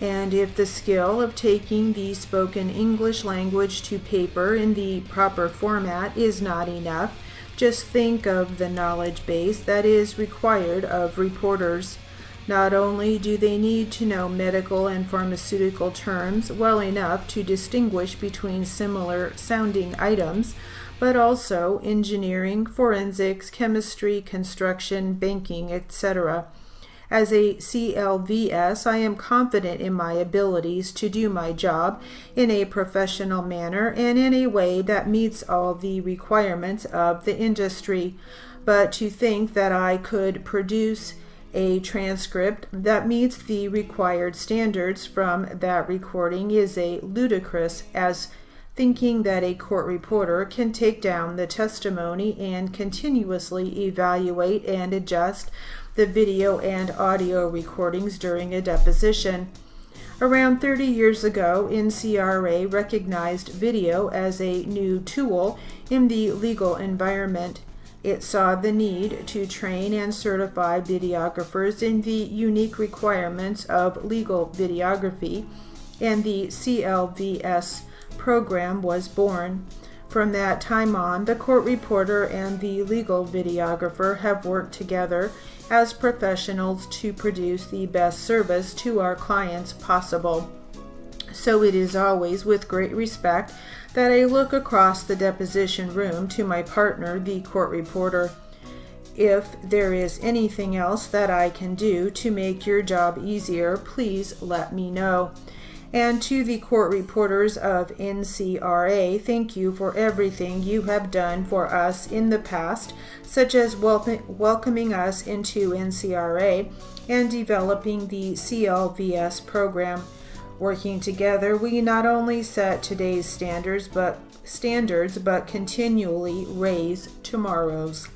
And if the skill of taking the spoken English language to paper in the proper format is not enough, just think of the knowledge base that is required of reporters. Not only do they need to know medical and pharmaceutical terms well enough to distinguish between similar sounding items, but also engineering, forensics, chemistry, construction, banking, etc. As a CLVS, I am confident in my abilities to do my job in a professional manner and in a way that meets all the requirements of the industry. But to think that I could produce a transcript that meets the required standards from that recording is a ludicrous as thinking that a court reporter can take down the testimony and continuously evaluate and adjust the video and audio recordings during a deposition. Around 30 years ago, NCRA recognized video as a new tool in the legal environment. It saw the need to train and certify videographers in the unique requirements of legal videography, and the CLVS program was born. From that time on, the court reporter and the legal videographer have worked together as professionals to produce the best service to our clients possible. So it is always with great respect that I look across the deposition room to my partner, the court reporter. If there is anything else that I can do to make your job easier, please let me know. And to the court reporters of NCRA, thank you for everything you have done for us in the past, such as welcoming us into NCRA and developing the CLVS program. Working together, we not only set today's standards, but continually raise tomorrow's.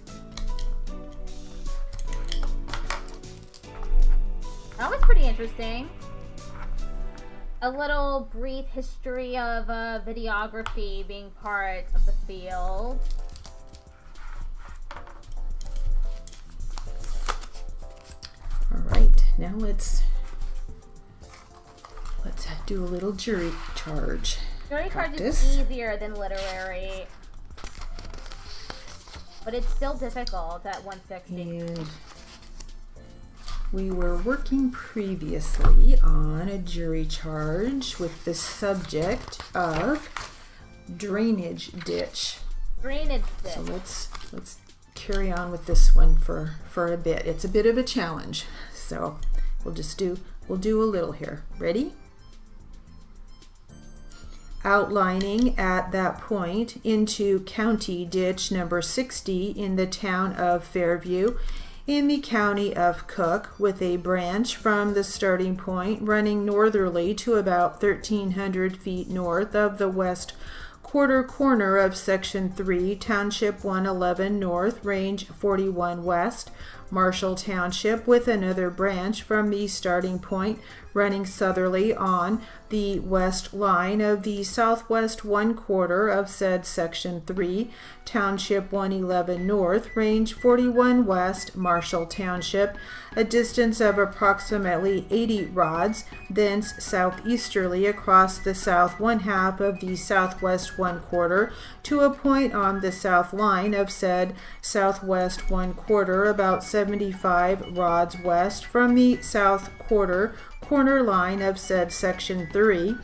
That was pretty interesting. A little brief history of videography being part of the field. All right, now let's do a little jury charge. Jury charge practice. is easier than literary, but it's still difficult at 160. And we were working previously on a jury charge with the subject of drainage ditch. Drainage ditch. So let's carry on with this one for a bit. It's a bit of a challenge, so we'll do a little here. Ready? Outlining at that point into county ditch number 60 in the town of Fairview in the county of Cook, with a branch from the starting point running northerly to about 1,300 feet north of the west corner of section 3, township 111 north, range 41 west, Marshall Township, with another branch from the starting point running southerly on the west line of the southwest 1/4 of said section 3, township 111 north, range 41 west, Marshall Township, a distance of approximately 80 rods, thence southeasterly across the south 1/2 of the southwest 1/4 to a point on the south line of said southwest 1/4 about 75 rods west from the south corner line of said section 3,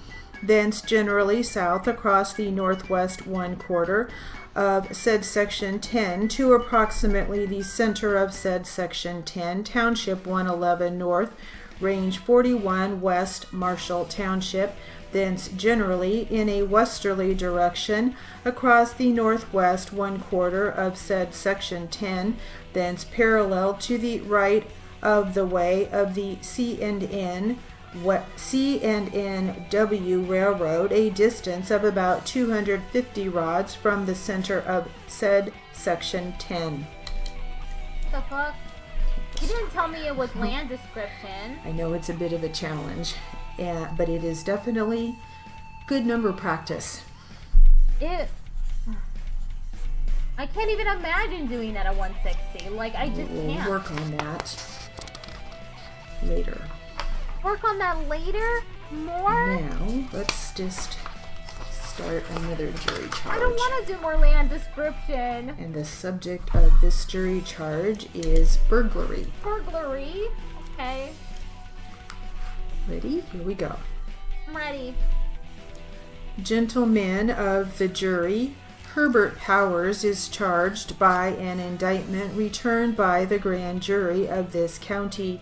thence generally south across the northwest 1/4 of said section 10 to approximately the center of said section 10, township 111 north, range 41 west, Marshall Township, thence generally in a westerly direction across the northwest 1/4 of said section 10, thence parallel to the right of the way of the C&N W Railroad, a distance of about 250 rods from the center of said section 10. What the fuck? You didn't tell me it was land description. I know it's a bit of a challenge, but it is definitely good number practice. I can't even imagine doing that at 160. Like, I just We'll can't. work on that later. Work on that later? More? Now, let's just start another jury charge. I don't want to do more land description. And the subject of this jury charge is burglary. Burglary? Okay. Ready? Here we go. I'm ready. Gentlemen of the jury, Herbert Powers is charged by an indictment returned by the grand jury of this county.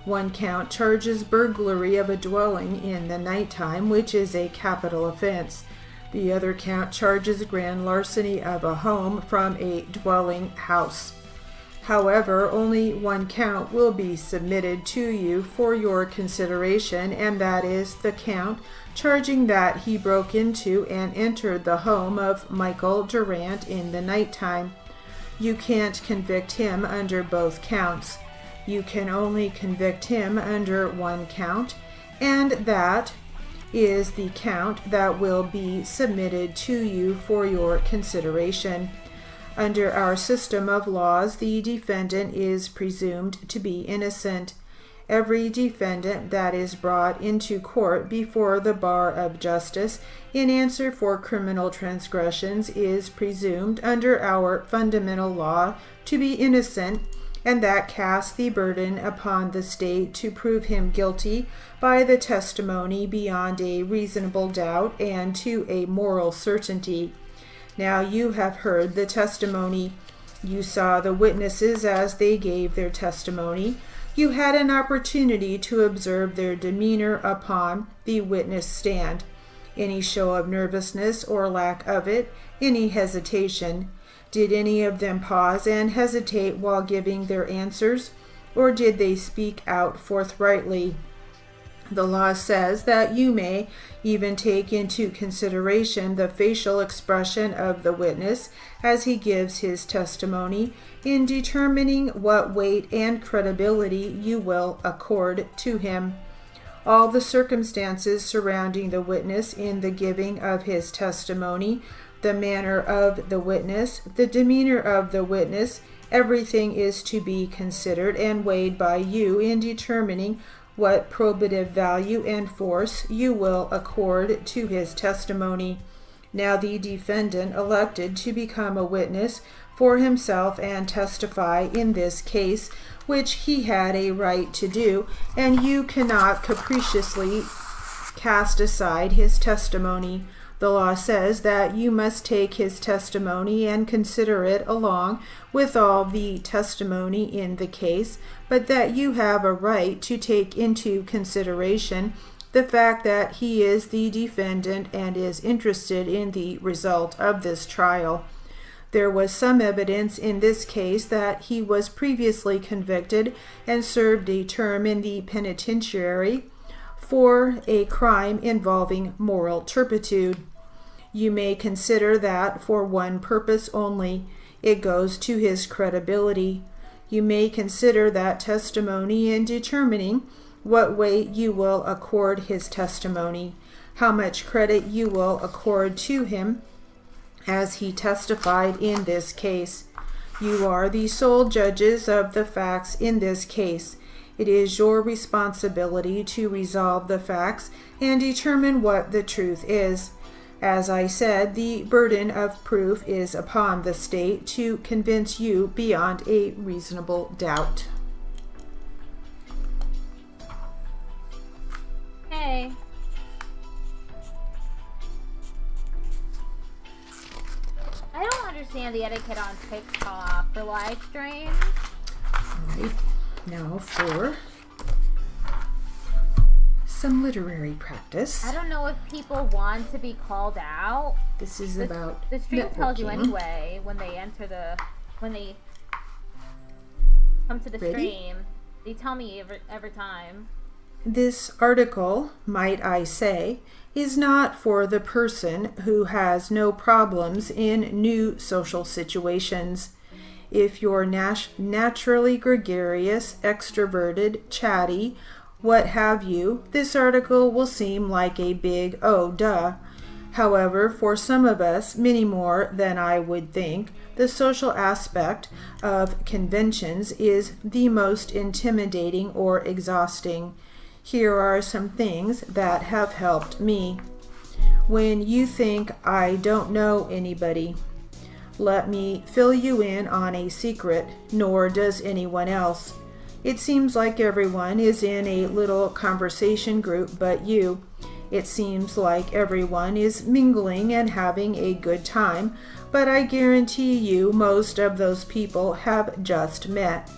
One count charges burglary of a dwelling in the nighttime, which is a capital offense. The other count charges grand larceny of a home from a dwelling house. However, only one count will be submitted to you for your consideration, and that is the count charging that he broke into and entered the home of Michael Durant in the nighttime. You can't convict him under both counts. You can only convict him under one count, and that is the count that will be submitted to you for your consideration. Under our system of laws, the defendant is presumed to be innocent. Every defendant that is brought into court before the bar of justice in answer for criminal transgressions is presumed under our fundamental law to be innocent, and that casts the burden upon the state to prove him guilty by the testimony beyond a reasonable doubt and to a moral certainty. Now you have heard the testimony. You saw the witnesses as they gave their testimony. You had an opportunity to observe their demeanor upon the witness stand. Any show of nervousness or lack of it, any hesitation. Did any of them pause and hesitate while giving their answers, or did they speak out forthrightly? The law says that you may even take into consideration the facial expression of the witness as he gives his testimony in determining what weight and credibility you will accord to him. All the circumstances surrounding the witness in the giving of his testimony, the manner of the witness, the demeanor of the witness, everything is to be considered and weighed by you in determining what probative value and force you will accord to his testimony. Now the defendant elected to become a witness for himself and testify in this case, which he had a right to do, and you cannot capriciously cast aside his testimony. The law says that you must take his testimony and consider it along with all the testimony in the case, but that you have a right to take into consideration the fact that he is the defendant and is interested in the result of this trial. There was some evidence in this case that he was previously convicted and served a term in the penitentiary for a crime involving moral turpitude. You may consider that for one purpose only. It goes to his credibility. You may consider that testimony in determining what weight you will accord his testimony, how much credit you will accord to him as he testified in this case. You are the sole judges of the facts in this case. It is your responsibility to resolve the facts and determine what the truth is. As I said, the burden of proof is upon the state to convince you beyond a reasonable doubt. Hey. I don't understand the etiquette on TikTok for live streams. Alright, now for some literary practice. I don't know if people want to be called out. This is about the stream tells you networking. anyway when they when they come to the Ready? stream. They tell me every time. This article, might I say, is not for the person who has no problems in new social situations. If you're naturally gregarious, extroverted, chatty, what have you, this article will seem like a big oh duh. However, for some of us, many more than I would think, the social aspect of conventions is the most intimidating or exhausting. Here are some things that have helped me. When you think I don't know anybody, let me fill you in on a secret, nor does anyone else. It seems like everyone is in a little conversation group but you. It seems like everyone is mingling and having a good time, but I guarantee you most of those people have just met.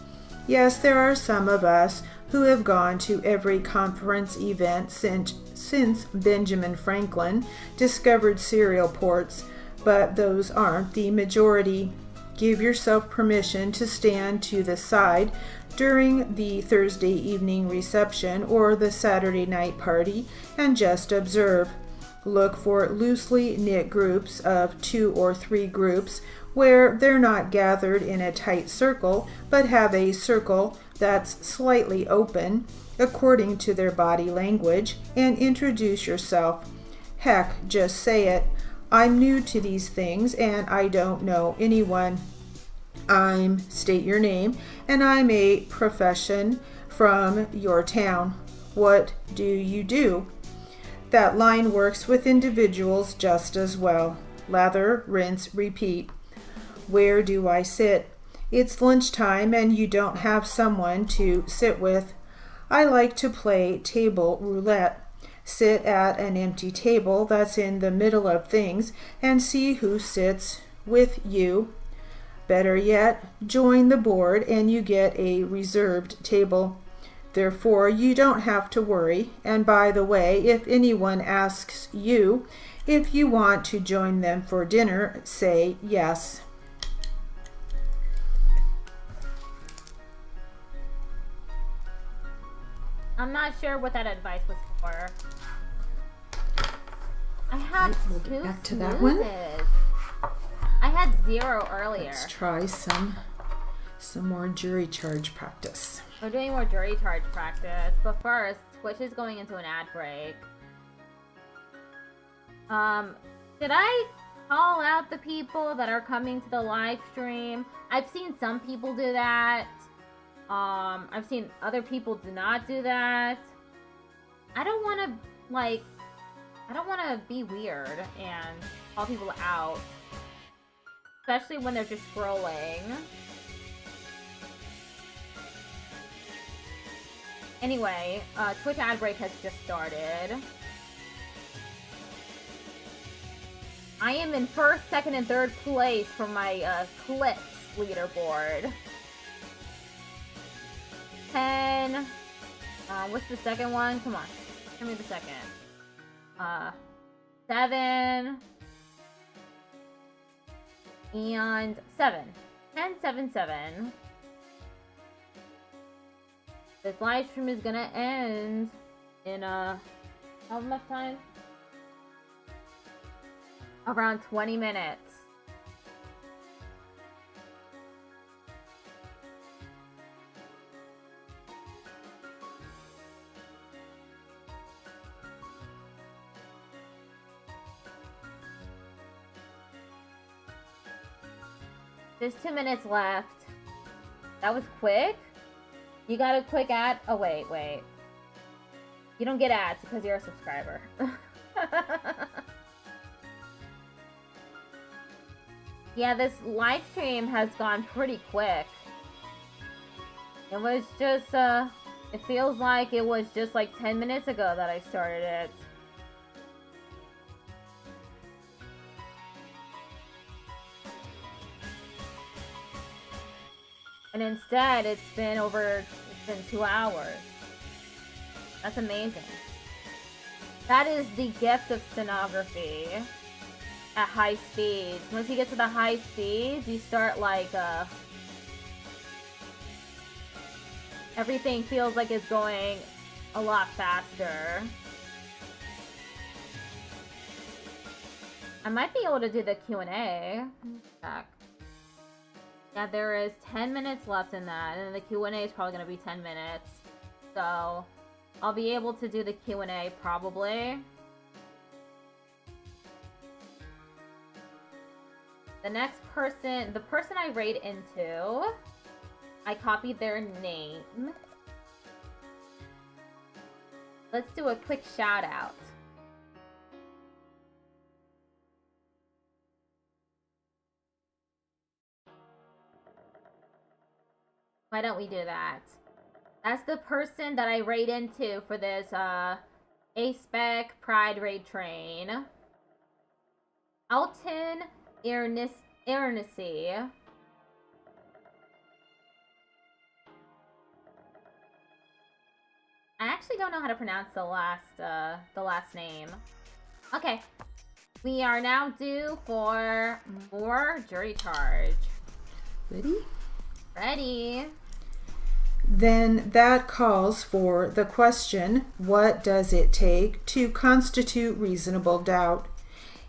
Yes, there are some of us who have gone to every conference event since Benjamin Franklin discovered serial ports, but those aren't the majority. Give yourself permission to stand to the side during the Thursday evening reception or the Saturday night party and just observe. Look for loosely knit groups of 2 or 3 groups where they're not gathered in a tight circle but have a circle that's slightly open according to their body language, and introduce yourself. Heck, just say it. I'm new to these things and I don't know anyone. State your name, and I'm a profession from your town. What do you do? That line works with individuals just as well. Lather, rinse, repeat. Where do I sit? it's lunchtime and you don't have someone to sit with, I like to play table roulette. Sit at an empty table that's in the middle of things and see who sits with you. Better yet, join the board and you get a reserved table. Therefore, you don't have to worry. And by the way, if anyone asks you if you want to join them for dinner, say yes. I'm not sure what that advice was for. I had We'll get back to that smoothes. I had 0 earlier. Let's try some more jury charge practice. We're doing more jury charge practice, but first, Twitch is going into an ad break. Did I call out the people that are coming to the live stream? I've seen some people do that. I've seen other people do not do that. I don't want to be weird and call people out, especially when they're just scrolling. Anyway, Twitch ad break has just started. I am in 1st, 2nd, and 3rd place for my clips leaderboard. 10. What's the second one? Come on, give me the second. 7 and 7. 10, 7, 7. This live stream is gonna end in how much time? Around 20 minutes. There's 2 minutes left. That was quick? You got a quick ad? Oh, wait. You don't get ads because you're a subscriber. Yeah, this live stream has gone pretty quick. It was just, it feels like it was just like 10 minutes ago that I started it. And instead, it's been 2 hours. That's amazing. That is the gift of stenography at high speeds. Once you get to the high speeds, you start like, everything feels like it's going a lot faster. I might be able to do the Q&A. Check. Yeah, there is 10 minutes left in that, and then the Q&A is probably going to be 10 minutes. So, I'll be able to do the Q&A probably. The next person, the person I rate into, I copied their name. Let's do a quick shout out. Why don't we do that? That's the person that I rate into for this Aspec Pride Raid Train. Alton Ernesi. I actually don't know how to pronounce the last name. Okay. We are now due for more jury charge. Ready? Ready. Then that calls for the question, what does it take to constitute reasonable doubt?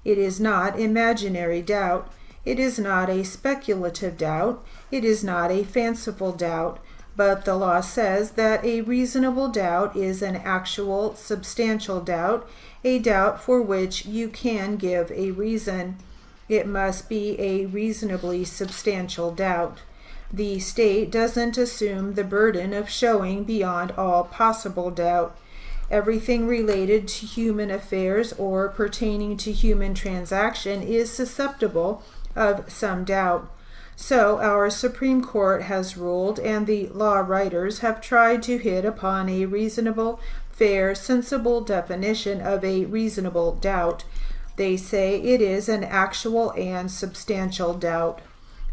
It is not imaginary doubt. It is not a speculative doubt. It is not a fanciful doubt. But the law says that a reasonable doubt is an actual, substantial doubt, a doubt for which you can give a reason. It must be a reasonably substantial doubt. The state doesn't assume the burden of showing beyond all possible doubt. Everything related to human affairs or pertaining to human transaction is susceptible of some doubt. So our Supreme Court has ruled, and the law writers have tried to hit upon a reasonable, fair, sensible definition of a reasonable doubt. They say it is an actual and substantial doubt.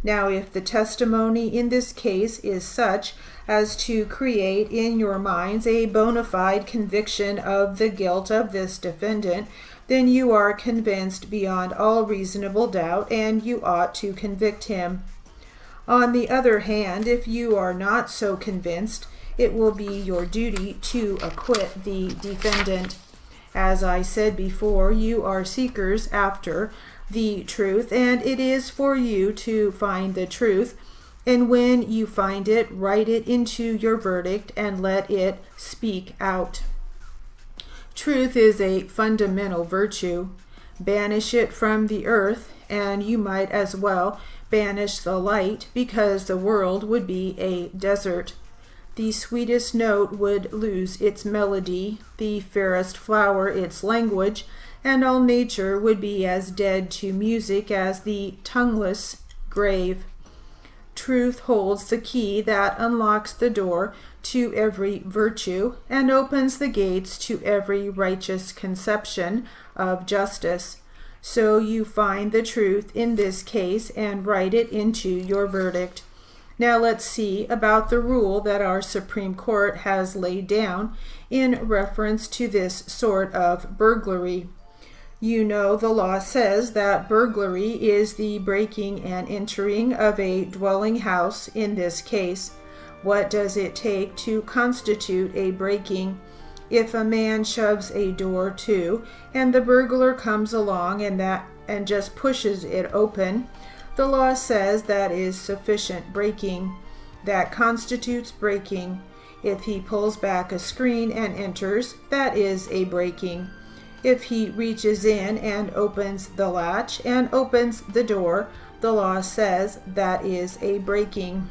Now, if the testimony in this case is such as to create in your minds a bona fide conviction of the guilt of this defendant, then you are convinced beyond all reasonable doubt, and you ought to convict him. On the other hand, if you are not so convinced, it will be your duty to acquit the defendant. As I said before, you are seekers after the truth, and it is for you to find the truth. And when you find it, write it into your verdict and let it speak out. Truth is a fundamental virtue. Banish it from the earth, and you might as well banish the light, because the world would be a desert. The sweetest note would lose its melody, the fairest flower its language, and all nature would be as dead to music as the tongueless grave. Truth holds the key that unlocks the door to every virtue and opens the gates to every righteous conception of justice. So you find the truth in this case and write it into your verdict. Now let's see about the rule that our Supreme Court has laid down in reference to this sort of burglary. You know the law says that burglary is the breaking and entering of a dwelling house in this case. What does it take to constitute a breaking? If a man shoves a door to, and the burglar comes along and just pushes it open, the law says that is sufficient breaking. That constitutes breaking. If he pulls back a screen and enters, that is a breaking. If he reaches in and opens the latch and opens the door, the law says that is a breaking.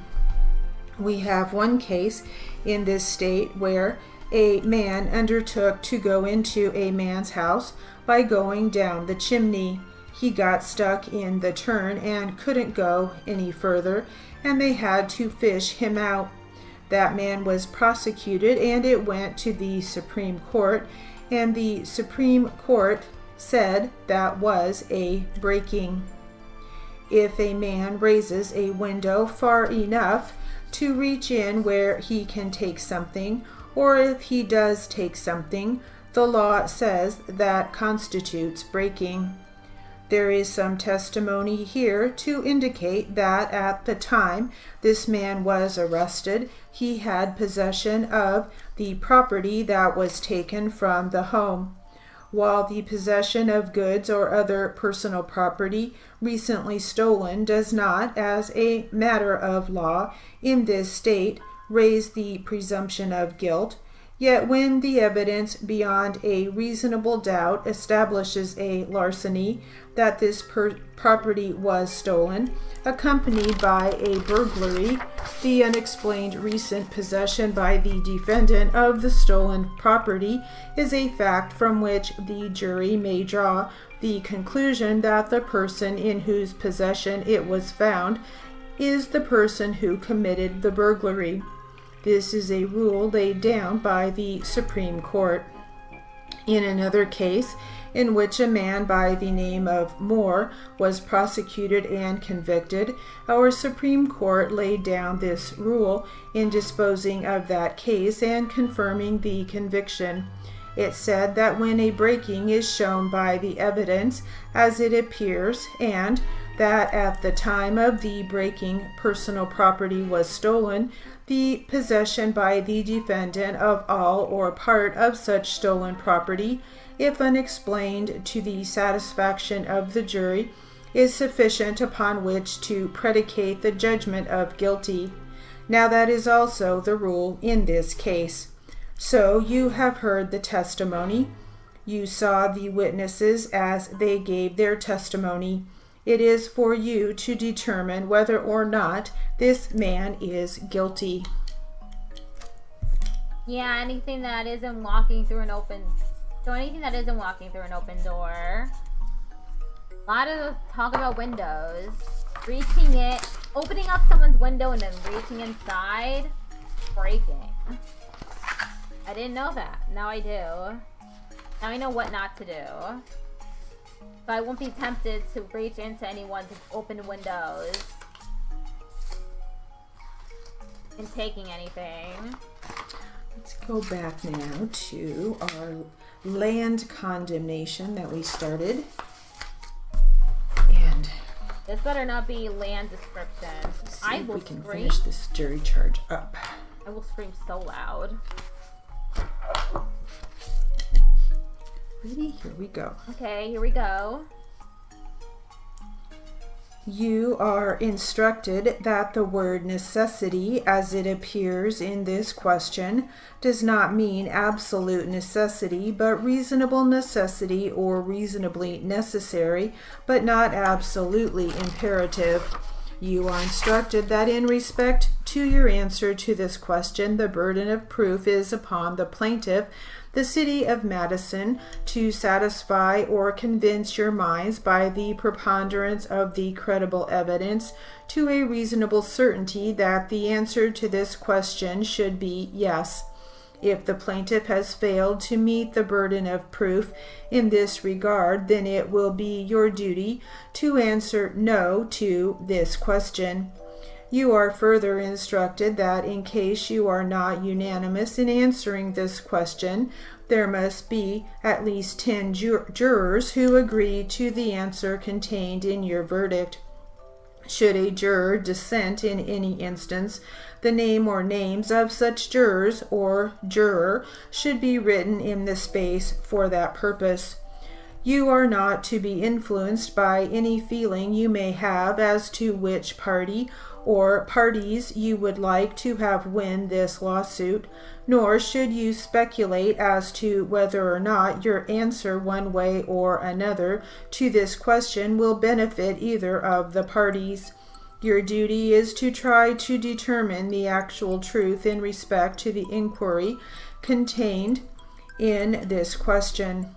We have one case in this state where a man undertook to go into a man's house by going down the chimney. He got stuck in the turn and couldn't go any further, and they had to fish him out. That man was prosecuted, and it went to the Supreme Court, and the Supreme Court said that was a breaking. If a man raises a window far enough to reach in where he can take something, or if he does take something, the law says that constitutes breaking. There is some testimony here to indicate that at the time this man was arrested, he had possession of the property that was taken from the home. While the possession of goods or other personal property recently stolen does not, as a matter of law in this state, raise the presumption of guilt, yet when the evidence beyond a reasonable doubt establishes a larceny, that this property was stolen, accompanied by a burglary, the unexplained recent possession by the defendant of the stolen property is a fact from which the jury may draw the conclusion that the person in whose possession it was found is the person who committed the burglary. This is a rule laid down by the Supreme Court. In another case, in which a man by the name of Moore was prosecuted and convicted, our Supreme Court laid down this rule in disposing of that case and confirming the conviction. It said that when a breaking is shown by the evidence as it appears, and that at the time of the breaking personal property was stolen, the possession by the defendant of all or part of such stolen property, if unexplained to the satisfaction of the jury, is sufficient upon which to predicate the judgment of guilty. Now that is also the rule in this case. So you have heard the testimony. You saw the witnesses as they gave their testimony. It is for you to determine whether or not this man is guilty. Yeah, anything that isn't walking through an open door. A lot of talk about windows. Reaching it Opening up someone's window and then reaching inside? Breaking. I didn't know that. Now I do. Now I know what not to do. So I won't be tempted to reach into anyone's open windows and taking anything. Let's go back now to our land condemnation that we started. And this better not be land description. see I if will we can scream. finish this jury charge up. I will scream so loud. Ready? Here we go. Okay, here we go. You are instructed that the word necessity, as it appears in this question, does not mean absolute necessity, but reasonable necessity or reasonably necessary, but not absolutely imperative. You are instructed that in respect to your answer to this question, the burden of proof is upon the plaintiff, the city of Madison, to satisfy or convince your minds by the preponderance of the credible evidence to a reasonable certainty that the answer to this question should be yes. If the plaintiff has failed to meet the burden of proof in this regard, then it will be your duty to answer no to this question. You are further instructed that in case you are not unanimous in answering this question, there must be at least 10 jurors who agree to the answer contained in your verdict. Should a juror dissent in any instance, the name or names of such jurors or juror should be written in the space for that purpose. You are not to be influenced by any feeling you may have as to which party or parties you would like to have win this lawsuit, nor should you speculate as to whether or not your answer one way or another to this question will benefit either of the parties. Your duty is to try to determine the actual truth in respect to the inquiry contained in this question.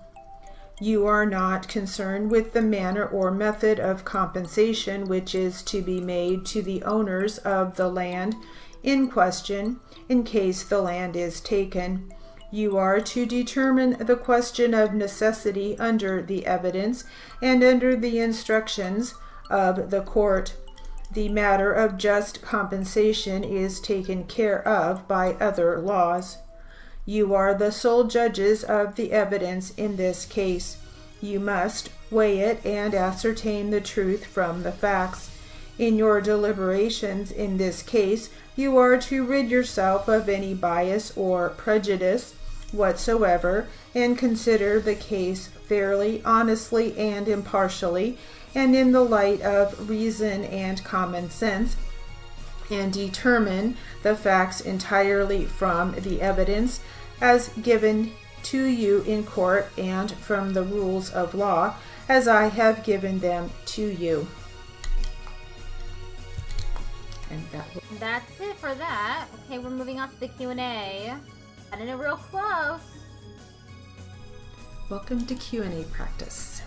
You are not concerned with the manner or method of compensation which is to be made to the owners of the land in question in case the land is taken. You are to determine the question of necessity under the evidence and under the instructions of the court. The matter of just compensation is taken care of by other laws. You are the sole judges of the evidence in this case. You must weigh it and ascertain the truth from the facts. In your deliberations in this case, you are to rid yourself of any bias or prejudice whatsoever and consider the case fairly, honestly, and impartially, and in the light of reason and common sense, and determine the facts entirely from the evidence as given to you in court and from the rules of law as I have given them to you. And that's it for that. Okay, we're moving on to the Q&A. Getting it real close. Welcome to Q&A practice.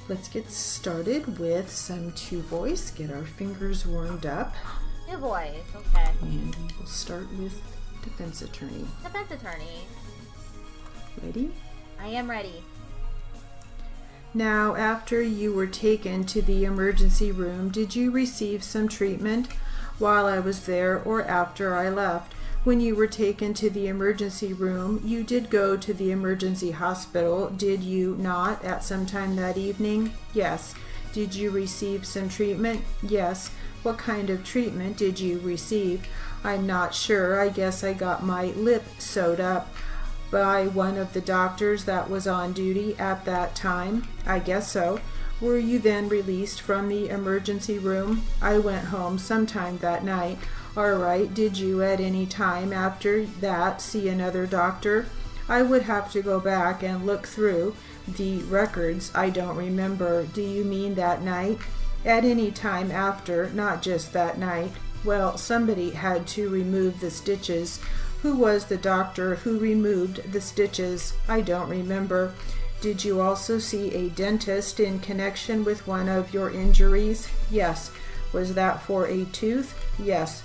Let's get started with some two voice. Get our fingers warmed up. Two voice, okay. And we'll start with defense attorney. Defense attorney. Ready? I am ready. Now, after you were taken to the emergency room, did you receive some treatment while I was there or after I left? When you were taken to the emergency room, you did go to the emergency hospital, did you not, at some time that evening? Yes. Did you receive some treatment? Yes. What kind of treatment did you receive? I'm not sure. I guess I got my lip sewed up by one of the doctors that was on duty at that time. I guess so. Were you then released from the emergency room? I went home sometime that night. All right. Did you at any time after that see another doctor? I would have to go back and look through the records. I don't remember. Do you mean that night? At any time after, not just that night. Well, somebody had to remove the stitches. Who was the doctor who removed the stitches? I don't remember. Did you also see a dentist in connection with one of your injuries? Yes. Was that for a tooth? Yes.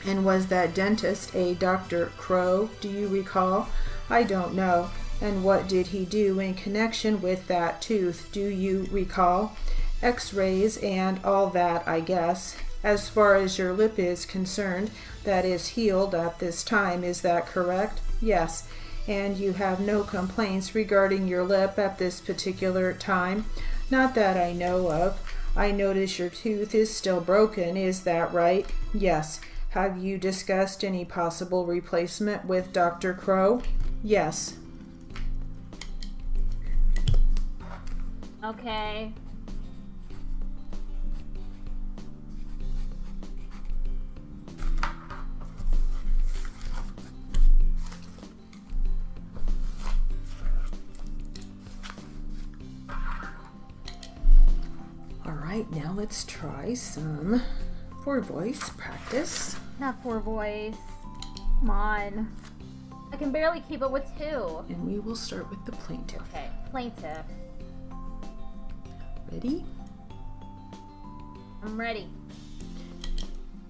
And was that dentist a Dr. Crow? Do you recall? I don't know. And what did he do in connection with that tooth? Do you recall? X-rays and all that, I guess. As far as your lip is concerned, that is healed at this time, is that correct? Yes. And you have no complaints regarding your lip at this particular time? Not that I know of. I notice your tooth is still broken, is that right? Yes. Have you discussed any possible replacement with Dr. Crow? Yes. Okay. All right, now let's try some for voice practice. Not for voice. Come on. I can barely keep up with 2. And we will start with the plaintiff. Okay, plaintiff. Ready? I'm ready.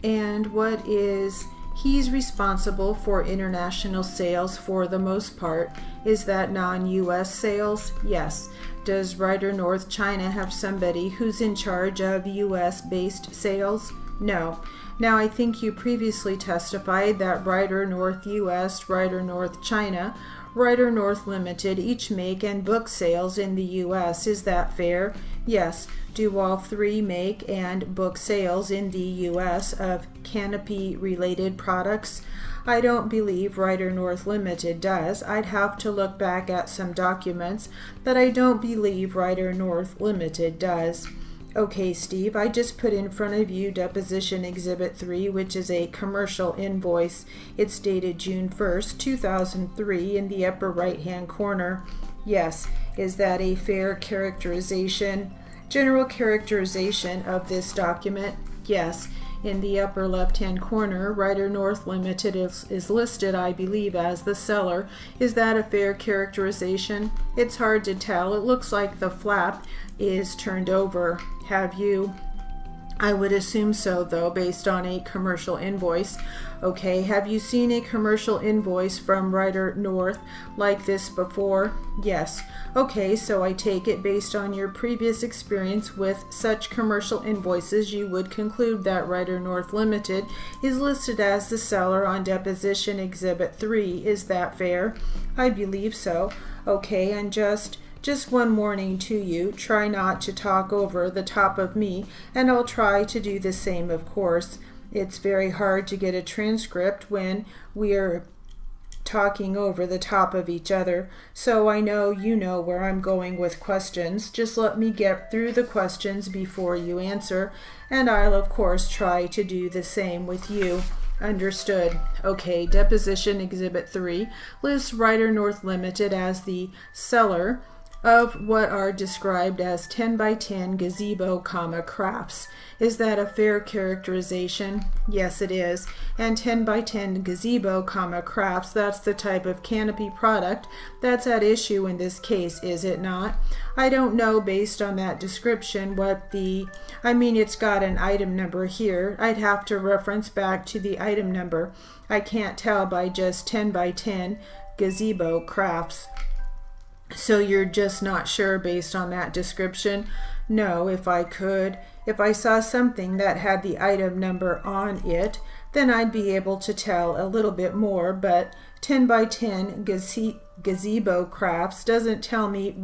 And what is, he's responsible for international sales for the most part. Is that non-US sales? Yes. Does Ryder North China have somebody who's in charge of US based sales? No. Now, I think you previously testified that Ryder North US, Ryder North China, Ryder North Limited each make and book sales in the US. Is that fair? Yes. Do all 3 make and book sales in the US of canopy-related products? I don't believe Ryder North Limited does. I'd have to look back at some documents, but I don't believe Ryder North Limited does. Okay, Steve, I just put in front of you Deposition Exhibit 3, which is a commercial invoice. It's dated June 1st, 2003, in the upper right-hand corner. Yes. Is that a fair characterization? General characterization of this document? Yes. In the upper left-hand corner, Ryder North Limited is listed, I believe, as the seller. Is that a fair characterization? It's hard to tell. It looks like the flap is turned over. Have you? I would assume so, though, based on a commercial invoice. Okay, have you seen a commercial invoice from Ryder North like this before? Yes. Okay, so I take it based on your previous experience with such commercial invoices, you would conclude that Ryder North Limited is listed as the seller on Deposition Exhibit 3. Is that fair? I believe so. Okay, and just one warning to you, try not to talk over the top of me, and I'll try to do the same, of course. It's very hard to get a transcript when we're talking over the top of each other, so I know you know where I'm going with questions. Just let me get through the questions before you answer, and I'll of course try to do the same with you. Understood. Okay, Deposition Exhibit 3 lists Ryder North Limited as the seller of what are described as 10 by 10 gazebo, crafts. Is that a fair characterization? Yes, it is. And 10 by 10 gazebo, crafts, that's the type of canopy product that's at issue in this case, is it not? I don't know based on that description what it's got an item number here. I'd have to reference back to the item number. I can't tell by just 10 by 10 gazebo crafts. So you're just not sure based on that description? No, if I saw something that had the item number on it, then I'd be able to tell a little bit more, but 10 by 10 gazebo crafts doesn't tell me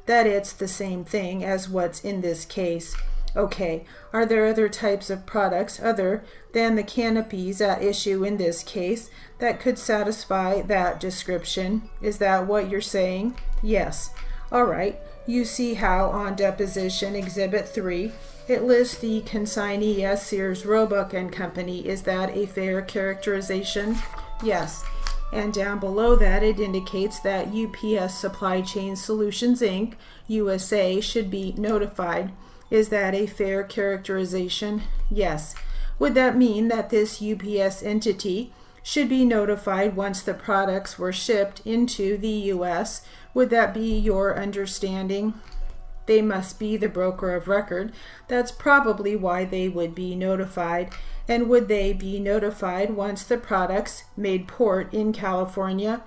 that it's the same thing as what's in this case. Okay, are there other types of products other than the canopies at issue in this case that could satisfy that description? Is that what you're saying? Yes. All right. You see how on Deposition Exhibit 3 it lists the consignee as Sears Roebuck and Company. Is that a fair characterization? Yes. And down below that it indicates that UPS Supply Chain Solutions Inc. USA should be notified. Is that a fair characterization? Yes. Would that mean that this UPS entity should be notified once the products were shipped into the US? Would that be your understanding? They must be the broker of record. That's probably why they would be notified. And would they be notified once the products made port in California?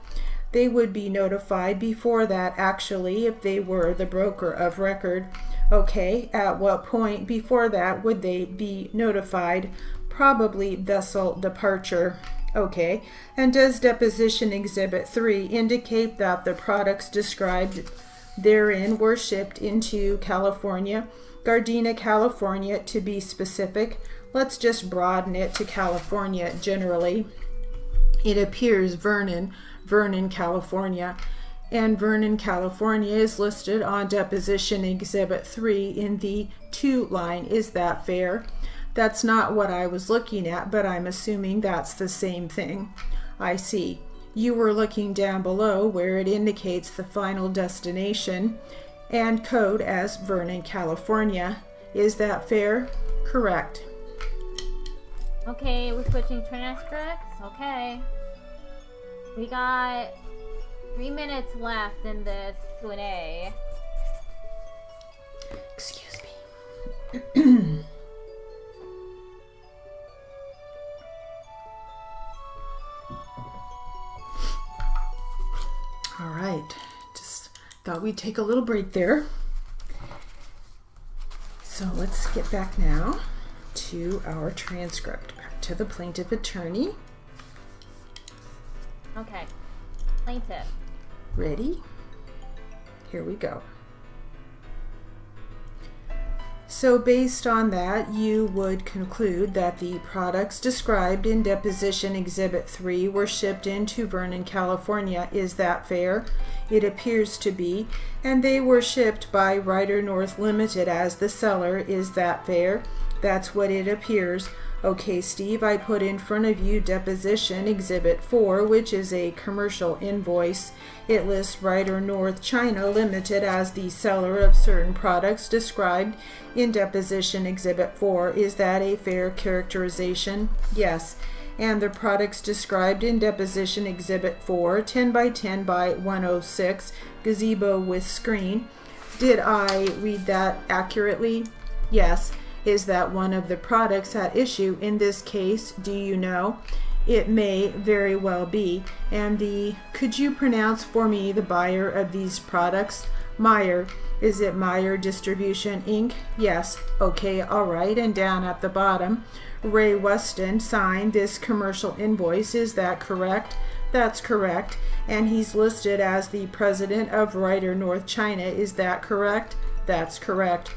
They would be notified before that, actually, if they were the broker of record. Okay, at what point before that would they be notified? Probably vessel departure. Okay, and does Deposition Exhibit 3 indicate that the products described therein were shipped into California? Gardena, California, to be specific. Let's just broaden it to California generally. It appears Vernon, California. And Vernon, California is listed on Deposition Exhibit 3 in the to line. Is that fair? That's not what I was looking at, but I'm assuming that's the same thing. I see. You were looking down below where it indicates the final destination and code as Vernon, California. Is that fair? Correct. Okay, we're switching transcripts. Okay. We got 3 minutes left in this Q&A. Excuse me. All right, just thought we'd take a little break there. So let's get back now to our transcript, back to the plaintiff attorney. Okay, plaintiff. Ready? Here we go. So based on that, you would conclude that the products described in Deposition Exhibit 3 were shipped into Vernon, California. Is that fair? It appears to be. And they were shipped by Ryder North Limited as the seller. Is that fair? That's what it appears. Okay, Steve, I put in front of you Deposition Exhibit 4, which is a commercial invoice. It lists Ryder North China Limited as the seller of certain products described in Deposition Exhibit 4. Is that a fair characterization? Yes. And the products described in Deposition Exhibit 4, 10 by 10 by 106, gazebo with screen. Did I read that accurately? Yes. Is that one of the products at issue in this case? Do you know? It may very well be. And could you pronounce for me the buyer of these products? Meyer. Is it Meyer Distribution Inc.? Yes. Okay, all right. And down at the bottom, Ray Weston signed this commercial invoice. Is that correct? That's correct. And he's listed as the president of Ryder North China. Is that correct? That's correct.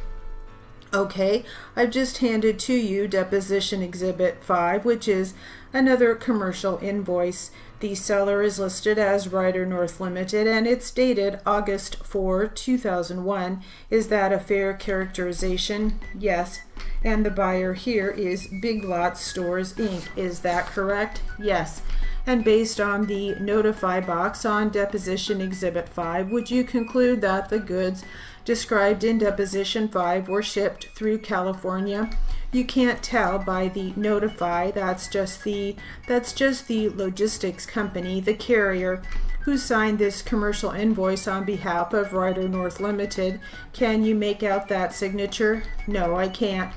Okay, I've just handed to you Deposition Exhibit 5, which is another commercial invoice. The seller is listed as Ryder North Limited, and it's dated August 4, 2001. Is that a fair characterization? Yes. And the buyer here is Big Lots Stores, Inc. Is that correct? Yes. And based on the notify box on Deposition Exhibit 5, would you conclude that the goods described in Deposition 5 were shipped through California? You can't tell by the notify. That's just the logistics company, the carrier, who signed this commercial invoice on behalf of Ryder North Limited. Can you make out that signature? No, I can't.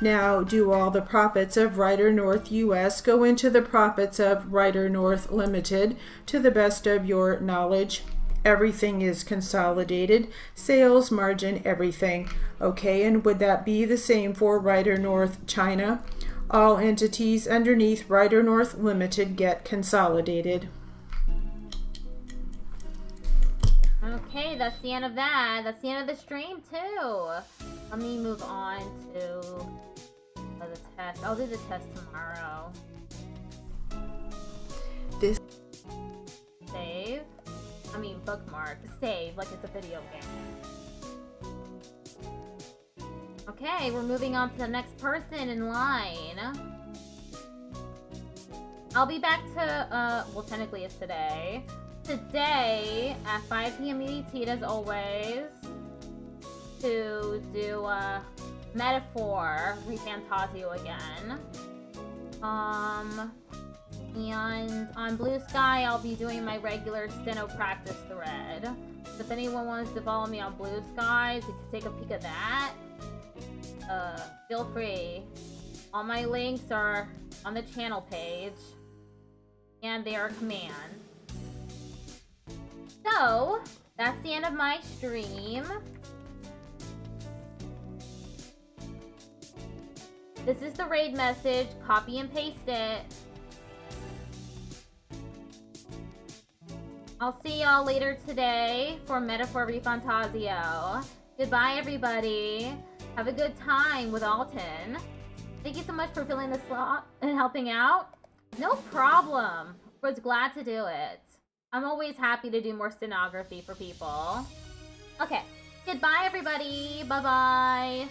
Now, do all the profits of Ryder North US go into the profits of Ryder North Limited to the best of your knowledge? Everything is consolidated. Sales, margin, everything. Okay, and would that be the same for Ryder North China? All entities underneath Ryder North Limited get consolidated. Okay, that's the end of that. That's the end of the stream too. Let me move on to the test. I'll do the test tomorrow. This Save. Bookmark. Save, like it's a video game. Okay, we're moving on to the next person in line. I'll be back to, well, technically it's today. Today, at 5 p.m. EDT, as always, to do Metaphor Refantasio again. And on Blue Sky, I'll be doing my regular Steno practice thread. If anyone wants to follow me on Blue Skies, you can take a peek at that. Feel free. All my links are on the channel page. And they are a command. So, that's the end of my stream. This is the raid message. Copy and paste it. I'll see y'all later today for Metaphor Refantasio. Goodbye, everybody. Have a good time with Alton. Thank you so much for filling the slot and helping out. No problem. I was glad to do it. I'm always happy to do more stenography for people. Okay. Goodbye, everybody. Bye-bye.